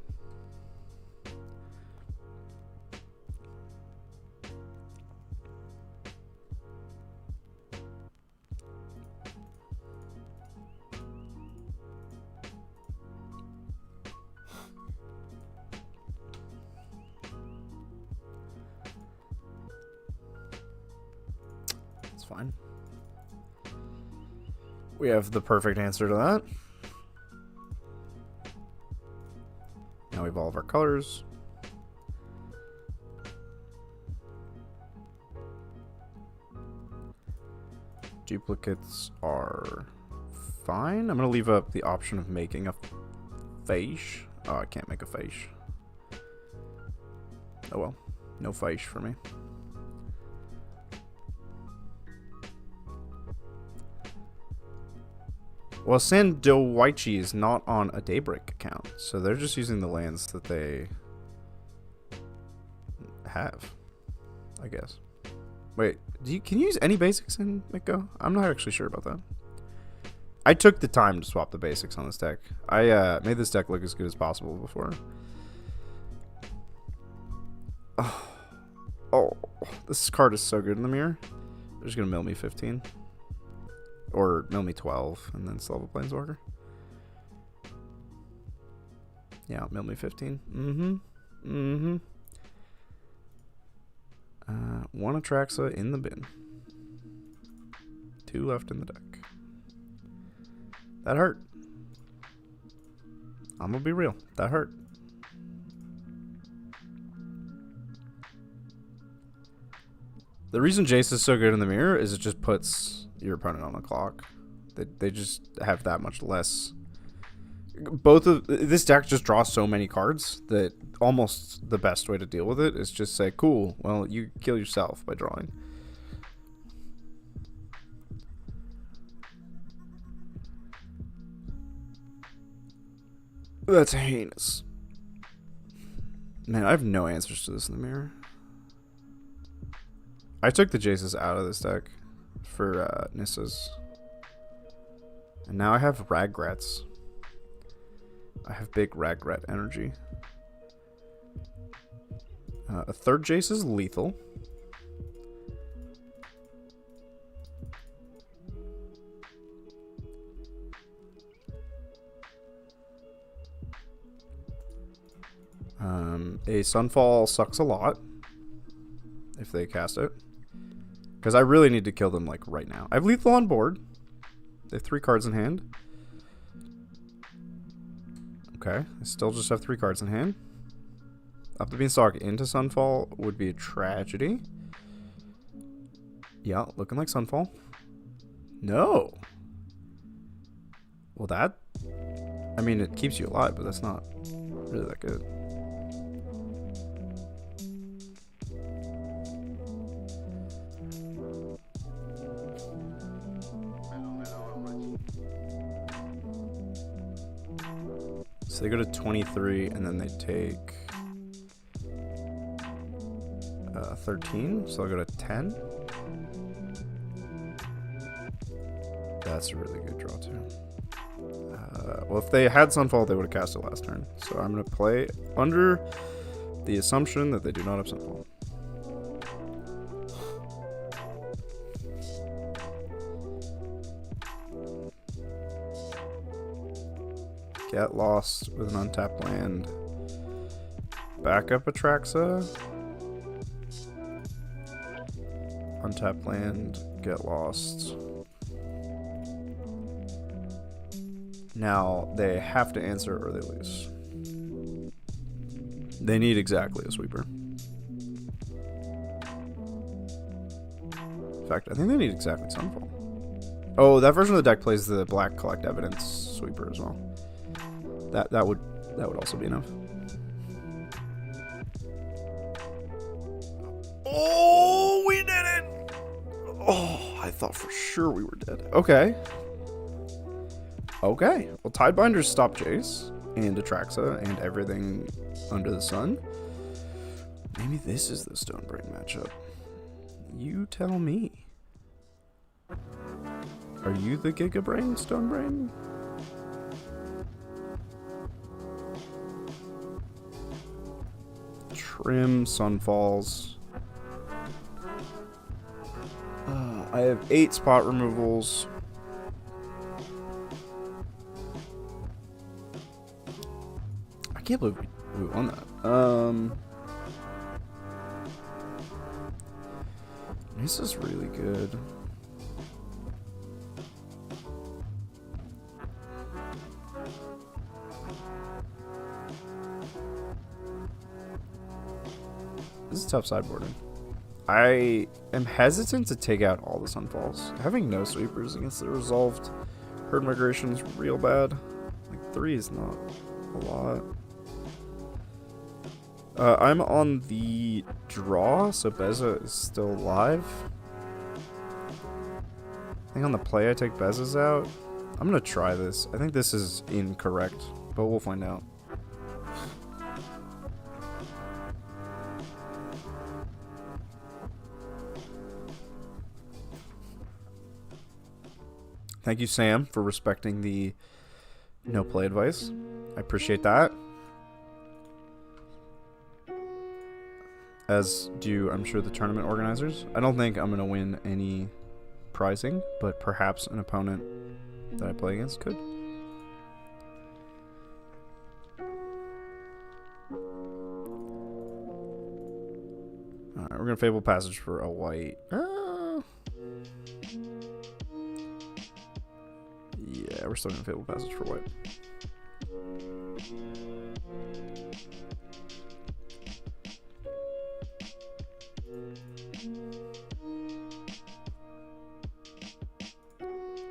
Fine. We have the perfect answer to that. Now we have all of our colors. Duplicates are fine. I'm going to leave up the option of making a face. Oh, I can't make a face. Oh well. No face for me. Well, Sandoichi is not on a Daybreak account, so they're just using the lands that they have, I guess. Wait, can you use any basics in MTGO? I'm not actually sure about that. I took the time to swap the basics on this deck. I made this deck look as good as possible before. Oh, this card is so good in the mirror. They're just going to mill me 15. Or mill me 12 and then still have a Planeswalker. Yeah, mill me 15. One Atraxa in the bin. 2 left in the deck. That hurt. I'm gonna be real. That hurt. The reason Jace is so good in the mirror is it just puts your opponent on the clock. They just have that much less. This deck just draws so many cards that almost the best way to deal with it is just say, cool, well, you kill yourself by drawing. That's heinous. Man, I have no answers to this in the mirror. I took the Jaces out of this deck for Nissa's. And now I have Ragrats. I have big Ragrat energy. A third Jace is lethal. A Sunfall sucks a lot if they cast it. Because I really need to kill them, like, right now. I have lethal on board. They have 3 cards in hand. Okay. I still just have 3 cards in hand. Up the Beanstalk into Sunfall would be a tragedy. Yeah, looking like Sunfall. No! Well, that... I mean, it keeps you alive, but that's not really that good. So they go to 23, and then they take 13, so I'll go to 10. That's a really good draw, too. Well, if they had Sunfall, they would have cast it last turn. So I'm going to play under the assumption that they do not have Sunfall. Get lost with an untapped land. Backup Atraxa. Untapped land. Get lost. Now, they have to answer or they lose. They need exactly a sweeper. In fact, I think they need exactly Sunfall. Oh, that version of the deck plays the black collect evidence sweeper as well. That would also be enough. Oh, we did it! Oh, I thought for sure we were dead. Okay. Okay. Well, Tidebinders stop Jace and Atraxa and everything under the sun. Maybe this is the Stonebrain matchup. You tell me. Are you the Gigabrain Stonebrain? Trim, Sunfalls. I have 8 spot removals. I can't believe we won that. This is really good. This is tough sideboarding. I am hesitant to take out all the Sunfalls. Having no sweepers against the resolved herd migration is real bad. Like 3 is not a lot. I'm on the draw, so Beza is still alive. I think on the play I take Beza's out. I'm gonna try this. I think this is incorrect, but we'll find out. Thank you, Sam, for respecting the no play advice. I appreciate that. As do, I'm sure, the tournament organizers. I don't think I'm going to win any prizing, but perhaps an opponent that I play against could. Alright, we're going to Fable Passage for a white. Yeah, we're still going to Fable Passage for white.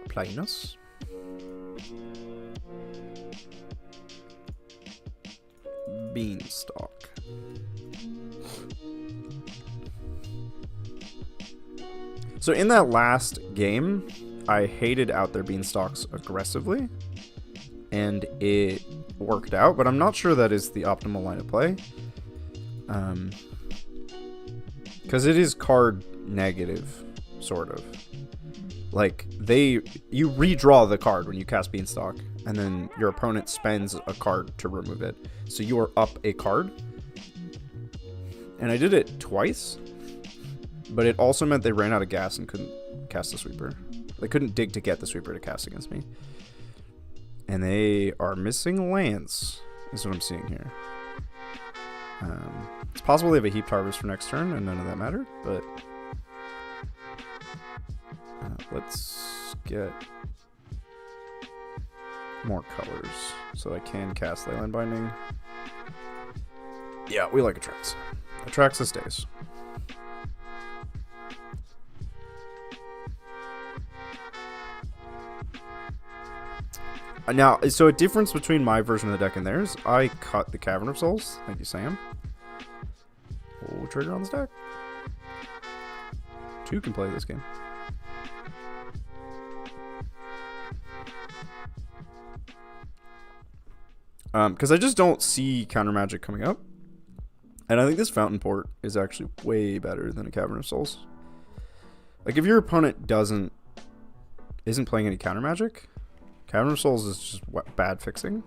Planus. Beanstalk. So in that last game, I hated out their Beanstalks aggressively, and it worked out, but I'm not sure that is the optimal line of play. Because it is card negative, sort of. Like, you redraw the card when you cast Beanstalk, and then your opponent spends a card to remove it. So you are up a card. And I did it twice, but it also meant they ran out of gas and couldn't cast the sweeper. They couldn't dig to get the sweeper to cast against me. And they are missing lands, is what I'm seeing here. It's possible they have a Heaped Harvest for next turn, and none of that mattered, but... let's get more colors so I can cast Leyline Binding. Yeah, we like Atraxa. Atraxa stays. Now, so a difference between my version of the deck and theirs, I cut the Cavern of Souls. Thank you, Sam. Oh, trigger on this deck. 2 can play this game. Because I just don't see counter magic coming up. And I think this Fountain Port is actually way better than a Cavern of Souls. Like, if your opponent isn't playing any counter magic, Cavern of Souls is just bad fixing.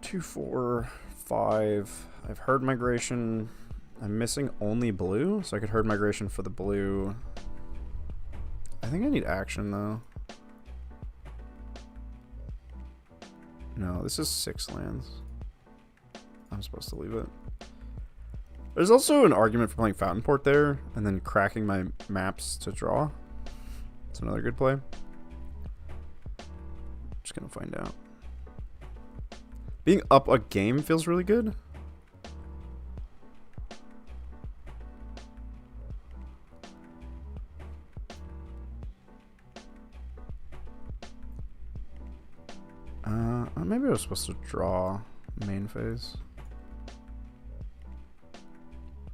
2, 4, 5. I've Herd Migration. I'm missing only blue, so I could Herd Migration for the blue. I think I need action, though. No, this is 6 lands. I'm supposed to leave it. There's also an argument for playing Fountain Port there, and then cracking my maps to draw. It's another good play. Just gonna find out. Being up a game feels really good. Maybe I was supposed to draw main phase.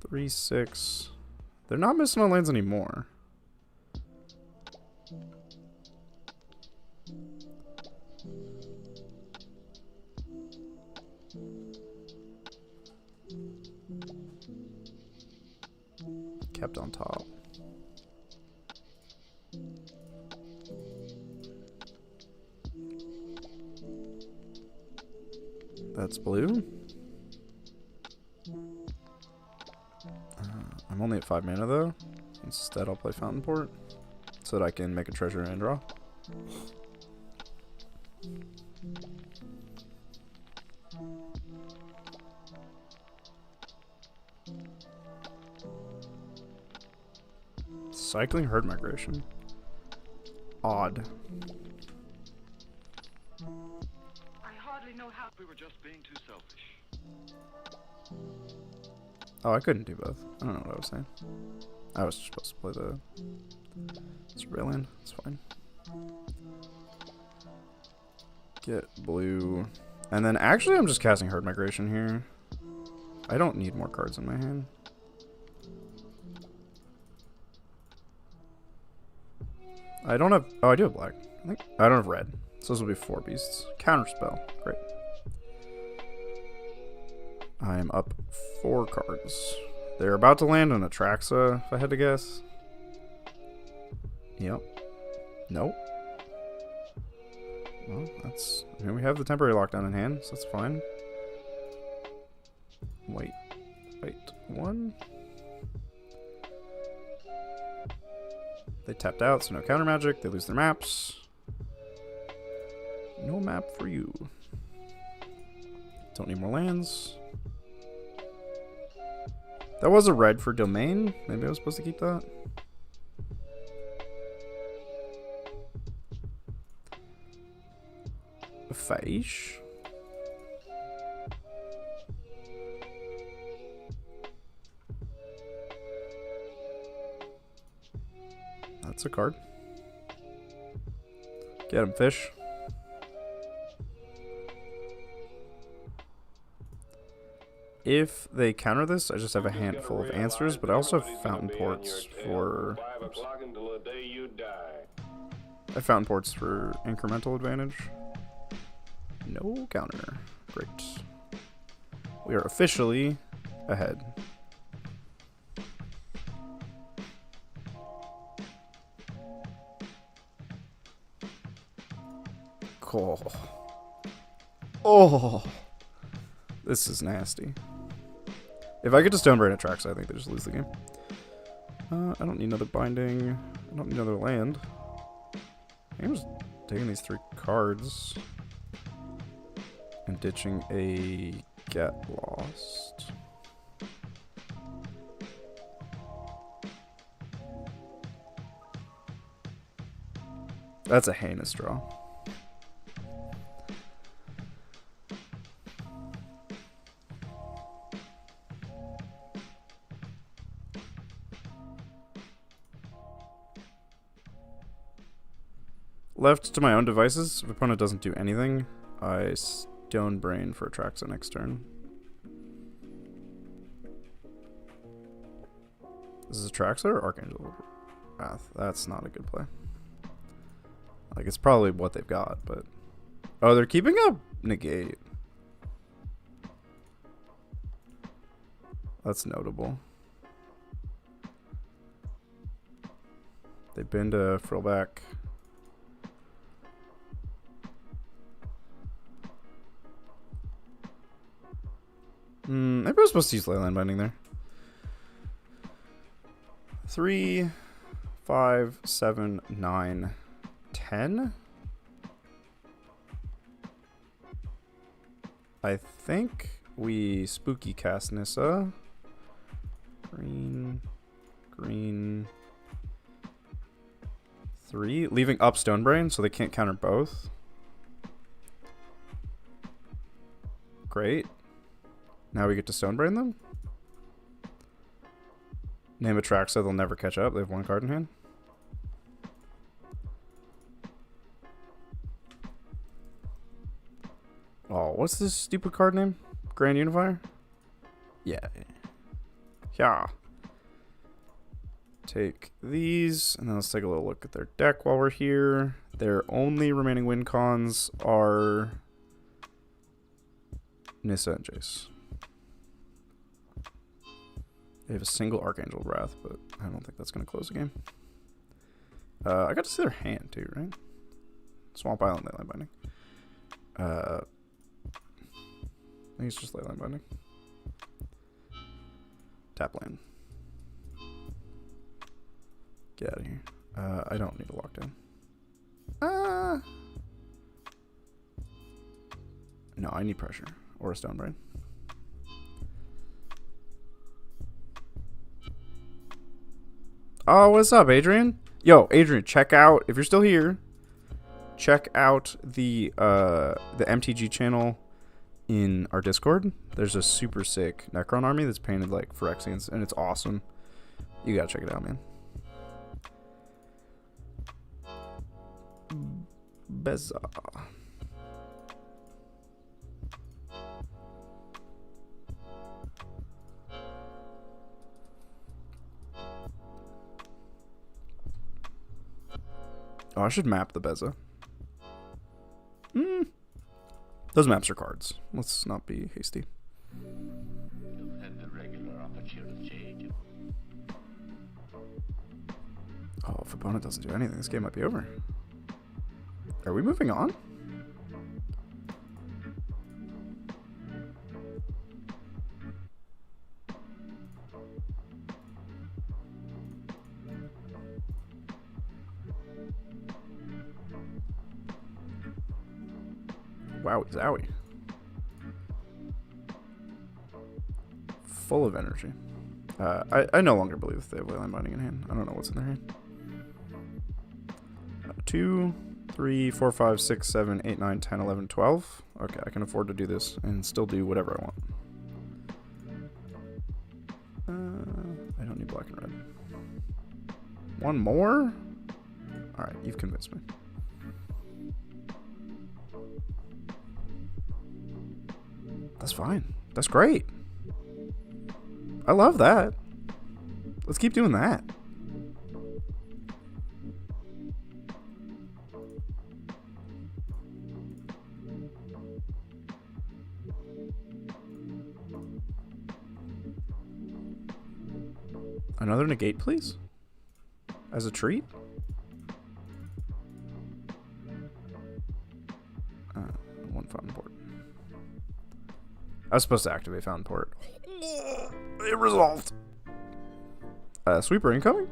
3, 6. They're not missing on lands anymore. Kept on top. That's blue. I'm only at 5 mana though. Instead, I'll play Fountain Port so that I can make a treasure and draw. Cycling herd migration. Odd. I hardly know how. We were just being too selfish. Oh, I couldn't do both. I don't know what I was saying. I was supposed to play the Surveillant. It's fine. Get blue. And then actually I'm just casting herd migration here. I don't need more cards in my hand. I don't have... Oh, I do have black. I don't have red. So this will be 4 beasts. Counterspell. Great. I am up 4 cards. They're about to land on Atraxa, if I had to guess. Yep. Nope. Well, that's... I mean, we have the temporary lockdown in hand, so that's fine. Wait. 1. They tapped out, so no counter magic. They lose their maps. No map for you. Don't need more lands. That was a red for domain. Maybe I was supposed to keep that. A Faish. That's a card. Get him, fish. If they counter this, I just have a handful of answers, but I also have Fountain Ports for... Oops. I have Fountain Ports for incremental advantage. No counter. Great. We are officially ahead. Cool. Oh, this is nasty. If I get to Stonebrain Atraxa, I think they just lose the game. I don't need another binding. I don't need another land. I'm just taking these 3 cards and ditching a Get Lost. That's a heinous draw. Left to my own devices, if the opponent doesn't do anything, I Stonebrain for Atraxa next turn. This is Atraxa or Archangel Wrath? That's not a good play. Like, it's probably what they've got, but... Oh, they're keeping up Negate. That's notable. They've been to Frillback. Maybe I was supposed to use Leyline Binding there. 3, 5, 7, 9, 10. I think we spooky cast Nissa. Green, 3, leaving up Stonebrain so they can't counter both. Great. Now we get to Stonebrain them. Name Atraxa, they'll never catch up. They have 1 card in hand. Oh, what's this stupid card name? Grand Unifier? Yeah. Yeah. Take these, and then let's take a little look at their deck while we're here. Their only remaining win cons are Nissa and Jace. They have a single Archangel Wrath, but I don't think that's going to close the game. I got to see their hand too, right? Swamp Island, Leyline Binding. I think it's just Leyline Binding. Tap land. Get out of here. I don't need a lockdown. No, I need pressure. Or a Stone Brain. Oh, what's up, Adrian? Yo, Adrian, check out, if you're still here, check out the MTG channel in our Discord. There's a super sick Necron army that's painted like Phyrexians, and it's awesome. You gotta check it out, man. Beza. Oh, I should map the Beza. Those maps are cards. Let's not be hasty. You've had the regular opportunity. Oh, if opponent doesn't do anything, this game might be over. Are we moving on? Wowie zowie. Full of energy. I no longer believe they have Leyline Binding in hand. I don't know what's in their hand. 2, 3, 4, 5, 6, 7, 8, 9, 10, 11, 12. Okay, I can afford to do this and still do whatever I want. I don't need black and red. One more? Alright, you've convinced me. That's fine. That's great. I love that. Let's keep doing that. Another negate, please? As a treat? One fountain port. I was supposed to activate fountain port. It resolved. Sweeper incoming?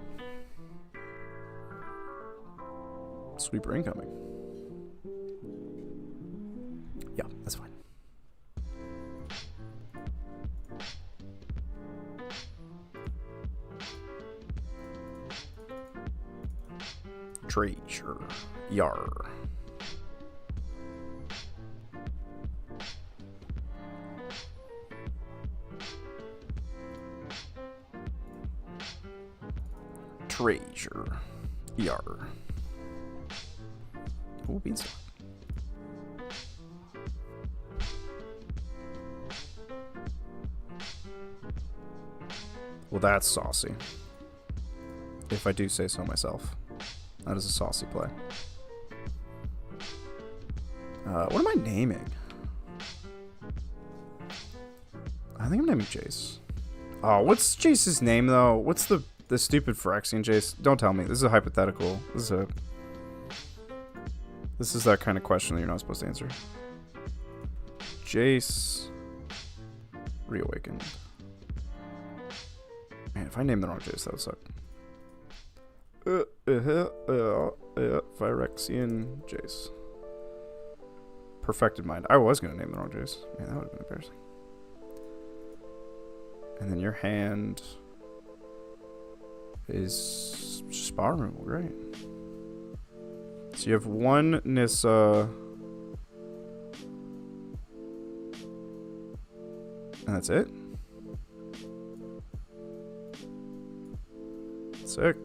Sweeper incoming. Yeah, that's fine. Treasure. Yar. Treasure. Yar. Oh, beans. Well, that's saucy. If I do say so myself. That is a saucy play. What am I naming? I think I'm naming Jace. Oh, what's Jace's name, though? What's the stupid Phyrexian Jace? Don't tell me. This is a hypothetical. This is that kind of question that you're not supposed to answer. Jace Reawakened. Man, if I name the wrong Jace, that would suck. Phyrexian Jace. Perfected Mind. I was going to name the wrong Jace. Man, that would have been embarrassing. And then your hand is spot removal. Great. So you have one Nissa. And that's it? Sick.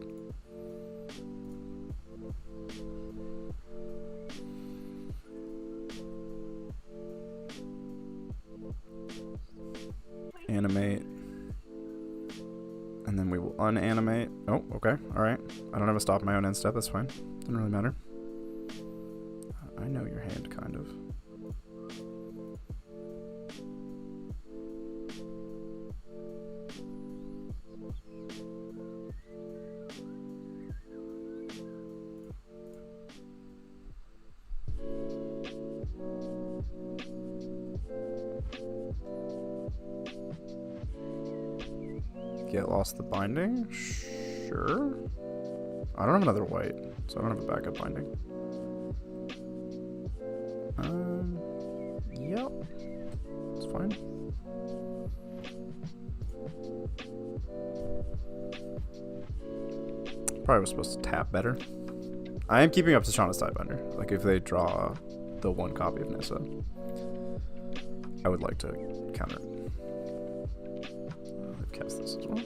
Animate. And then we will unanimate. Oh, okay. Alright. I don't have a stop my own end step. That's fine. Doesn't really matter. I know your hand, kind of. Get lost the binding? Sure. I don't have another white, so I don't have a backup binding. Yep. It's fine. Probably was supposed to tap better. I am keeping up to Shauna's Sidebinder. Like, if they draw the one copy of Nissa, I would like to counter it. Cast this as well.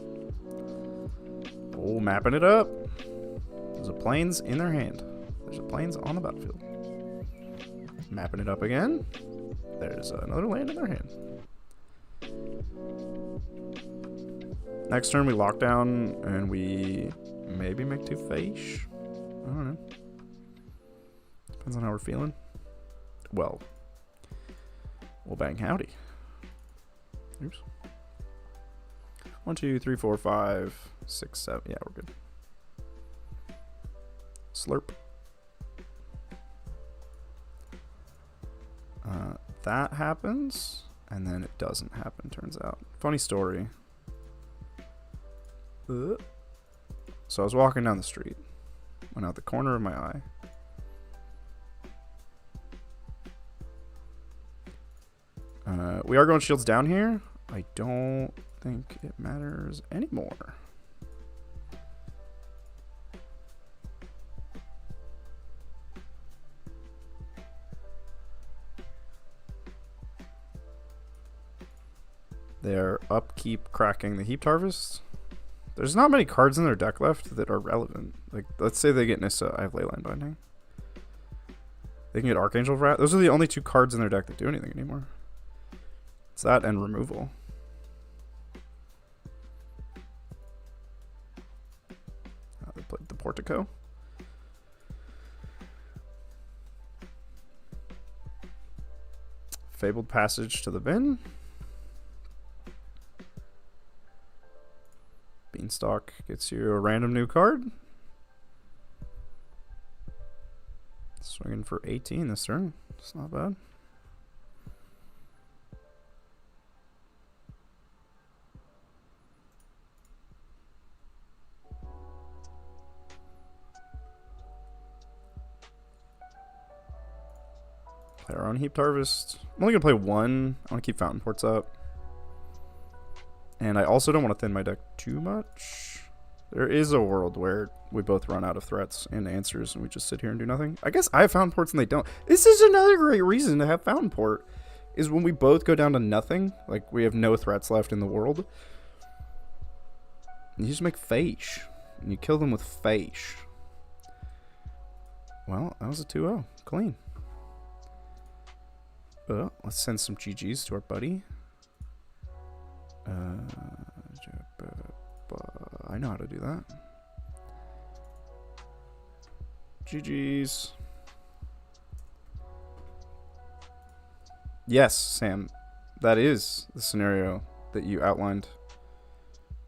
Oh, mapping it up. There's a plains in their hand. There's a plains on the battlefield. Mapping it up again. There's another land in their hand. Next turn we lock down and we maybe make 2 face. I don't know. Depends on how we're feeling. Well, we'll bang howdy. Oops. 1, 2, 3, 4, 5, 6, 7. Yeah, we're good. Slurp. That happens, and then it doesn't happen, turns out. Funny story. So I was walking down the street. Went out the corner of my eye. We are going shields down here. I don't think it matters anymore. They're upkeep cracking the Heaped Harvest. There's not many cards in their deck left that are relevant. Like, let's say they get Nissa. I have Leyline Binding. They can get Archangel Wrath. Those are the only 2 cards in their deck that do anything anymore. It's that and removal. They played the Portico. Fabled Passage to the bin. Beanstalk gets you a random new card. Swinging for 18 this turn. It's not bad. Play our own Heaped Harvest. I'm only going to play 1. I want to keep Fountain Ports up. And I also don't want to thin my deck too much. There is a world where we both run out of threats and answers and we just sit here and do nothing. I guess I have Fountain Ports and they don't. This is another great reason to have Fountain Port. Is when we both go down to nothing. Like, we have no threats left in the world. You just make face. And you kill them with face. Well, that was a 2-0. Clean. Let's send some GGs to our buddy. I know how to do that. GG's. Yes, Sam. That is the scenario that you outlined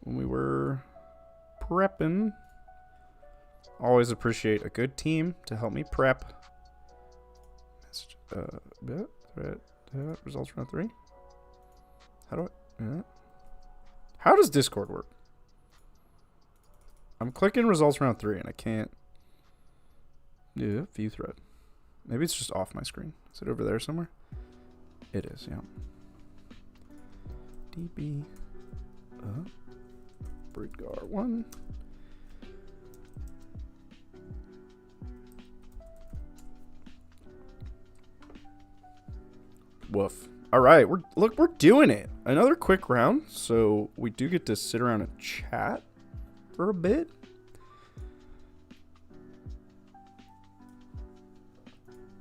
when we were prepping. Always appreciate a good team to help me prep. Results round 3. How does Discord work? I'm clicking results round 3 and I can't. Yeah, view thread. Maybe it's just off my screen. Is it over there somewhere? It is, yeah. DB. Bridgar 1. Woof. All right, we're doing it. Another quick round, so we do get to sit around and chat for a bit.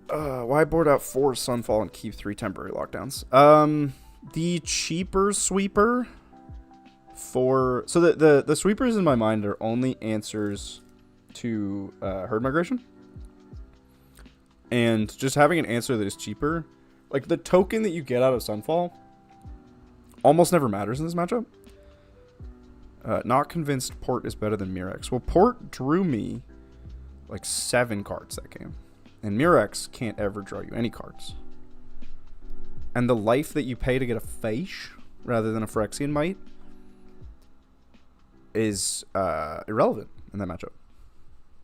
Why board out 4 Sunfall and keep 3 temporary lockdowns? The cheaper sweeper So the sweepers in my mind are only answers to herd migration. And just having an answer that is cheaper, like the token that you get out of Sunfall almost never matters in this matchup. Not convinced Port is better than Murex. Well, Port drew me like 7 cards that game. And Murex can't ever draw you any cards. And the life that you pay to get a Faish rather than a Phyrexian Might is irrelevant in that matchup.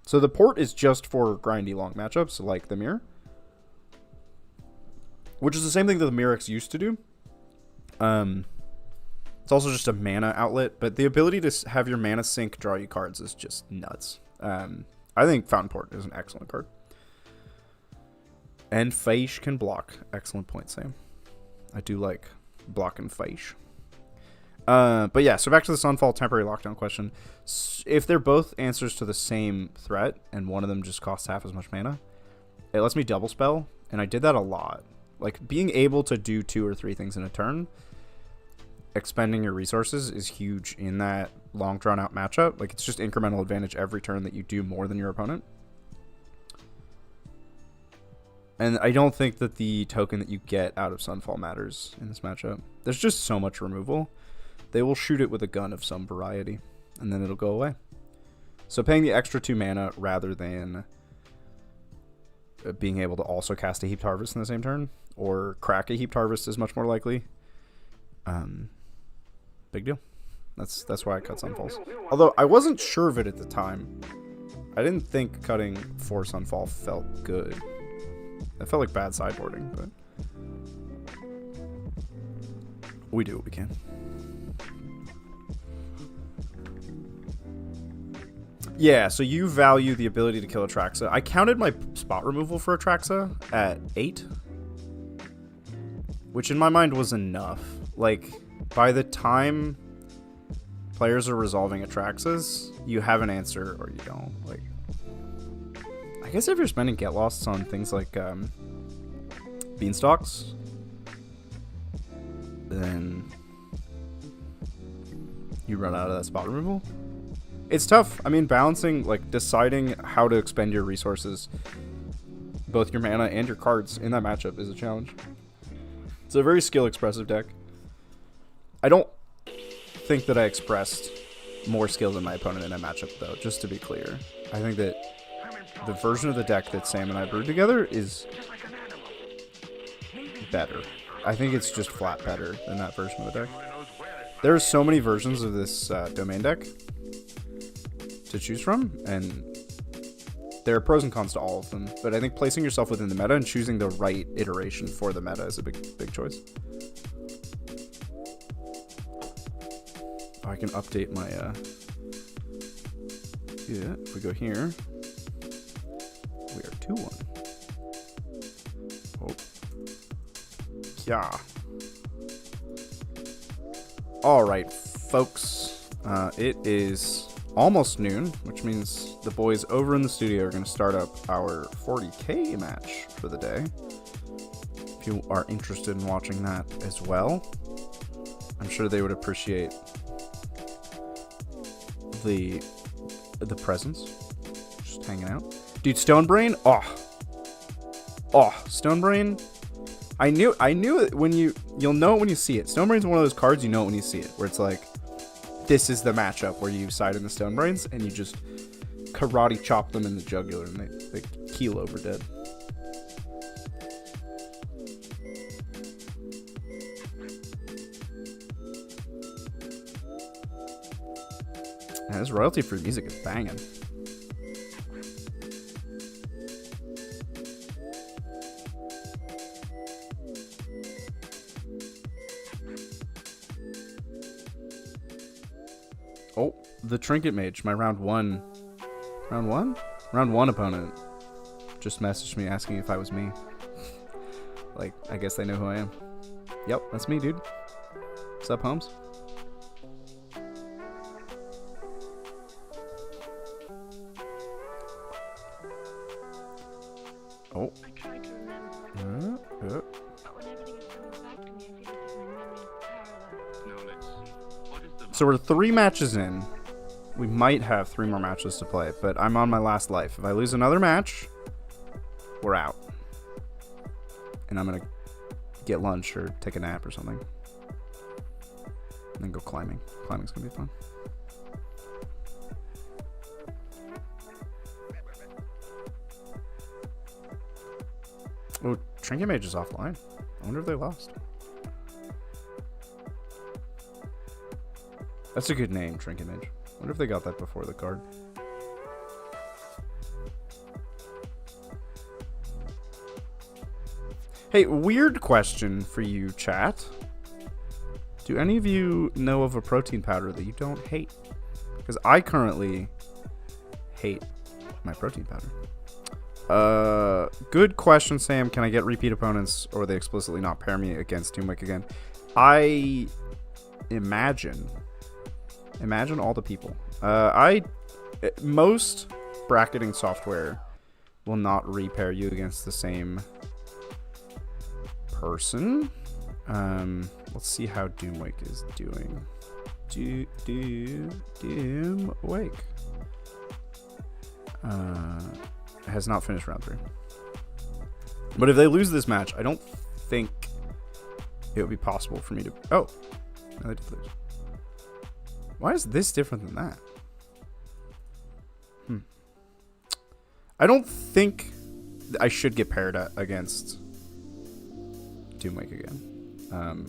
So the Port is just for grindy long matchups like the Mirror. Which is the same thing that the Murex used to do. It's also just a mana outlet, but the ability to have your mana sink draw you cards is just nuts. I think Fountain Port is an excellent card. And Faish can block. Excellent point, Sam. I do like blocking Faish. But yeah, so back to the Sunfall temporary lockdown question. If they're both answers to the same threat, and one of them just costs half as much mana, it lets me double spell, and I did that a lot. Like, being able to do 2 or 3 things in a turn, expending your resources is huge in that long drawn out matchup. Like, it's just incremental advantage every turn that you do more than your opponent. And I don't think that the token that you get out of Sunfall matters in this matchup. There's just so much removal. They will shoot it with a gun of some variety, and then it'll go away. So paying the extra 2 mana rather than being able to also cast a Heaped Harvest in the same turn, or crack a Heaped Harvest is much more likely. Big deal. That's why I cut Sunfalls. Although I wasn't sure of it at the time. I didn't think cutting 4 Sunfall felt good. It felt like bad sideboarding, but we do what we can. Yeah, so you value the ability to kill Atraxa. I counted my spot removal for Atraxa at 8, which in my mind was enough. Like, by the time players are resolving Atraxas, you have an answer or you don't. Like, I guess if you're spending Get Losts on things like Beanstalks, then you run out of that spot removal. It's tough. I mean, balancing, like, deciding how to expend your resources, both your mana and your cards, in that matchup is a challenge. It's a very skill-expressive deck. I don't think that I expressed more skill than my opponent in that matchup, though, just to be clear. I think that the version of the deck that Sam and I brewed together is better. I think it's just flat better than that version of the deck. There are so many versions of this domain deck to choose from, and there are pros and cons to all of them, but I think placing yourself within the meta and choosing the right iteration for the meta is a big choice. I can update my yeah, if we go here, we are 2-1. Oh yeah. All right, folks, it is almost noon, which means the boys over in the studio are going to start up our 40k match for the day. If you are interested in watching that as well, I'm sure they would appreciate the presence. Just hanging out. Dude, Stonebrain, Stonebrain. I knew it when you'll know it when you see it. Stonebrain's one of those cards you know it when you see it, where it's like, this is the matchup where you side in the Stonebrains and you just karate chop them in the jugular and they keel over dead. Man, this royalty-free music is banging. Oh, the Trinket Mage, my round one opponent just messaged me asking if I was me. Like, I guess they know who I am. Yep, that's me, dude. What's up, Holmes? Oh. I try to remember, Uh. but when everything is coming back to me, I feel as if my memory is paralyzed. Now let's see. What is the So we're 3 matches in. We might have 3 more matches to play, but I'm on my last life. If I lose another match, we're out. And I'm going to get lunch or take a nap or something. And then go climbing. Climbing's going to be fun. Oh, Trinket Mage is offline. I wonder if they lost. That's a good name, Trinket Mage. I wonder if they got that before the card. Hey, weird question for you, chat. Do any of you know of a protein powder that you don't hate? Because I currently hate my protein powder. Good question, Sam. Can I get repeat opponents, or they explicitly not pair me against Doomwick again? I imagine all the people. Most bracketing software will not repair you against the same person. Let's see how Doomwake is doing. Doomwake. Has not finished round 3. But if they lose this match, I don't think it would be possible for me to... Oh, no, they did lose. Why is this different than that? I don't think I should get paired against Doomwake again.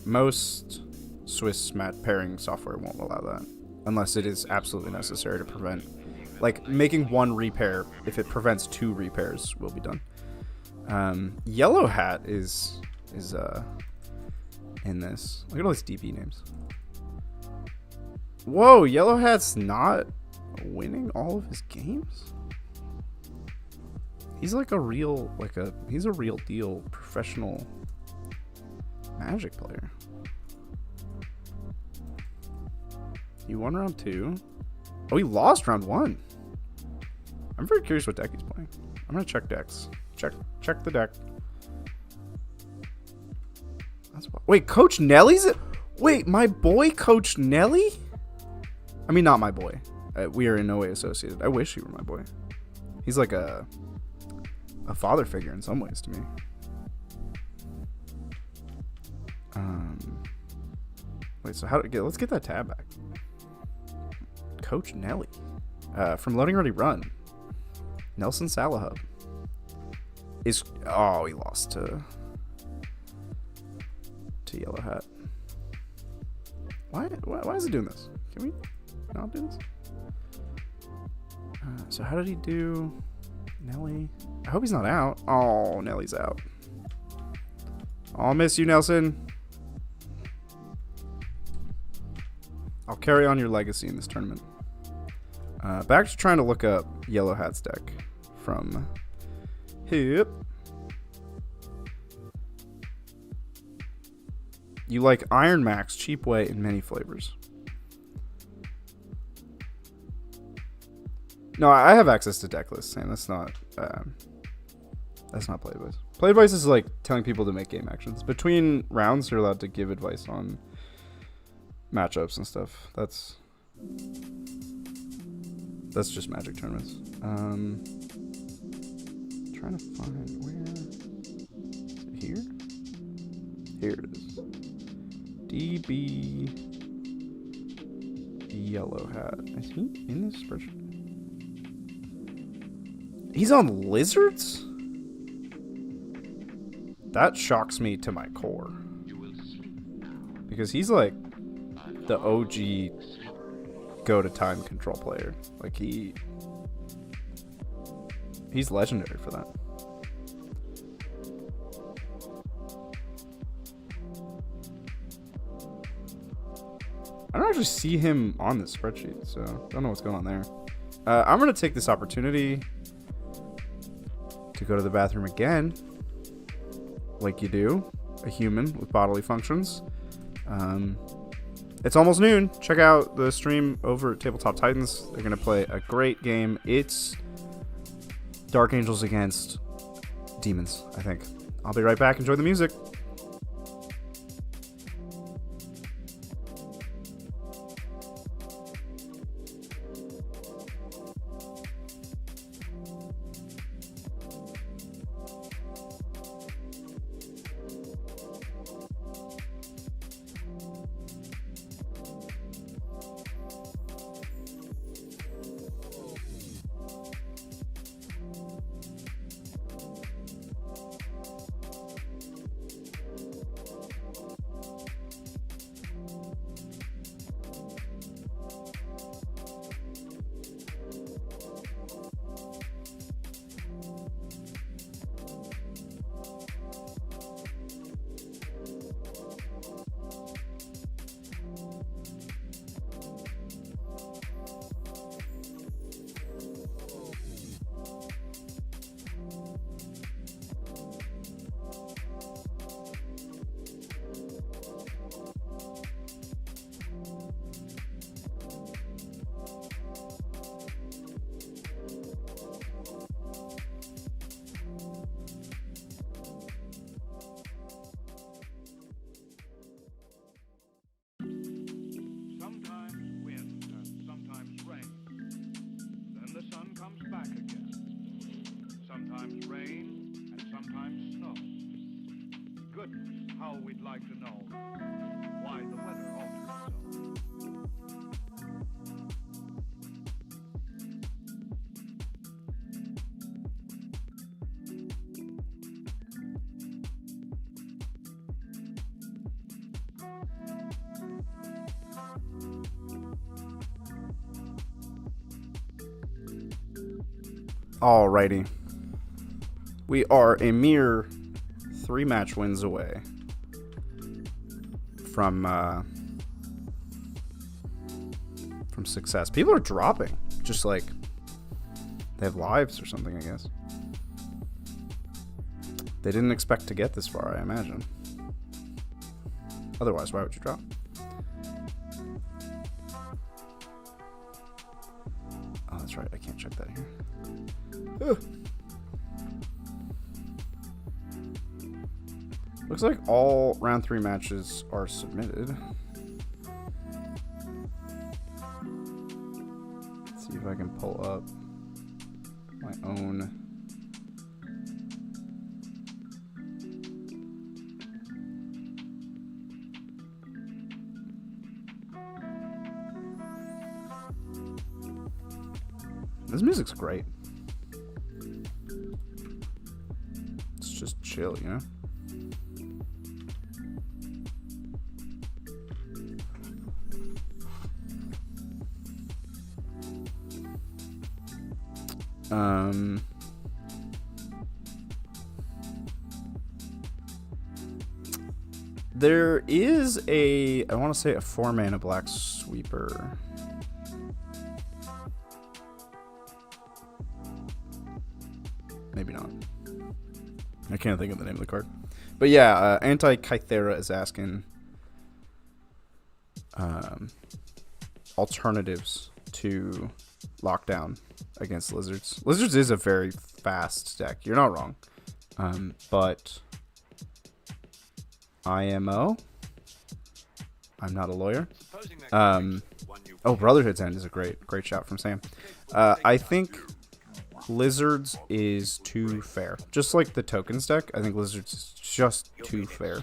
Most Swiss pairing software won't allow that. Unless it is absolutely necessary to prevent... Like, making 1 repair, if it prevents 2 repairs, will be done. Yellow Hat is in this. Look at all these DB names. Whoa, Yellow Hat's not winning all of his games? He's like a real, he's a real deal professional Magic player. He won round 2. Oh, he lost round 1. I'm very curious what deck he's playing. I'm gonna check decks. Check the deck. Wait, Coach Nelly's it? Wait, my boy Coach Nelly? I mean, not my boy. We are in no way associated. I wish he were my boy. He's like a father figure in some ways to me. Wait, so let's get that tab back. Coach Nelly. From Loading Ready Run. Nelson Salahub. He lost to Yellow Hat. Why is it doing this? Can we not do this? So how did he do? Nelly. I hope he's not out. Oh, Nelly's out. I'll miss you, Nelson. I'll carry on your legacy in this tournament. Back to trying to look up Yellow Hat's deck from Hip. You like Iron Max, cheap way, in many flavors. No, I have access to Decklist, and that's not play advice. Play advice is like telling people to make game actions. Between rounds, you're allowed to give advice on matchups and stuff. That's just Magic tournaments. Trying to find where. Is it here? Here it is. DB Yellow Hat. Is he in this spreadsheet? He's on Lizards? That shocks me to my core. Because he's like the OG go to time control player. Like he's legendary for that. I don't actually see him on this spreadsheet, so I don't know what's going on there. I'm going to take this opportunity to go to the bathroom again, like you do, a human with bodily functions. It's almost noon. Check out the stream over at Tabletop Titans. They're going to play a great game. It's Dark Angels against Demons, I think. I'll be right back. Enjoy the music. how we'd like to know why the weather altered so. Alrighty. We are a mere 3 match wins away from success. People are dropping. Just like they have lives or something, I guess. They didn't expect to get this far, I imagine. Otherwise, why would you drop? Oh, that's right. I can't check that here. Ugh. Looks like all round 3 matches are submitted. Let's see if I can pull up my own. This music's great. It's just chill, you know? There is a, I want to say a 4-mana black sweeper. Maybe not. I can't think of the name of the card. But yeah, Anti-Kythera is asking alternatives to Lockdown against Lizards. Lizards is a very fast deck. You're not wrong. But IMO? I'm not a lawyer. Oh, Brotherhood's End is a great shout from Sam. I think Lizards is too fair. Just like the tokens deck, I think Lizards is just too fair.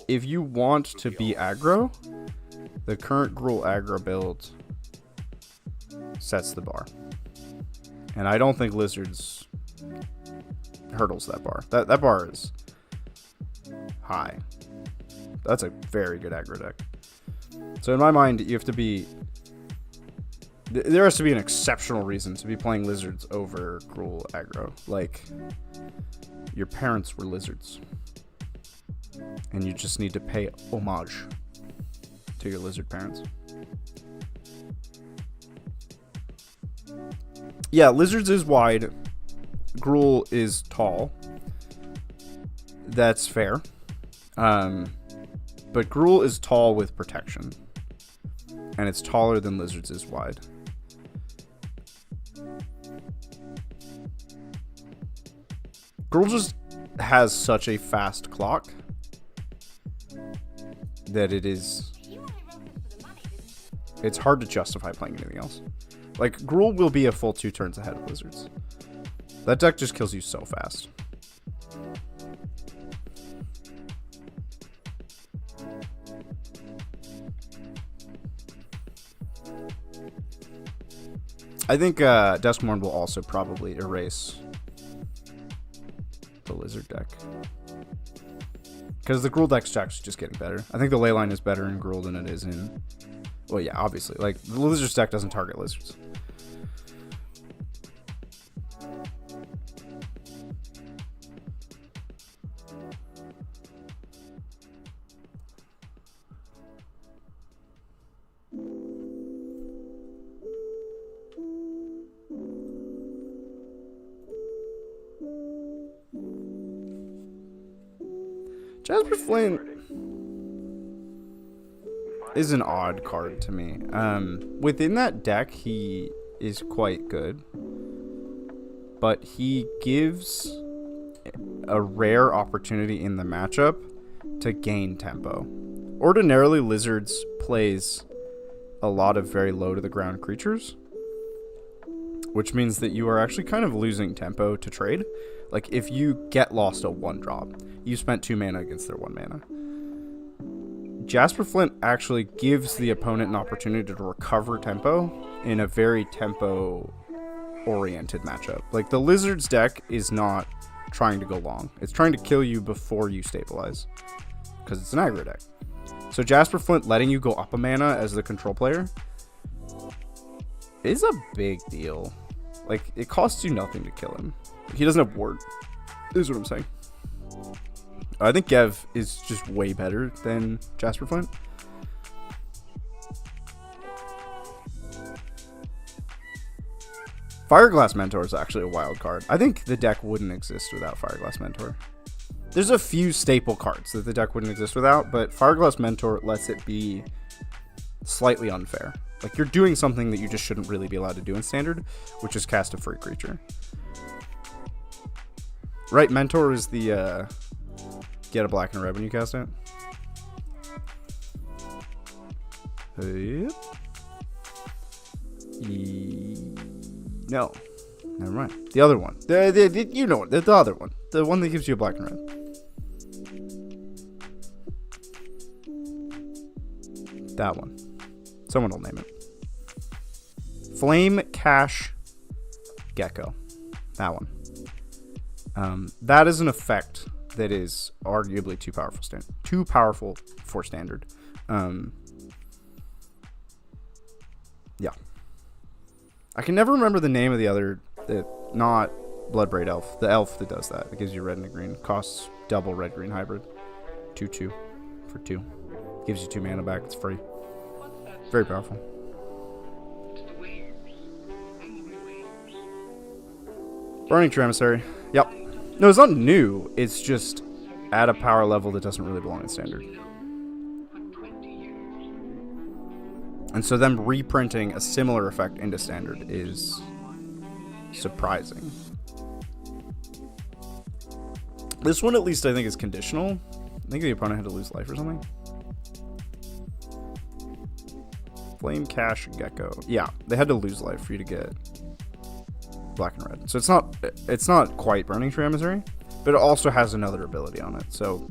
If you want to be aggro, the current Gruul aggro build sets the bar. And I don't think Lizards hurdles that bar. That bar is high. That's a very good aggro deck. So in my mind, you have to be... There has to be an exceptional reason to be playing Lizards over Gruul aggro. Like, your parents were Lizards. And you just need to pay homage to your Lizard parents. Yeah, Lizards is wide. Gruul is tall. That's fair. But Gruul is tall with protection. And it's taller than Lizards is wide. Gruul just has such a fast clock that it's hard to justify playing anything else. Like, Gruul will be a full 2 turns ahead of Lizards. That deck just kills you so fast. I think Duskmourn will also probably erase the Lizard deck. Because the Gruul deck's actually just getting better. I think the Leyline is better in Gruul than it is in... Well, yeah, obviously. Like, the Lizard deck doesn't target Lizards. Jasper Flynn is an odd card to me. Within that deck, he is quite good, but he gives a rare opportunity in the matchup to gain tempo. Ordinarily, Lizards plays a lot of very low to the ground creatures, which means that you are actually kind of losing tempo to trade. Like, if you get lost a 1-drop, you spent 2 mana against their 1 mana. Jasper Flint actually gives the opponent an opportunity to recover tempo in a very tempo-oriented matchup. Like, the Lizards deck is not trying to go long. It's trying to kill you before you stabilize, because it's an aggro deck. So Jasper Flint letting you go up a mana as the control player is a big deal. Like, it costs you nothing to kill him. He doesn't have ward, is what I'm saying. I think Gev is just way better than Jasper Flint. Fireglass Mentor is actually a wild card. I think the deck wouldn't exist without Fireglass Mentor. There's a few staple cards that the deck wouldn't exist without, but Fireglass Mentor lets it be slightly unfair. Like, you're doing something that you just shouldn't really be allowed to do in Standard, which is cast a free creature. Right, Mentor is the, get a black and a red when you cast it. Yep. No. Never mind. The other one. You know it. The other one. The one that gives you a black and red. That one. Someone will name it. Flame Cash Gecko. That one. That is an effect that is arguably too powerful for Standard. Yeah. I can never remember the name of the other, not Bloodbraid Elf. The elf that does that. It gives you red and a green. Costs double red-green hybrid. 2/2 for 2. Gives you 2 mana back. It's free. Very powerful. Burning Tree Emissary. Yep. No, it's not new. It's just at a power level that doesn't really belong in Standard. And so them reprinting a similar effect into Standard is surprising. This one, at least, I think is conditional. I think the opponent had to lose life or something. Flame Cash Gecko. Yeah, they had to lose life for you to get black and red. So it's not quite Burning Tree Emissary, but it also has another ability on it. So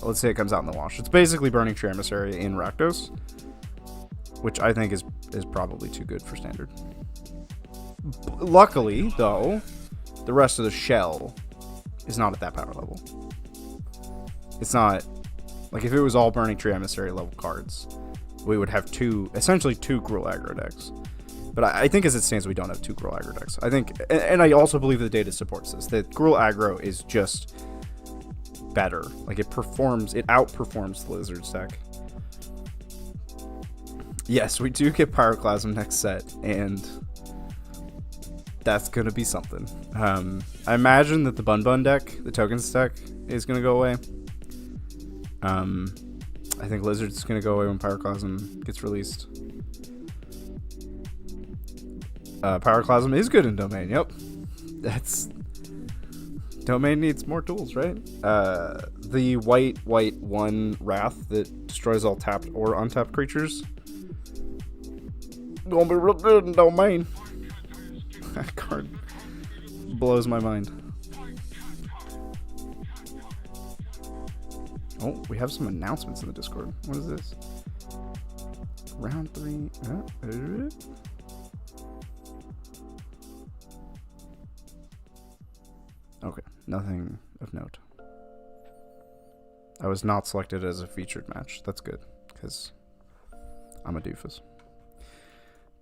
let's say it comes out in the wash. It's basically Burning Tree Emissary in Rakdos, which I think is probably too good for Standard. Luckily, though, the rest of the shell is not at that power level. It's not like if it was all Burning Tree Emissary level cards, we would have essentially two Gruul aggro decks. But I think as it stands, we don't have 2 Gruul aggro decks. I think, and I also believe the data supports this, that Gruul aggro is just better. Like, it outperforms the Lizards deck. Yes, we do get Pyroclasm next set, and that's going to be something. I imagine that the Bun deck, the tokens deck, is going to go away. I think Lizards is going to go away when Pyroclasm gets released. Pyroclasm is good in Domain, yep. Domain needs more tools, right? The white 1 Wrath that destroys all tapped or untapped creatures. Gonna be real good in Domain. That card blows my mind. Oh, we have some announcements in the Discord. What is this? Round 3. Okay, nothing of note. I was not selected as a featured match. That's good, because I'm a doofus.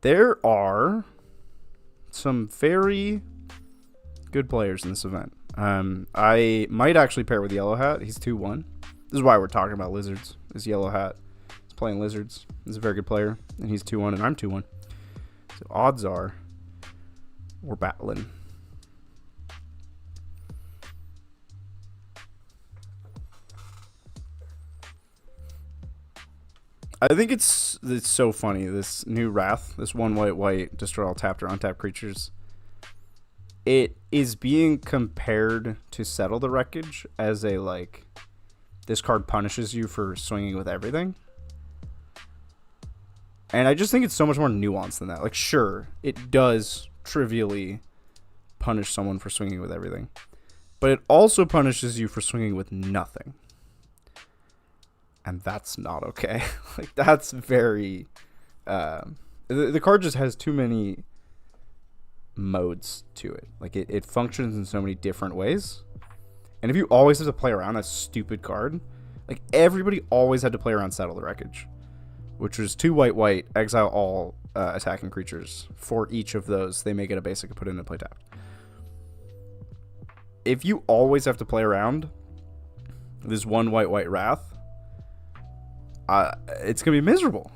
There are some very good players in this event. I might actually pair with Yellow Hat. He's 2-1. This is why we're talking about Lizards. This Yellow Hat is playing Lizards. He's a very good player, and he's 2-1, and I'm 2-1. So odds are we're battling. I think it's so funny, this new Wrath, this 1 white, destroy all tapped or untapped creatures. It is being compared to Settle the Wreckage as a, like, this card punishes you for swinging with everything. And I just think it's so much more nuanced than that. Like, sure, it does trivially punish someone for swinging with everything. But it also punishes you for swinging with nothing. And that's not okay. Like, that's very... the card just has too many modes to it. Like, it functions in so many different ways. And if you always have to play around that stupid card... Like, everybody always had to play around Settle the Wreckage, which was 2 white, exile all attacking creatures. For each of those, they make it a basic and put it into play tapped. If you always have to play around this 1 white Wrath, it's going to be miserable.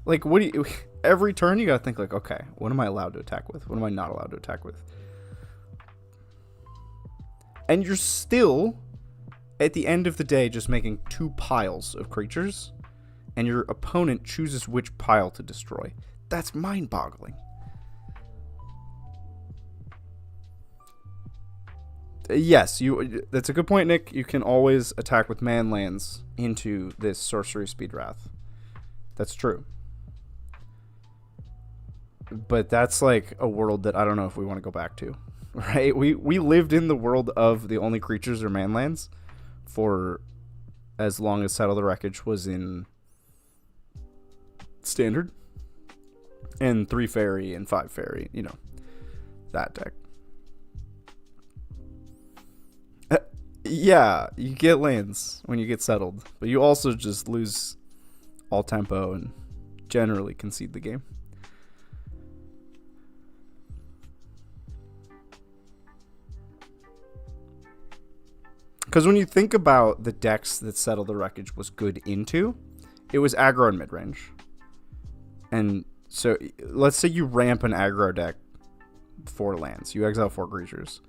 Like, what do you... Every turn, you got to think, like, okay, what am I allowed to attack with? What am I not allowed to attack with? And you're still... at the end of the day, just making 2 piles of creatures, and your opponent chooses which pile to destroy. That's mind-boggling. Yes, that's a good point, Nick. You can always attack with man lands into this sorcery speed wrath. That's true. But that's like a world that I don't know if we want to go back to. Right? We lived in the world of the only creatures are man lands for as long as Settle the Wreckage was in Standard, and 3 fairy and 5 fairy, you know, that deck. Yeah, you get lands when you get settled, but you also just lose all tempo and generally concede the game. Because when you think about the decks that Settle the Wreckage was good into, it was aggro and midrange. And so let's say you ramp an aggro deck 4 lands. You exile 4 creatures.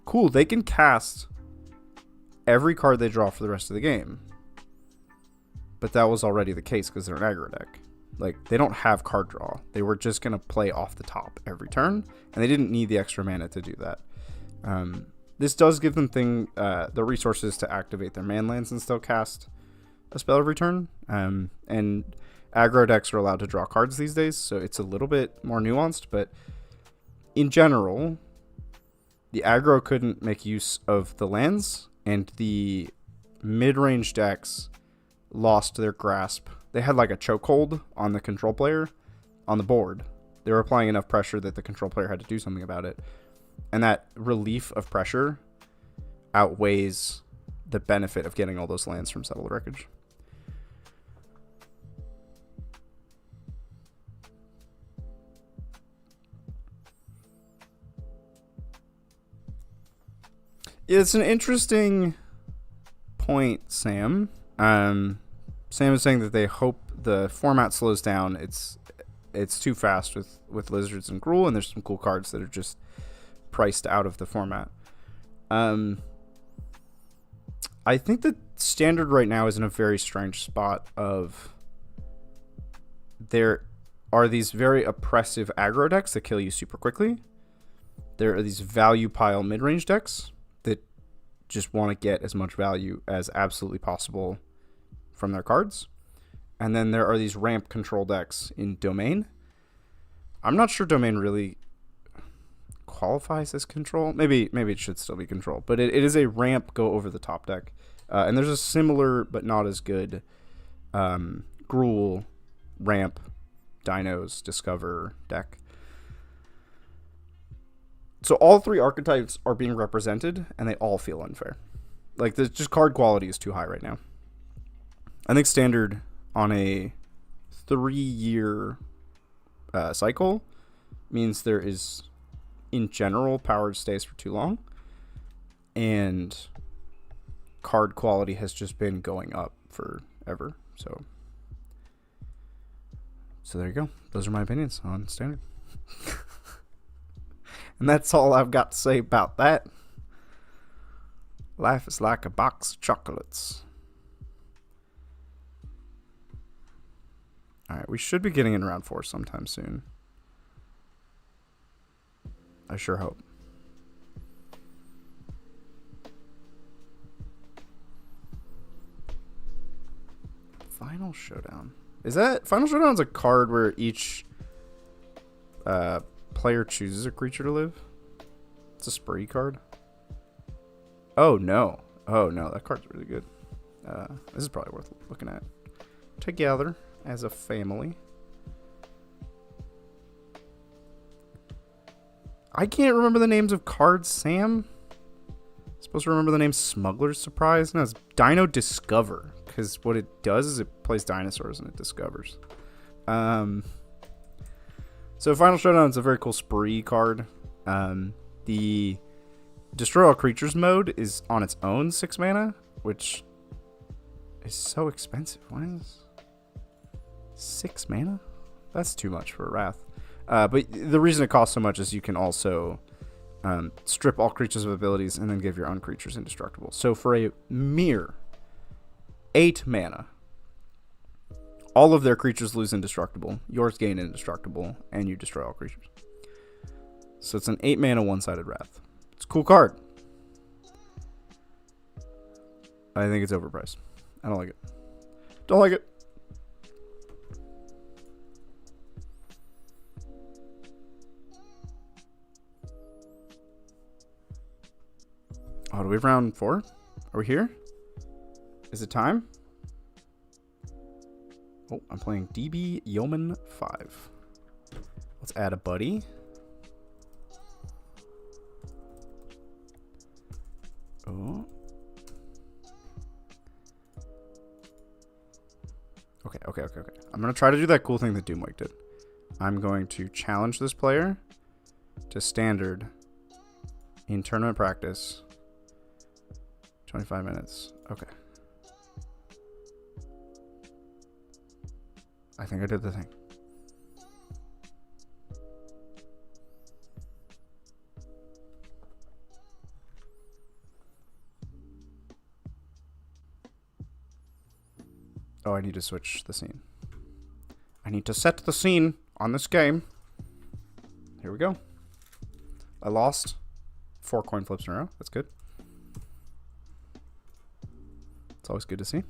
Cool, they can cast every card they draw for the rest of the game. But that was already the case because they're an aggro deck. Like, they don't have card draw. They were just going to play off the top every turn, and they didn't need the extra mana to do that. This does give them the resources to activate their man lands and still cast a spell every turn. And aggro decks are allowed to draw cards these days, so it's a little bit more nuanced. But in general, the aggro couldn't make use of the lands, and the mid-range decks lost their grasp. They had like a chokehold on the control player on the board. They were applying enough pressure that the control player had to do something about it. And that relief of pressure outweighs the benefit of getting all those lands from Settle the Wreckage. It's an interesting point, Sam. Sam is saying that they hope the format slows down. It's too fast with Lizards and Gruul, and there's some cool cards that are just priced out of the format. I think that Standard right now is in a very strange spot of there are these very oppressive aggro decks that kill you super quickly. There are these value pile mid-range decks that just want to get as much value as absolutely possible from their cards. And then there are these ramp control decks in Domain. I'm not sure Domain really qualifies as control. Maybe it should still be control, but it is a ramp go over the top deck. And there's a similar but not as good Gruul ramp Dinos Discover deck. So all 3 archetypes are being represented, and they all feel unfair. Like, the just card quality is too high right now. I think Standard on a 3-year cycle means there is, in general, power stays for too long, and card quality has just been going up forever. So there you go. Those are my opinions on Standard. And that's all I've got to say about that. Life is like a box of chocolates. Alright, we should be getting in round 4 sometime soon. I sure hope. Final Showdown. Is that... Final Showdown's a card where each player chooses a creature to live? That's a spree card. Oh no. Oh no, that card's really good. This is probably worth looking at together as a family. I can't remember the names of cards, Sam. Supposed to remember the name Smuggler's Surprise? No, it's Dino Discover. Because what it does is it plays dinosaurs and it discovers. So Final Showdown is a very cool spree card. The Destroy All Creatures mode is on its own 6 mana, which is so expensive. Why is 6 mana? That's too much for a Wrath. But the reason it costs so much is you can also strip all creatures of abilities and then give your own creatures indestructible. So for a mere 8 mana, all of their creatures lose indestructible, yours gain indestructible, and you destroy all creatures. So it's an 8 mana one-sided Wrath. It's a cool card. I think it's overpriced. I don't like it. Don't like it. Oh, do we have round 4? Are we here? Is it time? Oh, I'm playing DB Yeoman 5. Let's add a buddy. Oh. Okay. I'm going to try to do that cool thing that Doomwake did. I'm going to challenge this player to standard in tournament practice. 25 minutes. Okay. I think I did the thing. Oh, I need to switch the scene. I need to set the scene on this game. Here we go. I lost 4 coin flips in a row. That's good. It's always good to see.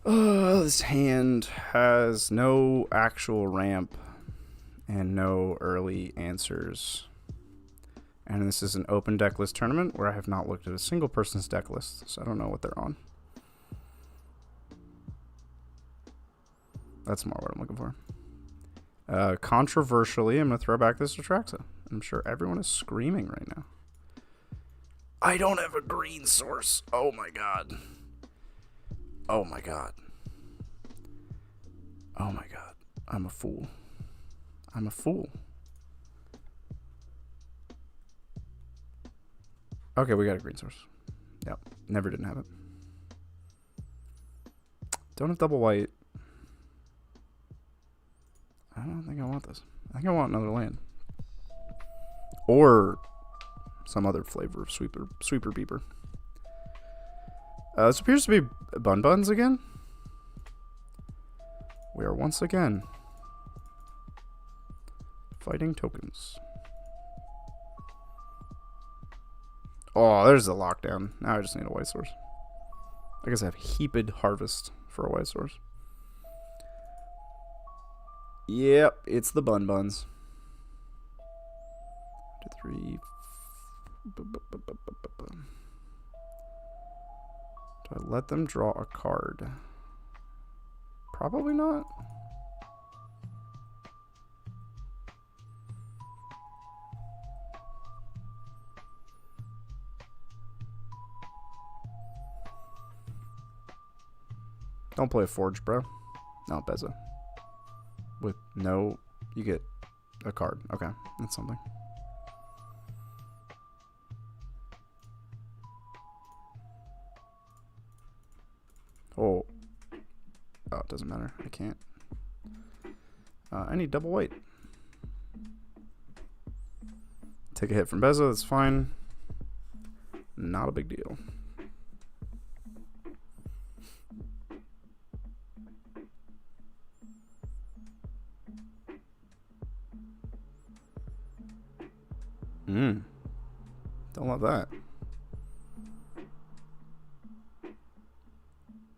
This hand has no actual ramp and no early answers. And this is an open deck list tournament where I have not looked at a single person's deck list, so I don't know what they're on. That's more what I'm looking for. Controversially, I'm going to throw back this Atraxa. I'm sure everyone is screaming right now. I don't have a green source. Oh my god. Oh my god. Oh my god. I'm a fool. I'm a fool. Okay, we got a green source. Yep. Never didn't have it. Don't have double white. I don't think I want this. I think I want another land. Or some other flavor of sweeper beeper. This appears to be Bun Buns again. We are once again fighting tokens. Oh, there's the lockdown. Now I just need a white source. I guess I have Heaped Harvest for a white source. Yep, it's the Bun Buns. 2, 3. Do I let them draw a card? Probably not. Don't play a Forge, bro. No, Beza. With no... You get a card. Okay, that's something. Oh. Oh, it doesn't matter. I can't. I need double white. Take a hit from Beza. That's fine. Not a big deal. Don't love that.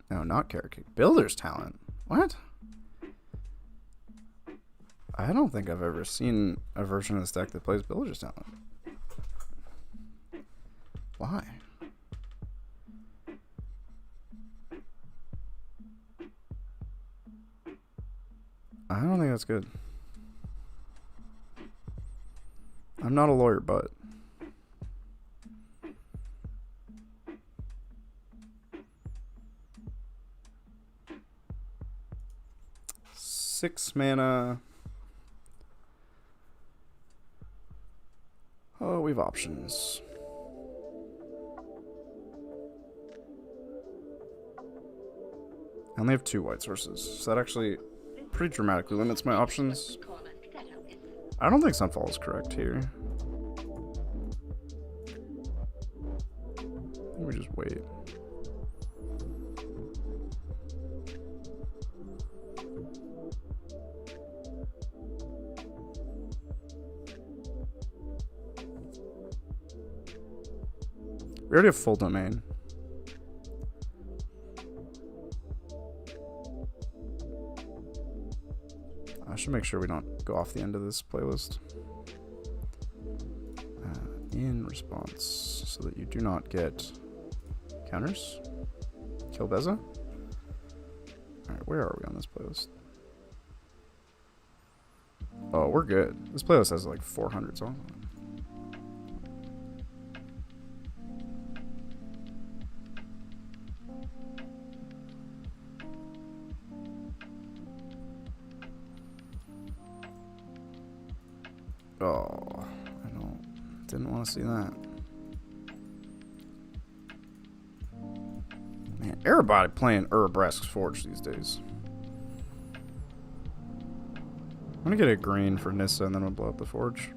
No, not Carrot Cake. Builder's Talent. What? I don't think I've ever seen a version of this deck that plays Villager's Talent. Why? I don't think that's good. I'm not a lawyer, but six mana. Oh, we have options. I only have 2 white sources, so that actually pretty dramatically limits my options. I don't think Sunfall is correct here. Let me just wait. We already have full domain. I should make sure we don't go off the end of this playlist. In response, so that you do not get counters. Kill Beza. Alright, where are we on this playlist? Oh, we're good. This playlist has like 400 songs on it. Oh, didn't want to see that. Man, everybody playing Urbresk's Forge these days. I'm gonna get a green for Nissa and then we'll blow up the Forge.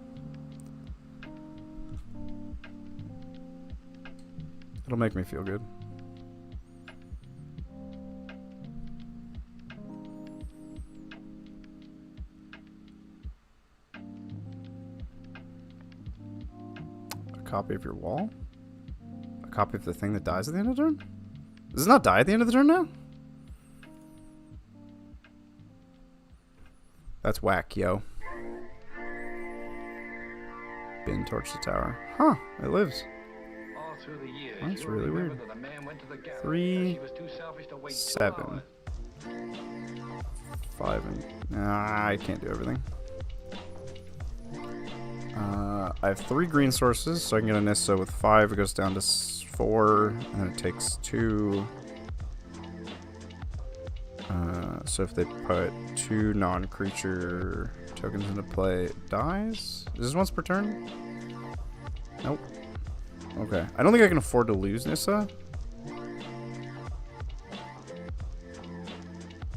It'll make me feel good. Copy of your wall? A copy of the thing that dies at the end of the turn? Does it not die at the end of the turn now? That's whack, yo. Bin torch the tower. Huh, it lives. All through the years, That's you really remember weird. that a man went to the gallery 3, because he was too selfish to wait 2 7. hours. 5 and... Nah, I can't do everything. I have 3 green sources, so I can get a Nissa with 5. It goes down to 4, and then it takes 2. So if they put 2 non-creature tokens into play, it dies? Is this once per turn? Nope. Okay. I don't think I can afford to lose Nissa. I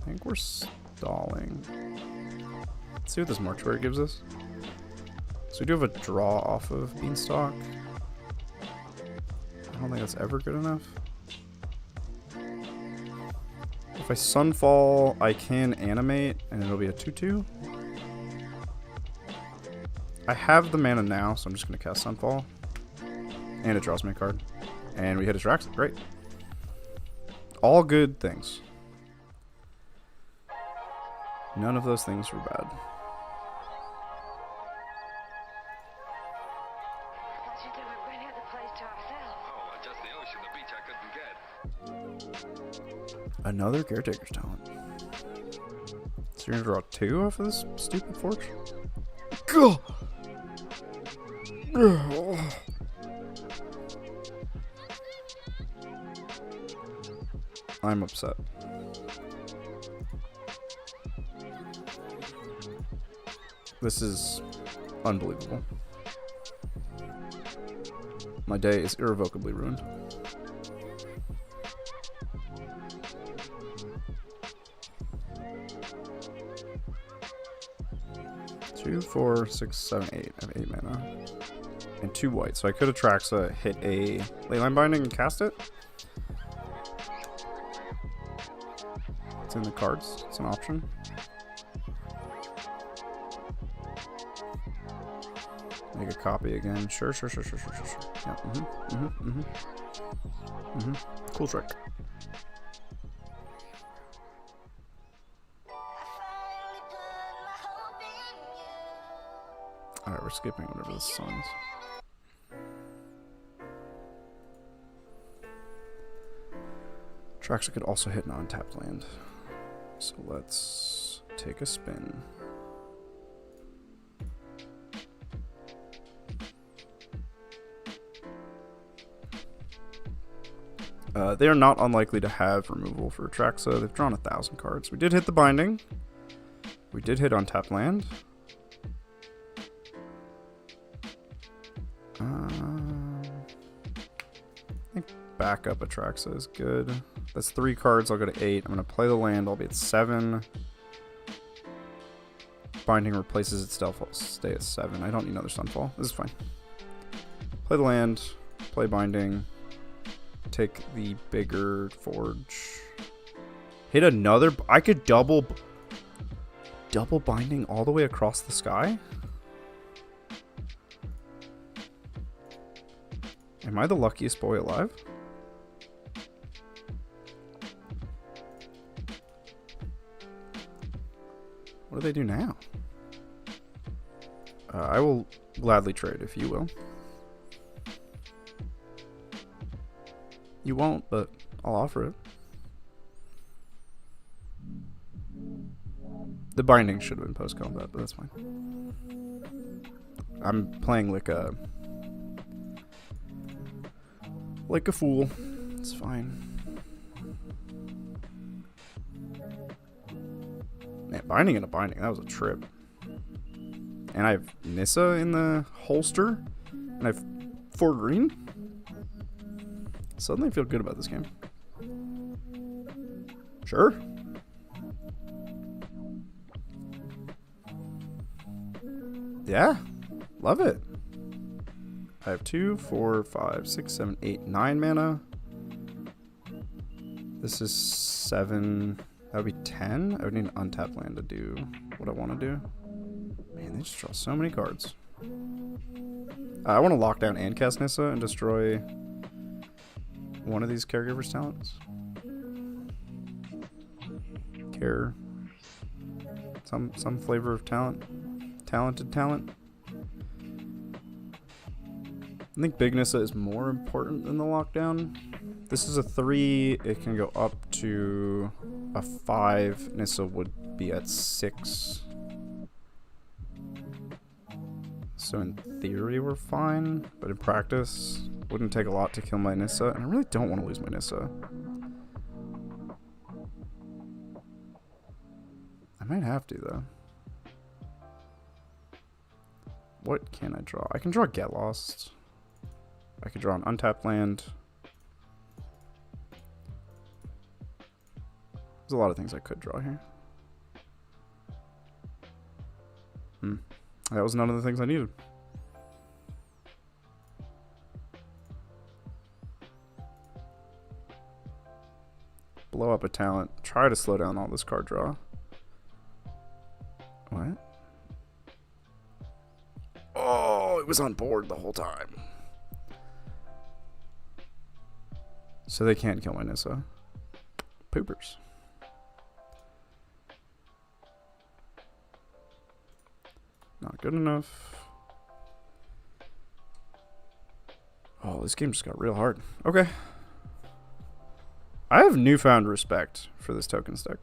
think we're stalling. Let's see what this mortuary gives us. So we do have a draw off of Beanstalk. I don't think that's ever good enough. If I Sunfall, I can animate, and it'll be a 2/2. I have the mana now, so I'm just going to cast Sunfall. And it draws me a card. And we hit a Drax. Great. All good things. None of those things were bad. Another Caretaker's Talent. So you're gonna draw 2 off of this stupid Forge? Go! I'm upset. This is unbelievable. My day is irrevocably ruined. Two, 4, 6, 7, 8. I have 8 mana. And 2 white. So I could Atraxa, hit a Leyline Binding and cast it. It's in the cards. It's an option. Make a copy again. Sure. Yeah, Cool trick. Alright, we're skipping whatever this song is. Traxa could also hit an untapped land. So let's take a spin. They are not unlikely to have removal for Traxa. They've drawn 1,000 cards. We did hit the binding. We did hit untapped land. I think backup Atraxa is good. That's 3 cards. I'll go to 8. I'm going to play the land. I'll be at 7. Binding replaces itself. I'll stay at 7. I don't need another Sunfall. This is fine. Play the land. Play binding. Take the bigger forge. Hit another. I could double binding all the way across the sky. Am I the luckiest boy alive? What do they do now? I will gladly trade if you will. You won't, but I'll offer it. The binding should have been post-combat, but that's fine. I'm playing like a fool. It's fine. Man, binding into binding, that was a trip. And I have Nissa in the holster, and I have 4 green. Suddenly I feel good about this game. Sure. Yeah. Love it. I have 2, 4, 5, 6, 7, 8, 9 mana. This is 7. That would be 10. I would need an untapped land to do what I want to do. Man, they just draw so many cards. I want to lock down and cast Nissa and destroy one of these caregiver's talents. Care. Some flavor of talent. Talented talent. I think big Nissa is more important than the lockdown. This is a 3. It can go up to a 5. Nissa would be at 6. So in theory we're fine, but in practice wouldn't take a lot to kill my Nissa, and I really don't want to lose my Nissa. I might have to though. What can I draw? I can draw Get Lost. I could draw an untapped land. There's a lot of things I could draw here. That was none of the things I needed. Blow up a talent. Try to slow down all this card draw. What? Oh, it was on board the whole time. So they can't kill my Nissa. Poopers. Not good enough. Oh, this game just got real hard. Okay. I have newfound respect for this token stack.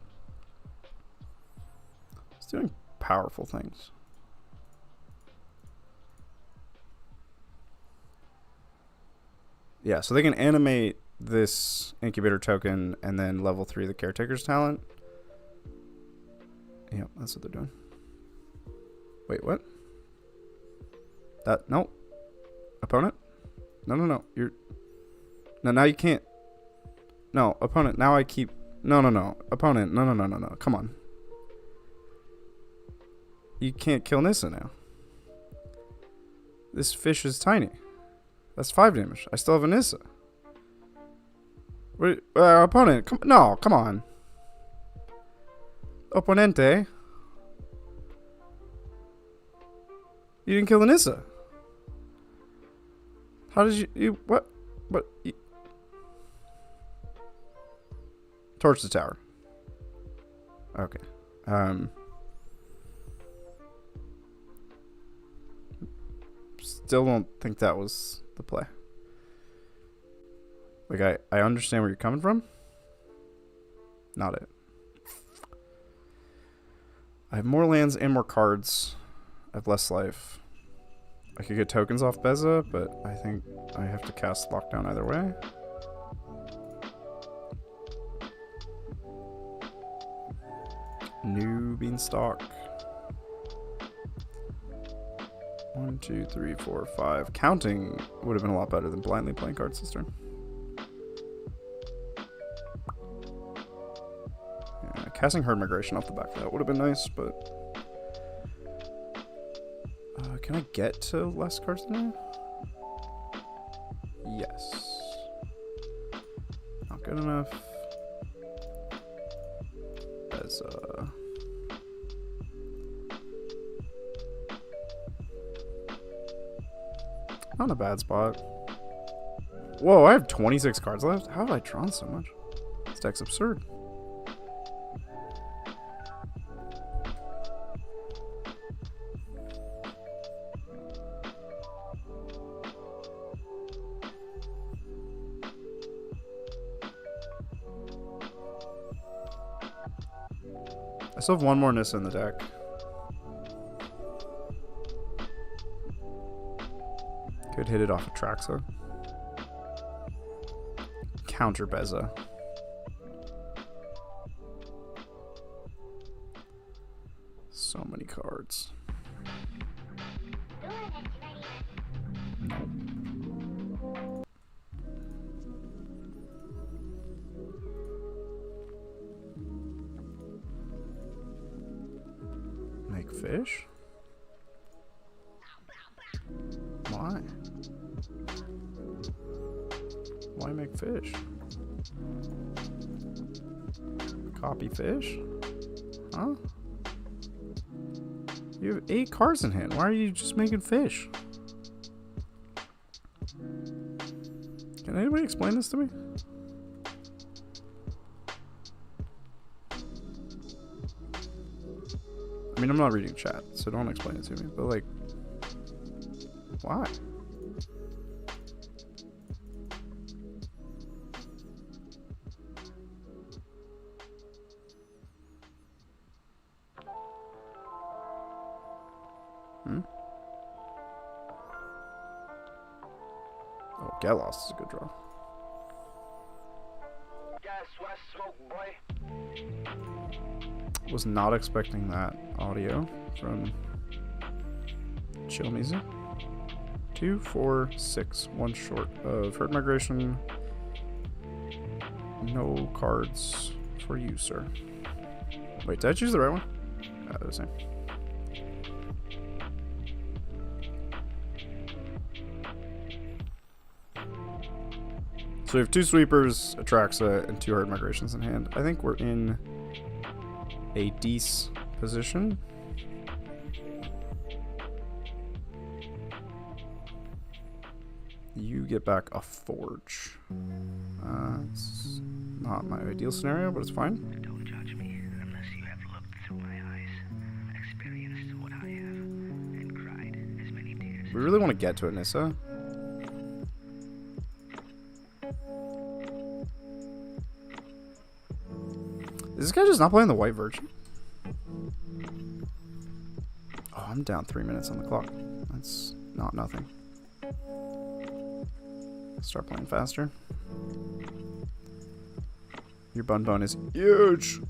It's doing powerful things. Yeah, so they can animate this incubator token and then level 3 the caretaker's talent. Yep, that's what they're doing. Wait, what? That, no. Opponent? No. You're, no, now you can't. No, opponent, now I keep, no. Opponent, no. Come on. You can't kill Nissa now. This fish is tiny. That's 5 damage. I still have a Nissa. Wait, opponent, come on. Opponente. You didn't kill the Nissa. How did you what? Torch the tower. Okay. still don't think that was the play. Like, I understand where you're coming from. Not it. I have more lands and more cards. I have less life. I could get tokens off Beza, but I think I have to cast Lockdown either way. New Beanstalk. 1, 2, 3, 4, 5. Counting would have been a lot better than blindly playing cards this turn. Yeah, casting Herd Migration off the back of that would have been nice, but... can I get to less cards than that? Yes. Not good enough. Beza. Not a bad spot. Whoa, I have 26 cards left? How have I drawn so much? This deck's absurd. I still have one more Nissa in the deck. Could hit it off of Traxa. Counter Beza. So many cards. Nope. Make fish? Why? Why make fish? Copy fish? Huh? You have 8 cards in hand. Why are you just making fish? Can anybody explain this to me? I mean, I'm not reading chat, so don't explain it to me. But, like, why? Oh, Get Lost is a good draw. Was not expecting that audio from Chill Music. 2, 4, 6. One short of Herd Migration. No cards for you, sir. Wait, did I choose the right one? They're the same. So we have 2 sweepers, a Traxa, and 2 Herd Migrations in hand. I think we're in a decent position. You get back a Forge. It's not my ideal scenario, but it's fine. Don't judge me unless you have looked through my eyes, experienced what I have, and cried as many tears. We really want to get to it, Nissa. Is this guy just not playing the white version? Oh, I'm down 3 minutes on the clock. That's not nothing. Start playing faster. Your bun is huge.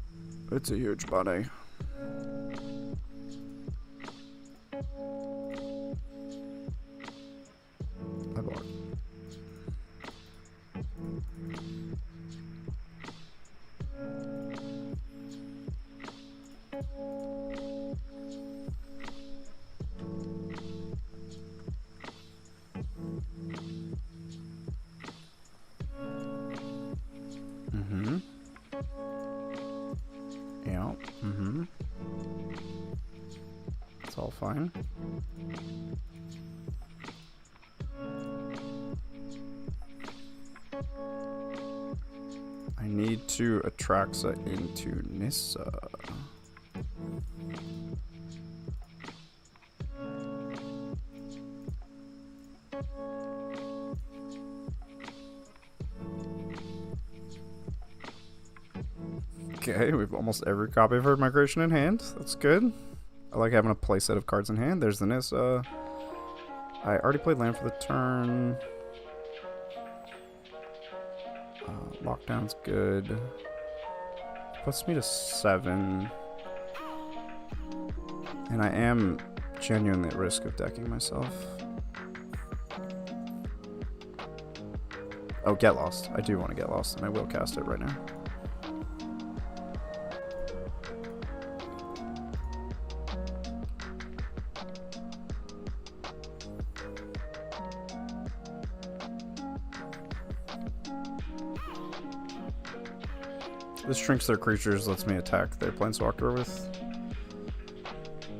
It's a huge bunny. I block. Yeah. It's all fine. I need to Atraxa into Nissa. Okay, we have almost every copy of her migration in hand. That's good. I like having a playset of cards in hand. There's the Nissa. I already played land for the turn. Lockdown's good. Puts me to 7. And I am genuinely at risk of decking myself. Oh, Get Lost. I do want to Get Lost, and I will cast it right now. This shrinks their creatures, lets me attack their Planeswalker with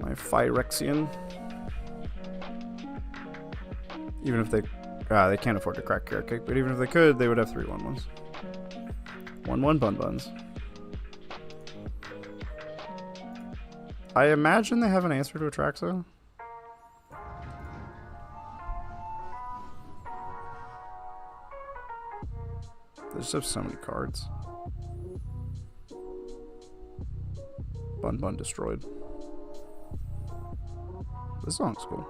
my Phyrexian. Even if they can't afford to crack Carrot Cake, but even if they could, they would have 3 1/1s. 1/1 Bun Buns. I imagine they have an answer to Atraxa. They just have so many cards. Bun Bun destroyed. This song's cool.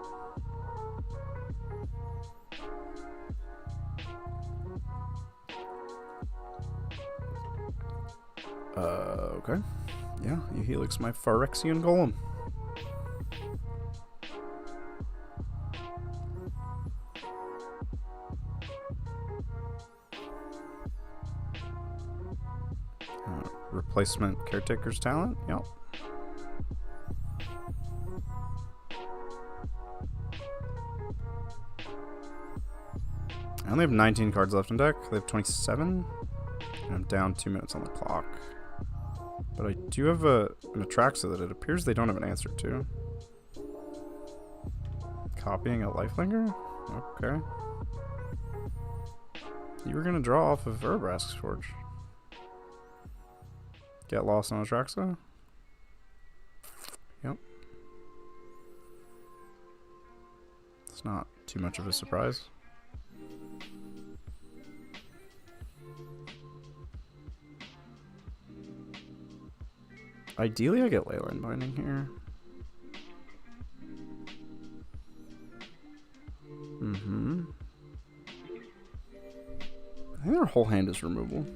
Okay. Yeah, you helix my Phyrexian Golem. Replacement Caretaker's Talent? Yep. I only have 19 cards left in deck. They have 27. And I'm down 2 minutes on the clock. But I do have an Atraxa that it appears they don't have an answer to. Copying a Lifelinger? Okay. You were going to draw off of Urabrask's Forge. Get Lost on Atraxa? Yep. It's not too much of a surprise. Ideally, I get Leyline Binding here. I think their whole hand is removable.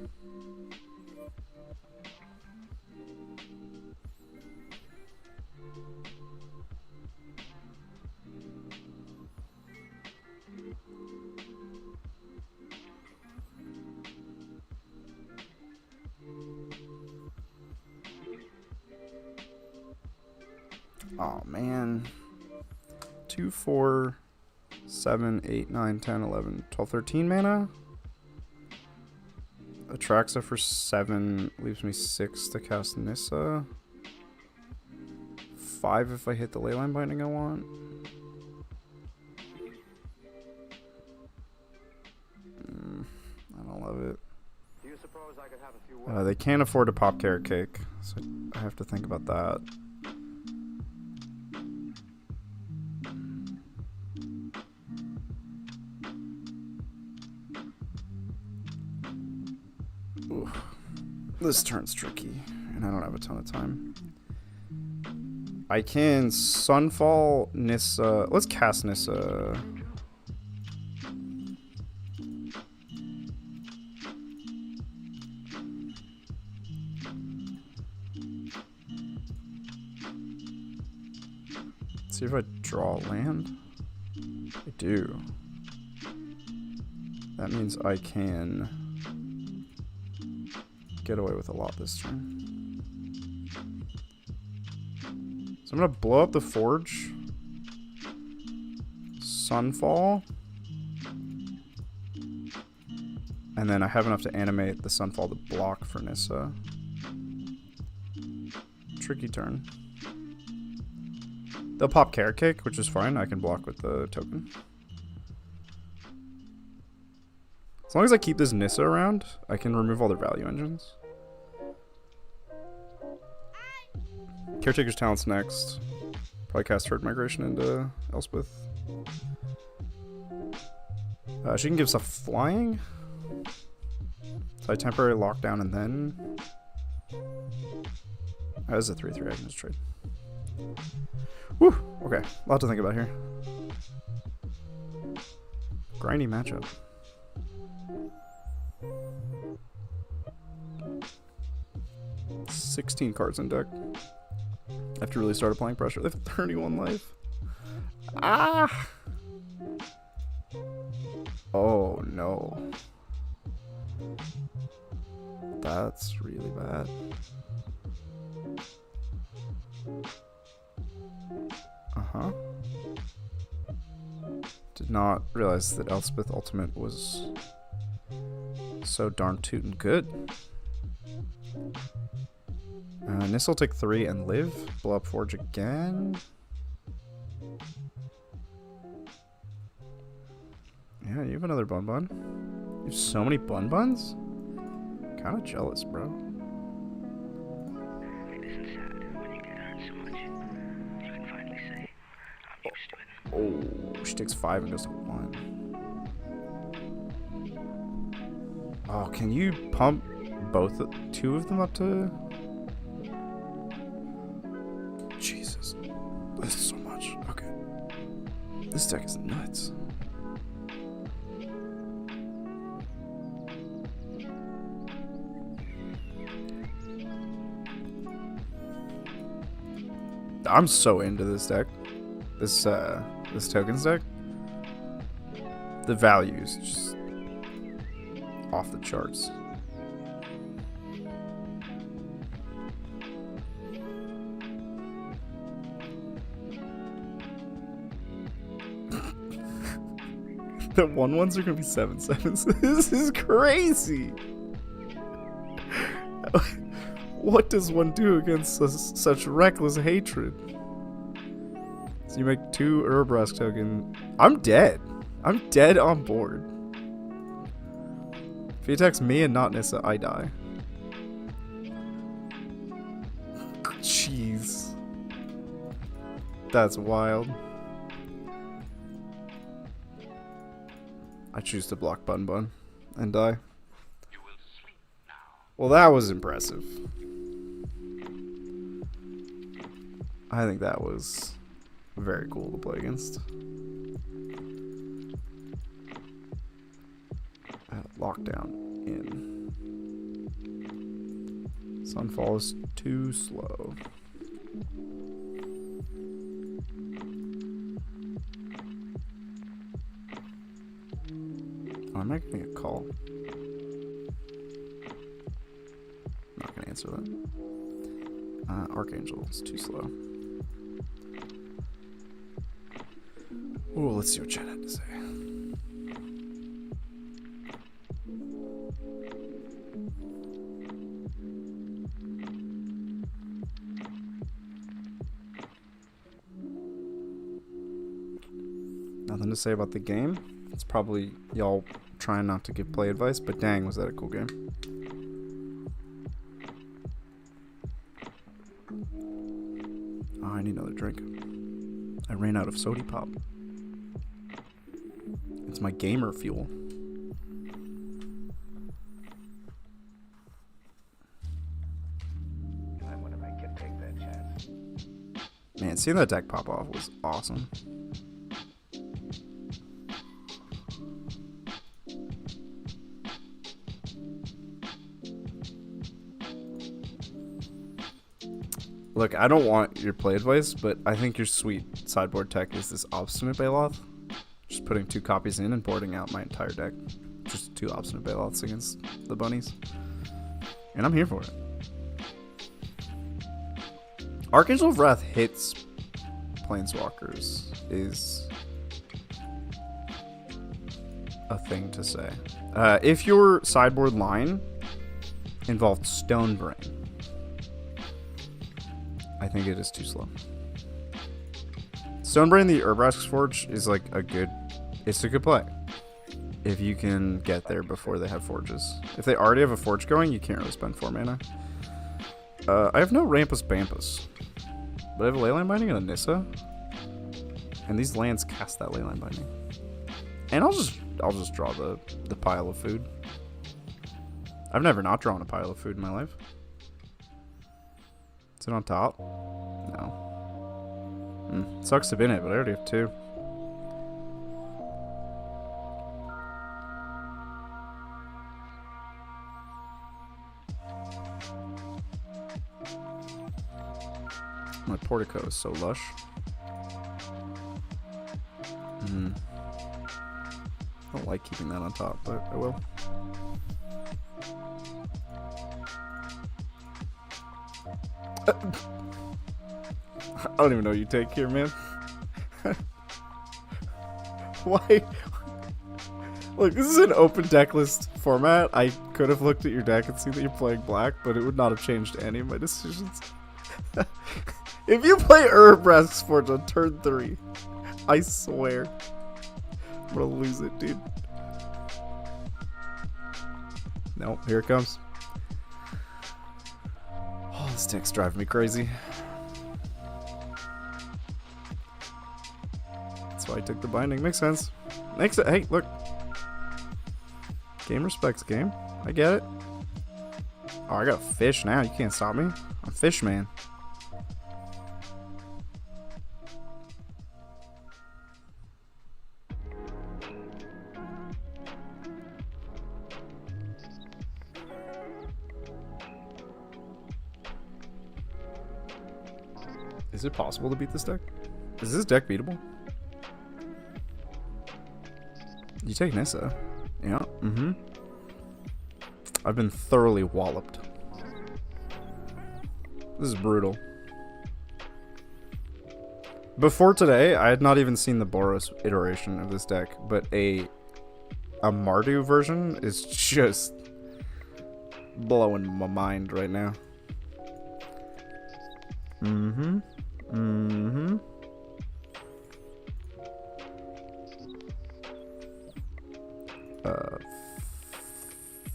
Oh man. 2, 4, 7, 8, 9, 10, 11, 12, 13 mana. Atraxa for 7 leaves me 6 to cast Nissa. 5 if I hit the Leyline Binding I want. I don't love it. Do you suppose I could have a few words? They can't afford to pop Carrot Cake, so I have to think about that. Oof. This turn's tricky, and I don't have a ton of time. I can Sunfall Nissa. Let's cast Nissa. See if I draw land. I do. That means I can get away with a lot this turn. So I'm gonna blow up the Forge, Sunfall, and then I have enough to animate the Sunfall to block for Nissa. Tricky turn. They'll pop Carrot Cake, which is fine. I can block with the token. As long as I keep this Nissa around, I can remove all their value engines. Caretaker's Talent's next. Probably cast Herd Migration into Elspeth. She can give stuff flying. So I temporarily lock down and then That is a 3/3 I can just trade. Whew. Okay, a lot to think about here. Grindy matchup. $16 cards in deck. After really started applying pressure, they have 31 life. Ah! Oh no. That's really bad. Uh-huh. Did not realize that Elspeth Ultimate was so darn tootin' good. Nissa will take 3 and live. Blow up Forge again. Yeah, you have another Bun Bun. You have so many Bun Buns? Kinda jealous, bro. It isn't sad when you get hurt so much. You can finally say, I'm used to it. Oh, she takes 5 and goes to 1. Oh, can you pump two of them up to... Jesus. This is so much. Okay. This deck is nuts. I'm so into this deck. This tokens deck. The value is just off the charts. The 1/1s are gonna be 7/7s. This is crazy. What does one do against such reckless hatred? So you make 2 Urbrask token. I'm dead. I'm dead on board. If he attacks me and not Nissa, I die. Jeez. That's wild. I choose to block Bun Bun and die. Well, that was impressive. I think that was very cool to play against. Lockdown in. Sunfall is too slow. Oh, I'm making a call. Not gonna answer that. Archangel is too slow. Oh, let's see what chat had to say. Nothing to say about the game. It's probably y'all trying not to give play advice, but dang, was that a cool game. Oh, I need another drink. I ran out of soda pop. It's my gamer fuel. I'm gonna make you take that chance. Man, seeing that deck pop off was awesome. Look, I don't want your play advice, but I think your sweet sideboard tech is this Obstinate Baloth. Just putting 2 copies in and boarding out my entire deck. Just 2 Obstinate Baloths against the bunnies. And I'm here for it. Archangel of Wrath hits Planeswalkers is a thing to say. If your sideboard line involved Stonebrain, I think it is too slow. Stonebrain the Urbrask's Forge is like it's a good play. If you can get there before they have forges. If they already have a forge going, you can't really spend 4 mana. I have no Rampus Bampus. But I have a Leyline Binding and a Nissa. And these lands cast that Leyline Binding. And I'll just draw the pile of food. I've never not drawn a pile of food in my life. Is it on top? No. Sucks to bin it, but I already have 2. My portico is so lush. I don't like keeping that on top, but I will. I don't even know what you take here, man. Why? Look, this is an open deck list format. I could have looked at your deck and seen that you're playing black, but it would not have changed any of my decisions. If you play Urabrask Forge on turn 3, I swear, I'm gonna lose it, dude. Nope, here it comes. Oh, this deck's driving me crazy. That's why I took the binding. Makes sense. Makes it. Hey, look. Game respects game. I get it. Oh, I got fish now. You can't stop me. I'm fish man. Is it possible to beat this deck? Is this deck beatable? You take Nissa. Yeah, I've been thoroughly walloped. This is brutal. Before today, I had not even seen the Boros iteration of this deck, but a Mardu version is just blowing my mind right now.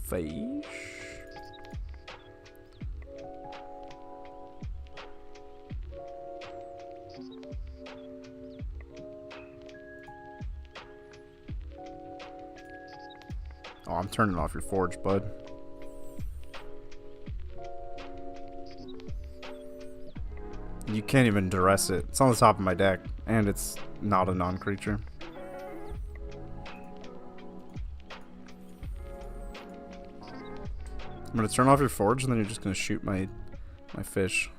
Fish. Oh, I'm turning off your forge, bud. You can't even duress it. It's on the top of my deck, and it's not a non-creature. I'm gonna turn off your forge, and then you're just gonna shoot my fish.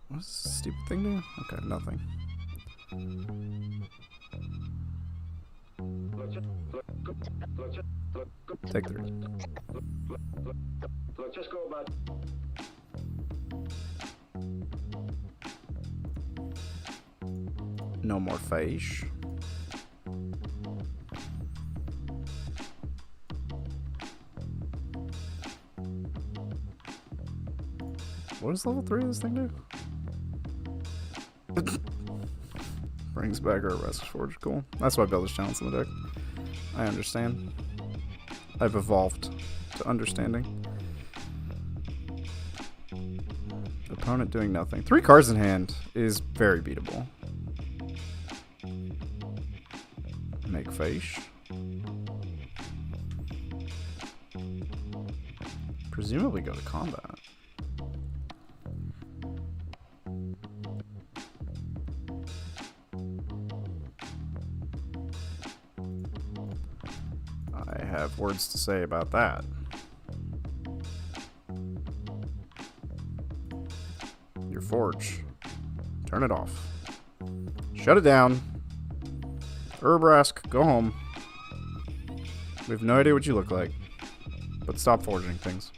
What does this stupid thing do? Okay, nothing. Take 3. Just go about. No more fish. What does level 3 of this thing do? Brings back our Rescue Forge. Cool. That's why Builder's Challenge in the deck. I understand. I've evolved to understanding. Opponent doing nothing. 3 cards in hand is very beatable. Make fish. Presumably go to combat. I have words to say about that. Your forge. Turn it off. Shut it down. Urabrask, go home. We have no idea what you look like. But stop forging things.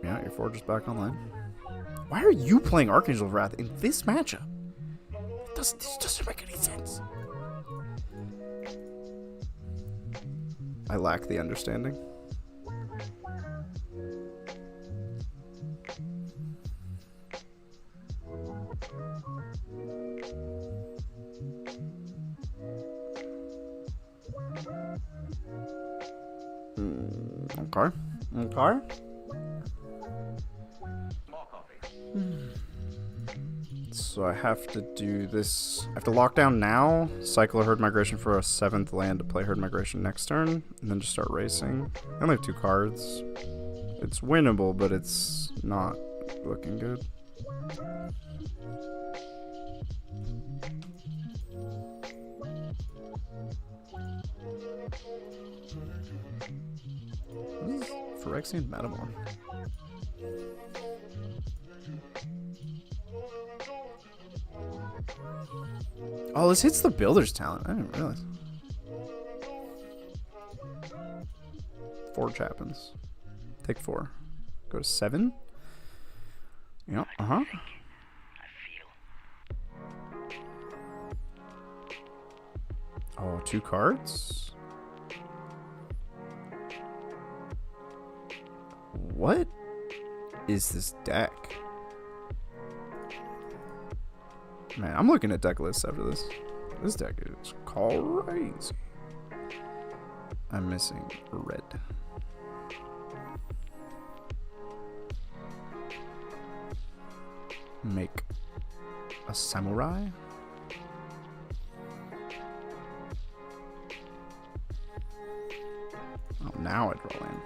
Yeah, your forge is back online. Why are you playing Archangel of Wrath in this matchup? This doesn't make any sense. I lack the understanding. Okay. More coffee. So I have to do this. I have to lock down now, cycle a herd migration for a 7th land to play herd migration next turn, and then just start racing. I only have 2 cards. It's winnable, but it's not looking good. What is Phyrexian Metamorph? Oh, this hits the builder's talent. I didn't realize. Forge happens. Take 4. Go to 7. Yep. I feel. Oh, 2 cards. What is this deck? Man, I'm looking at Decklist after this. This deck is crazy. I'm missing red. Make a samurai. Oh, now I draw in.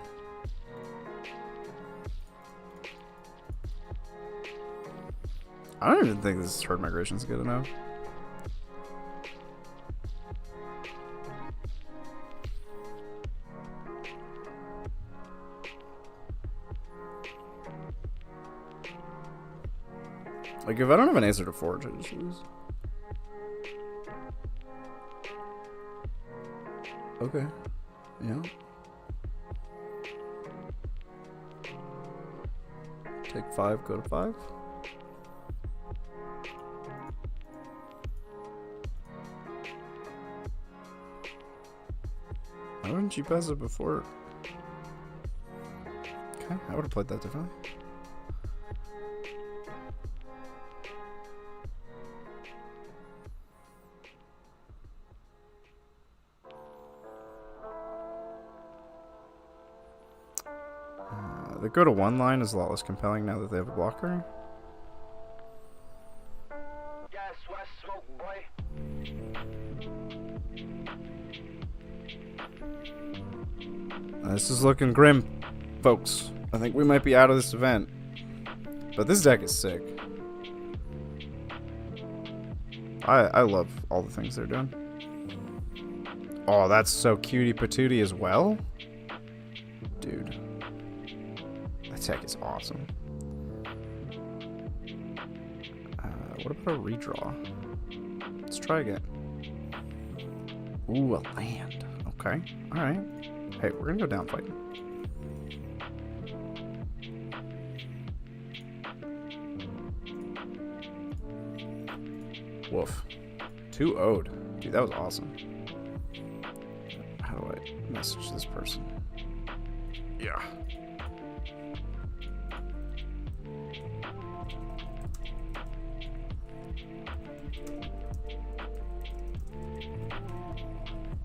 I don't even think this herd migration is good enough. Like, if I don't have an answer to forge, I just lose. Okay. Yeah. Take 5, go to 5. Why wouldn't you pass it before? Okay, I would have played that differently. The go to 1 line is a lot less compelling now that they have a blocker. Yes, West Smoke, boy. This is looking grim, folks. I think we might be out of this event. But this deck is sick. I love all the things they're doing. Oh, that's so cutie patootie as well. Dude. That deck is awesome. What about a redraw? Let's try again. Ooh, a land. Okay. Alright. Hey, we're gonna go down fighting. Woof. 2-0'd. Dude, that was awesome. How do I message this person? Yeah.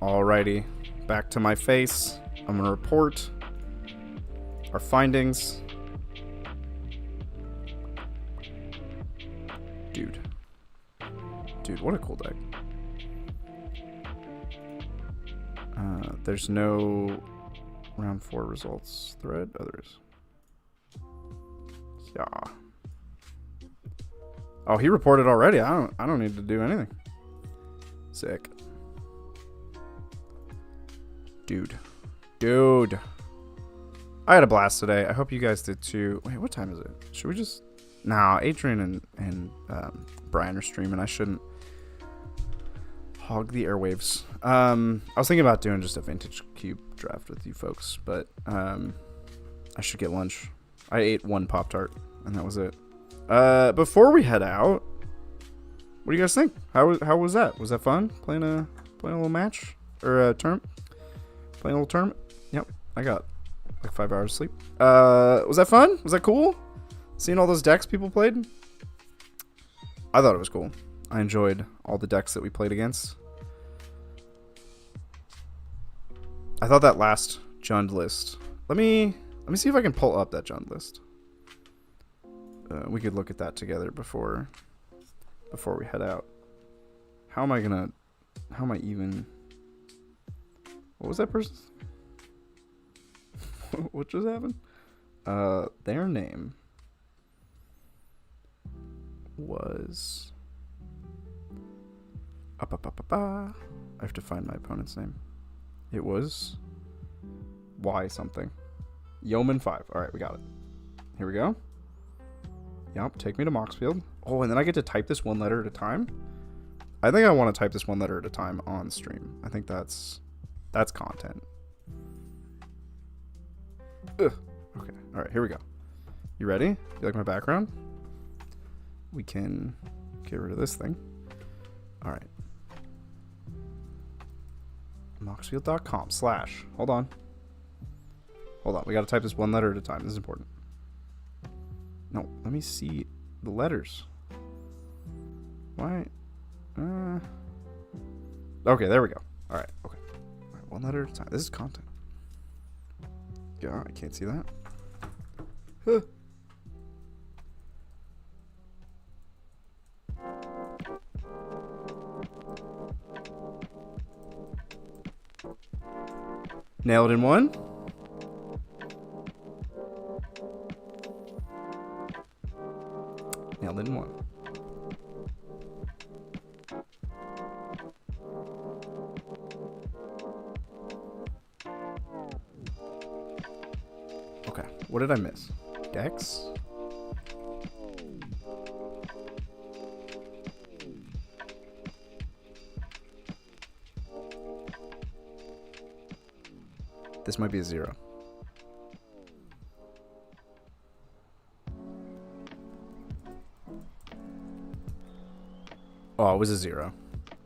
Alrighty. Back to my face. I'm gonna report our findings. Dude. Dude, what a cool deck. There's no round 4 results thread. Oh, there is. Yeah. Oh, he reported already. I don't need to do anything. Sick. Dude. I had a blast today. I hope you guys did too. Wait, what time is it? Should we just... Nah, Adrian and Brian are streaming. I shouldn't hog the airwaves. I was thinking about doing just a vintage cube draft with you folks, but I should get lunch. I ate 1 Pop-Tart, and that was it. Before we head out, what do you guys think? How was that? Was that fun? Playing a little match? Or a tournament? Playing a little tournament? Yep, I got like 5 hours of sleep. Was that fun? Was that cool? Seeing all those decks people played? I thought it was cool. I enjoyed all the decks that we played against. I thought that last Jund list. Let me see if I can pull up that Jund list. We could look at that together before before we head out. How am I even... What was that person's? What just happened? Their name was... I have to find my opponent's name. It was... Y something. Yeoman 5. Alright, we got it. Here we go. Yup, take me to Moxfield. Oh, and then I get to type this one letter at a time? I think I want to type this one letter at a time on stream. I think that's content. Ugh. Okay, alright, here we go. You ready? You like my background? We can get rid of this thing. Alright. Moxfield.com / Hold on. Hold on, we gotta type this one letter at a time. This is important. No, let me see the letters. Why? Okay, there we go. Alright, okay. Alright, one letter at a time. This is content. Yeah, I can't see that. Huh. Nailed in one. Nailed in one. Okay, what did I miss? Dex? This might be a 0. Oh, it was a 0.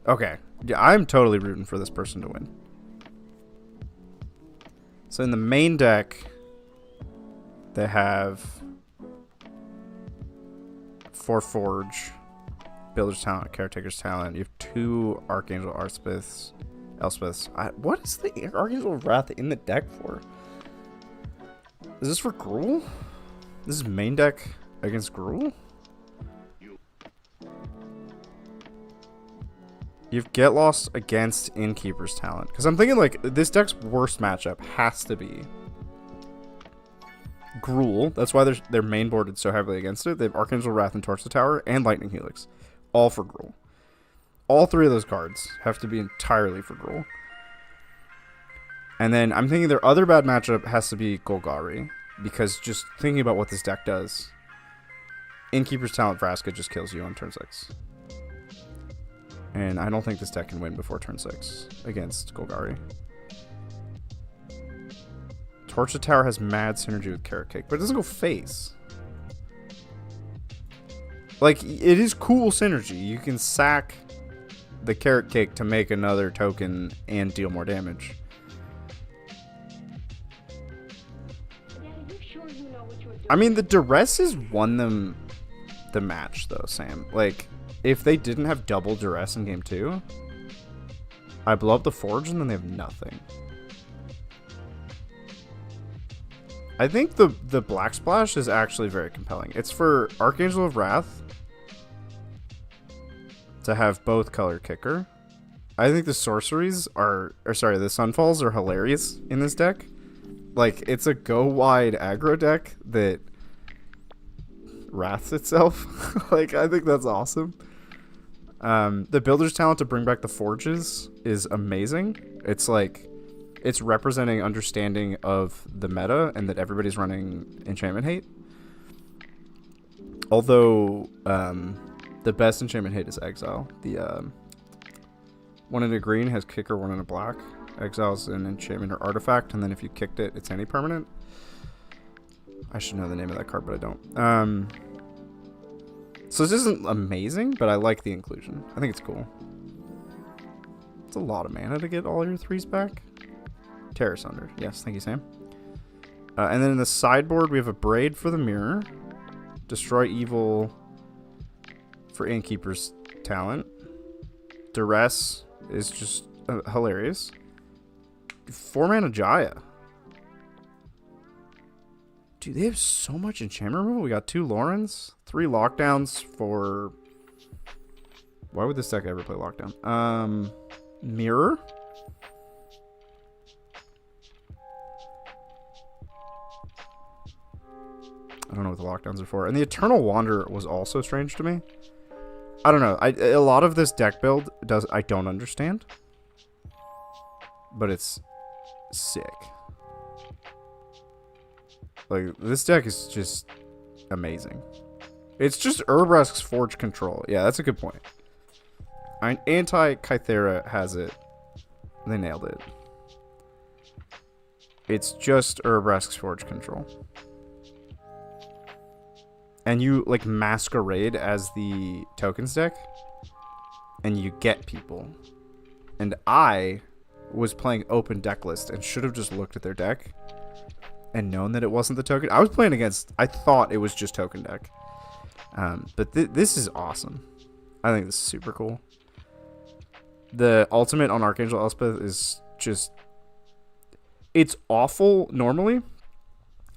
Okay. Yeah, I'm totally rooting for this person to win. So in the main deck, they have 4 Forge, Builder's Talent, Caretaker's Talent. You have 2 Archangel Elspeths. What is the Archangel Wrath in the deck for? Is this for Gruul? This is main deck against Gruul? You've Get Lost against Innkeeper's Talent. Because I'm thinking, like, this deck's worst matchup has to be Gruul. That's why their main boarded so heavily against it. They have Archangel Wrath and Torch the Tower and Lightning Helix. All for Gruul. All 3 of those cards have to be entirely for Gruul. And then I'm thinking their other bad matchup has to be Golgari. Because just thinking about what this deck does, Innkeeper's Talent Vraska just kills you on turn 6. And I don't think this deck can win before turn 6 against Golgari. Torch the Tower has mad synergy with Carrot Cake, but it doesn't go face. Like, it is cool synergy. You can sack the Carrot Cake to make another token and deal more damage. I mean, the Duresses won them the match, though, Sam. Like, if they didn't have double Duress in game 2, I blow up the Forge and then they have nothing. I think the Black Splash is actually very compelling. It's for Archangel of Wrath to have both color kicker. I think the sorceries the Sunfalls are hilarious in this deck. Like, it's a go wide aggro deck that wraths itself. Like, I think that's awesome. The Builder's Talent to bring back the Forges is amazing. It's like, it's representing understanding of the meta and that everybody's running Enchantment Hate. Although, the best Enchantment Hate is Exile. The, one in a green has kicker, one in a black. Exile's an enchantment or artifact, and then if you kicked it, it's any permanent. I should know the name of that card, but I don't. So this isn't amazing, but I like the inclusion. I think it's cool. It's a lot of mana to get all your 3s back. Terror Sunder. Yes, thank you, Sam. And then in the sideboard, we have a Braid for the Mirror. Destroy Evil for Innkeeper's Talent. Duress is just hilarious. 4 mana Jaya. Dude, they have so much enchantment removal. We got 2 Laurens, 3 lockdowns for Why would this deck ever play Lockdown? Mirror? I don't know what the lockdowns are for. And the Eternal Wanderer was also strange to me. I don't know. A lot of this deck build I don't understand. But it's sick. Like, this deck is just amazing. It's just Urbresk's Forge Control. Yeah, that's a good point. Anti-Kythera has it. They nailed it. It's just Urbresk's Forge Control. And you, like, masquerade as the tokens deck. And you get people. And I was playing open Decklist and should have just looked at their deck and known that it wasn't the token. I was playing against... I thought it was just token deck. But this is awesome. I think this is super cool. The ultimate on Archangel Elspeth is just... It's awful normally.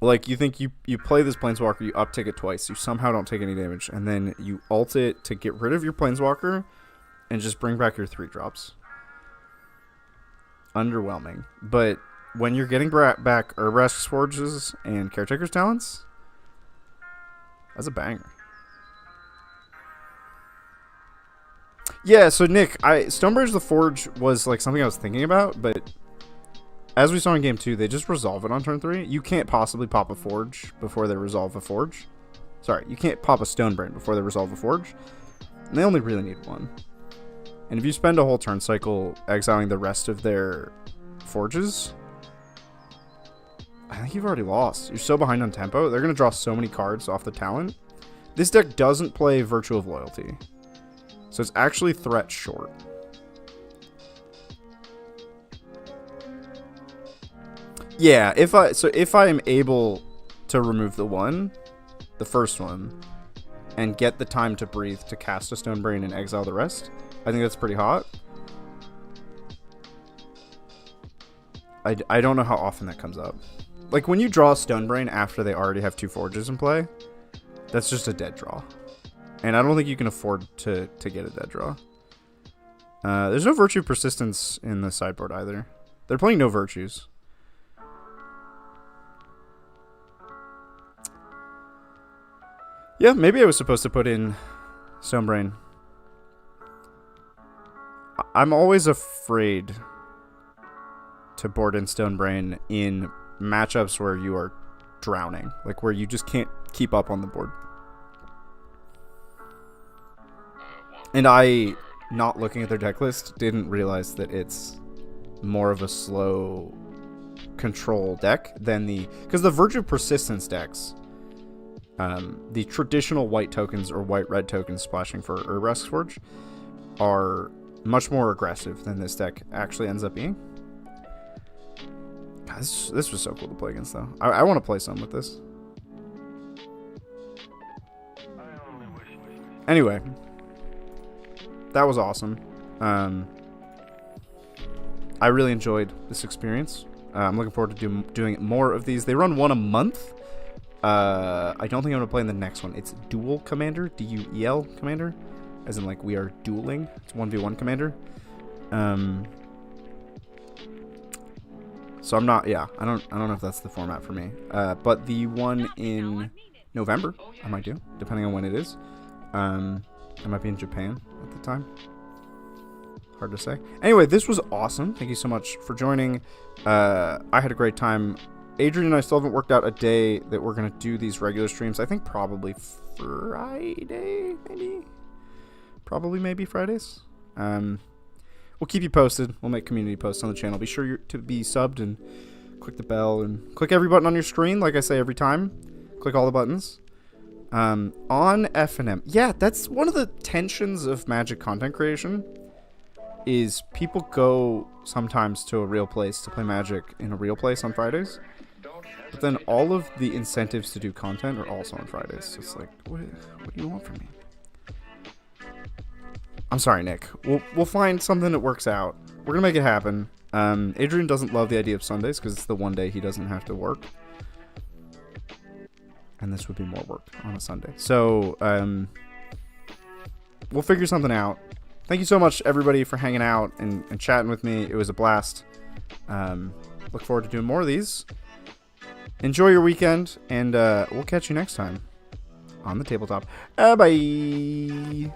Like, you think you play this Planeswalker, you uptick it twice, you somehow don't take any damage, and then you ult it to get rid of your Planeswalker and just bring back your 3-drops. Underwhelming. But when you're getting back Urbresk's Forges and Caretaker's Talents, that's a banger. Yeah, so Nick, Stonebridge the Forge was like something I was thinking about, but as we saw in game 2, they just resolve it on turn 3. You can't possibly pop a Forge before they resolve a Forge. Sorry, you can't pop a Stonebrain before they resolve a Forge. And they only really need one. And if you spend a whole turn cycle exiling the rest of their Forges, I think you've already lost. You're so behind on tempo. They're going to draw so many cards off the talent. This deck doesn't play Virtue of Loyalty. So it's actually threat short. Yeah, if I am able to remove the first one, and get the time to breathe to cast a Stonebrain and exile the rest, I think that's pretty hot. I don't know how often that comes up. Like, when you draw a Stonebrain after they already have 2 Forges in play, that's just a dead draw. And I don't think you can afford to get a dead draw. There's no Virtue Persistence in the sideboard either. They're playing no Virtues. Yeah, maybe I was supposed to put in Stonebrain. I'm always afraid to board in Stonebrain in matchups where you are drowning. Like, where you just can't keep up on the board. And I, not looking at their deck list, didn't realize that it's more of a slow control deck than the... Because the Virtue Persistence decks, the traditional white tokens or white-red tokens splashing for Urbresk's Forge, are much more aggressive than this deck actually ends up being. God, this was so cool to play against, though. I want to play some with this. Anyway, that was awesome. I really enjoyed this experience. I'm looking forward to doing more of these. They run one a month. I don't think I'm going to play in the next one. It's Duel Commander, D-U-E-L Commander, as in, like, we are dueling. It's 1v1 Commander. So I'm not, yeah, I don't know if that's the format for me. But the one in November, I might do, depending on when it is. I might be in Japan at the time. Hard to say. Anyway, this was awesome. Thank you so much for joining. I had a great time. Adrian and I still haven't worked out a day that we're going to do these regular streams. I think probably Friday, maybe? Probably maybe Fridays. We'll keep you posted. We'll make community posts on the channel. Be sure to be subbed and click the bell and click every button on your screen. Like I say every time. Click all the buttons. On F&M. Yeah, that's one of the tensions of Magic content creation. Is people go sometimes to a real place to play Magic in a real place on Fridays. But then all of the incentives to do content are also on Fridays. So it's like, what do you want from me? I'm sorry, Nick. We'll find something that works out. We're going to make it happen. Adrian doesn't love the idea of Sundays because it's the one day he doesn't have to work. And this would be more work on a Sunday. So, we'll figure something out. thank you so much, everybody, for hanging out and chatting with me. It was a blast. Look forward to doing more of these. Enjoy your weekend, and we'll catch you next time on the tabletop. Bye.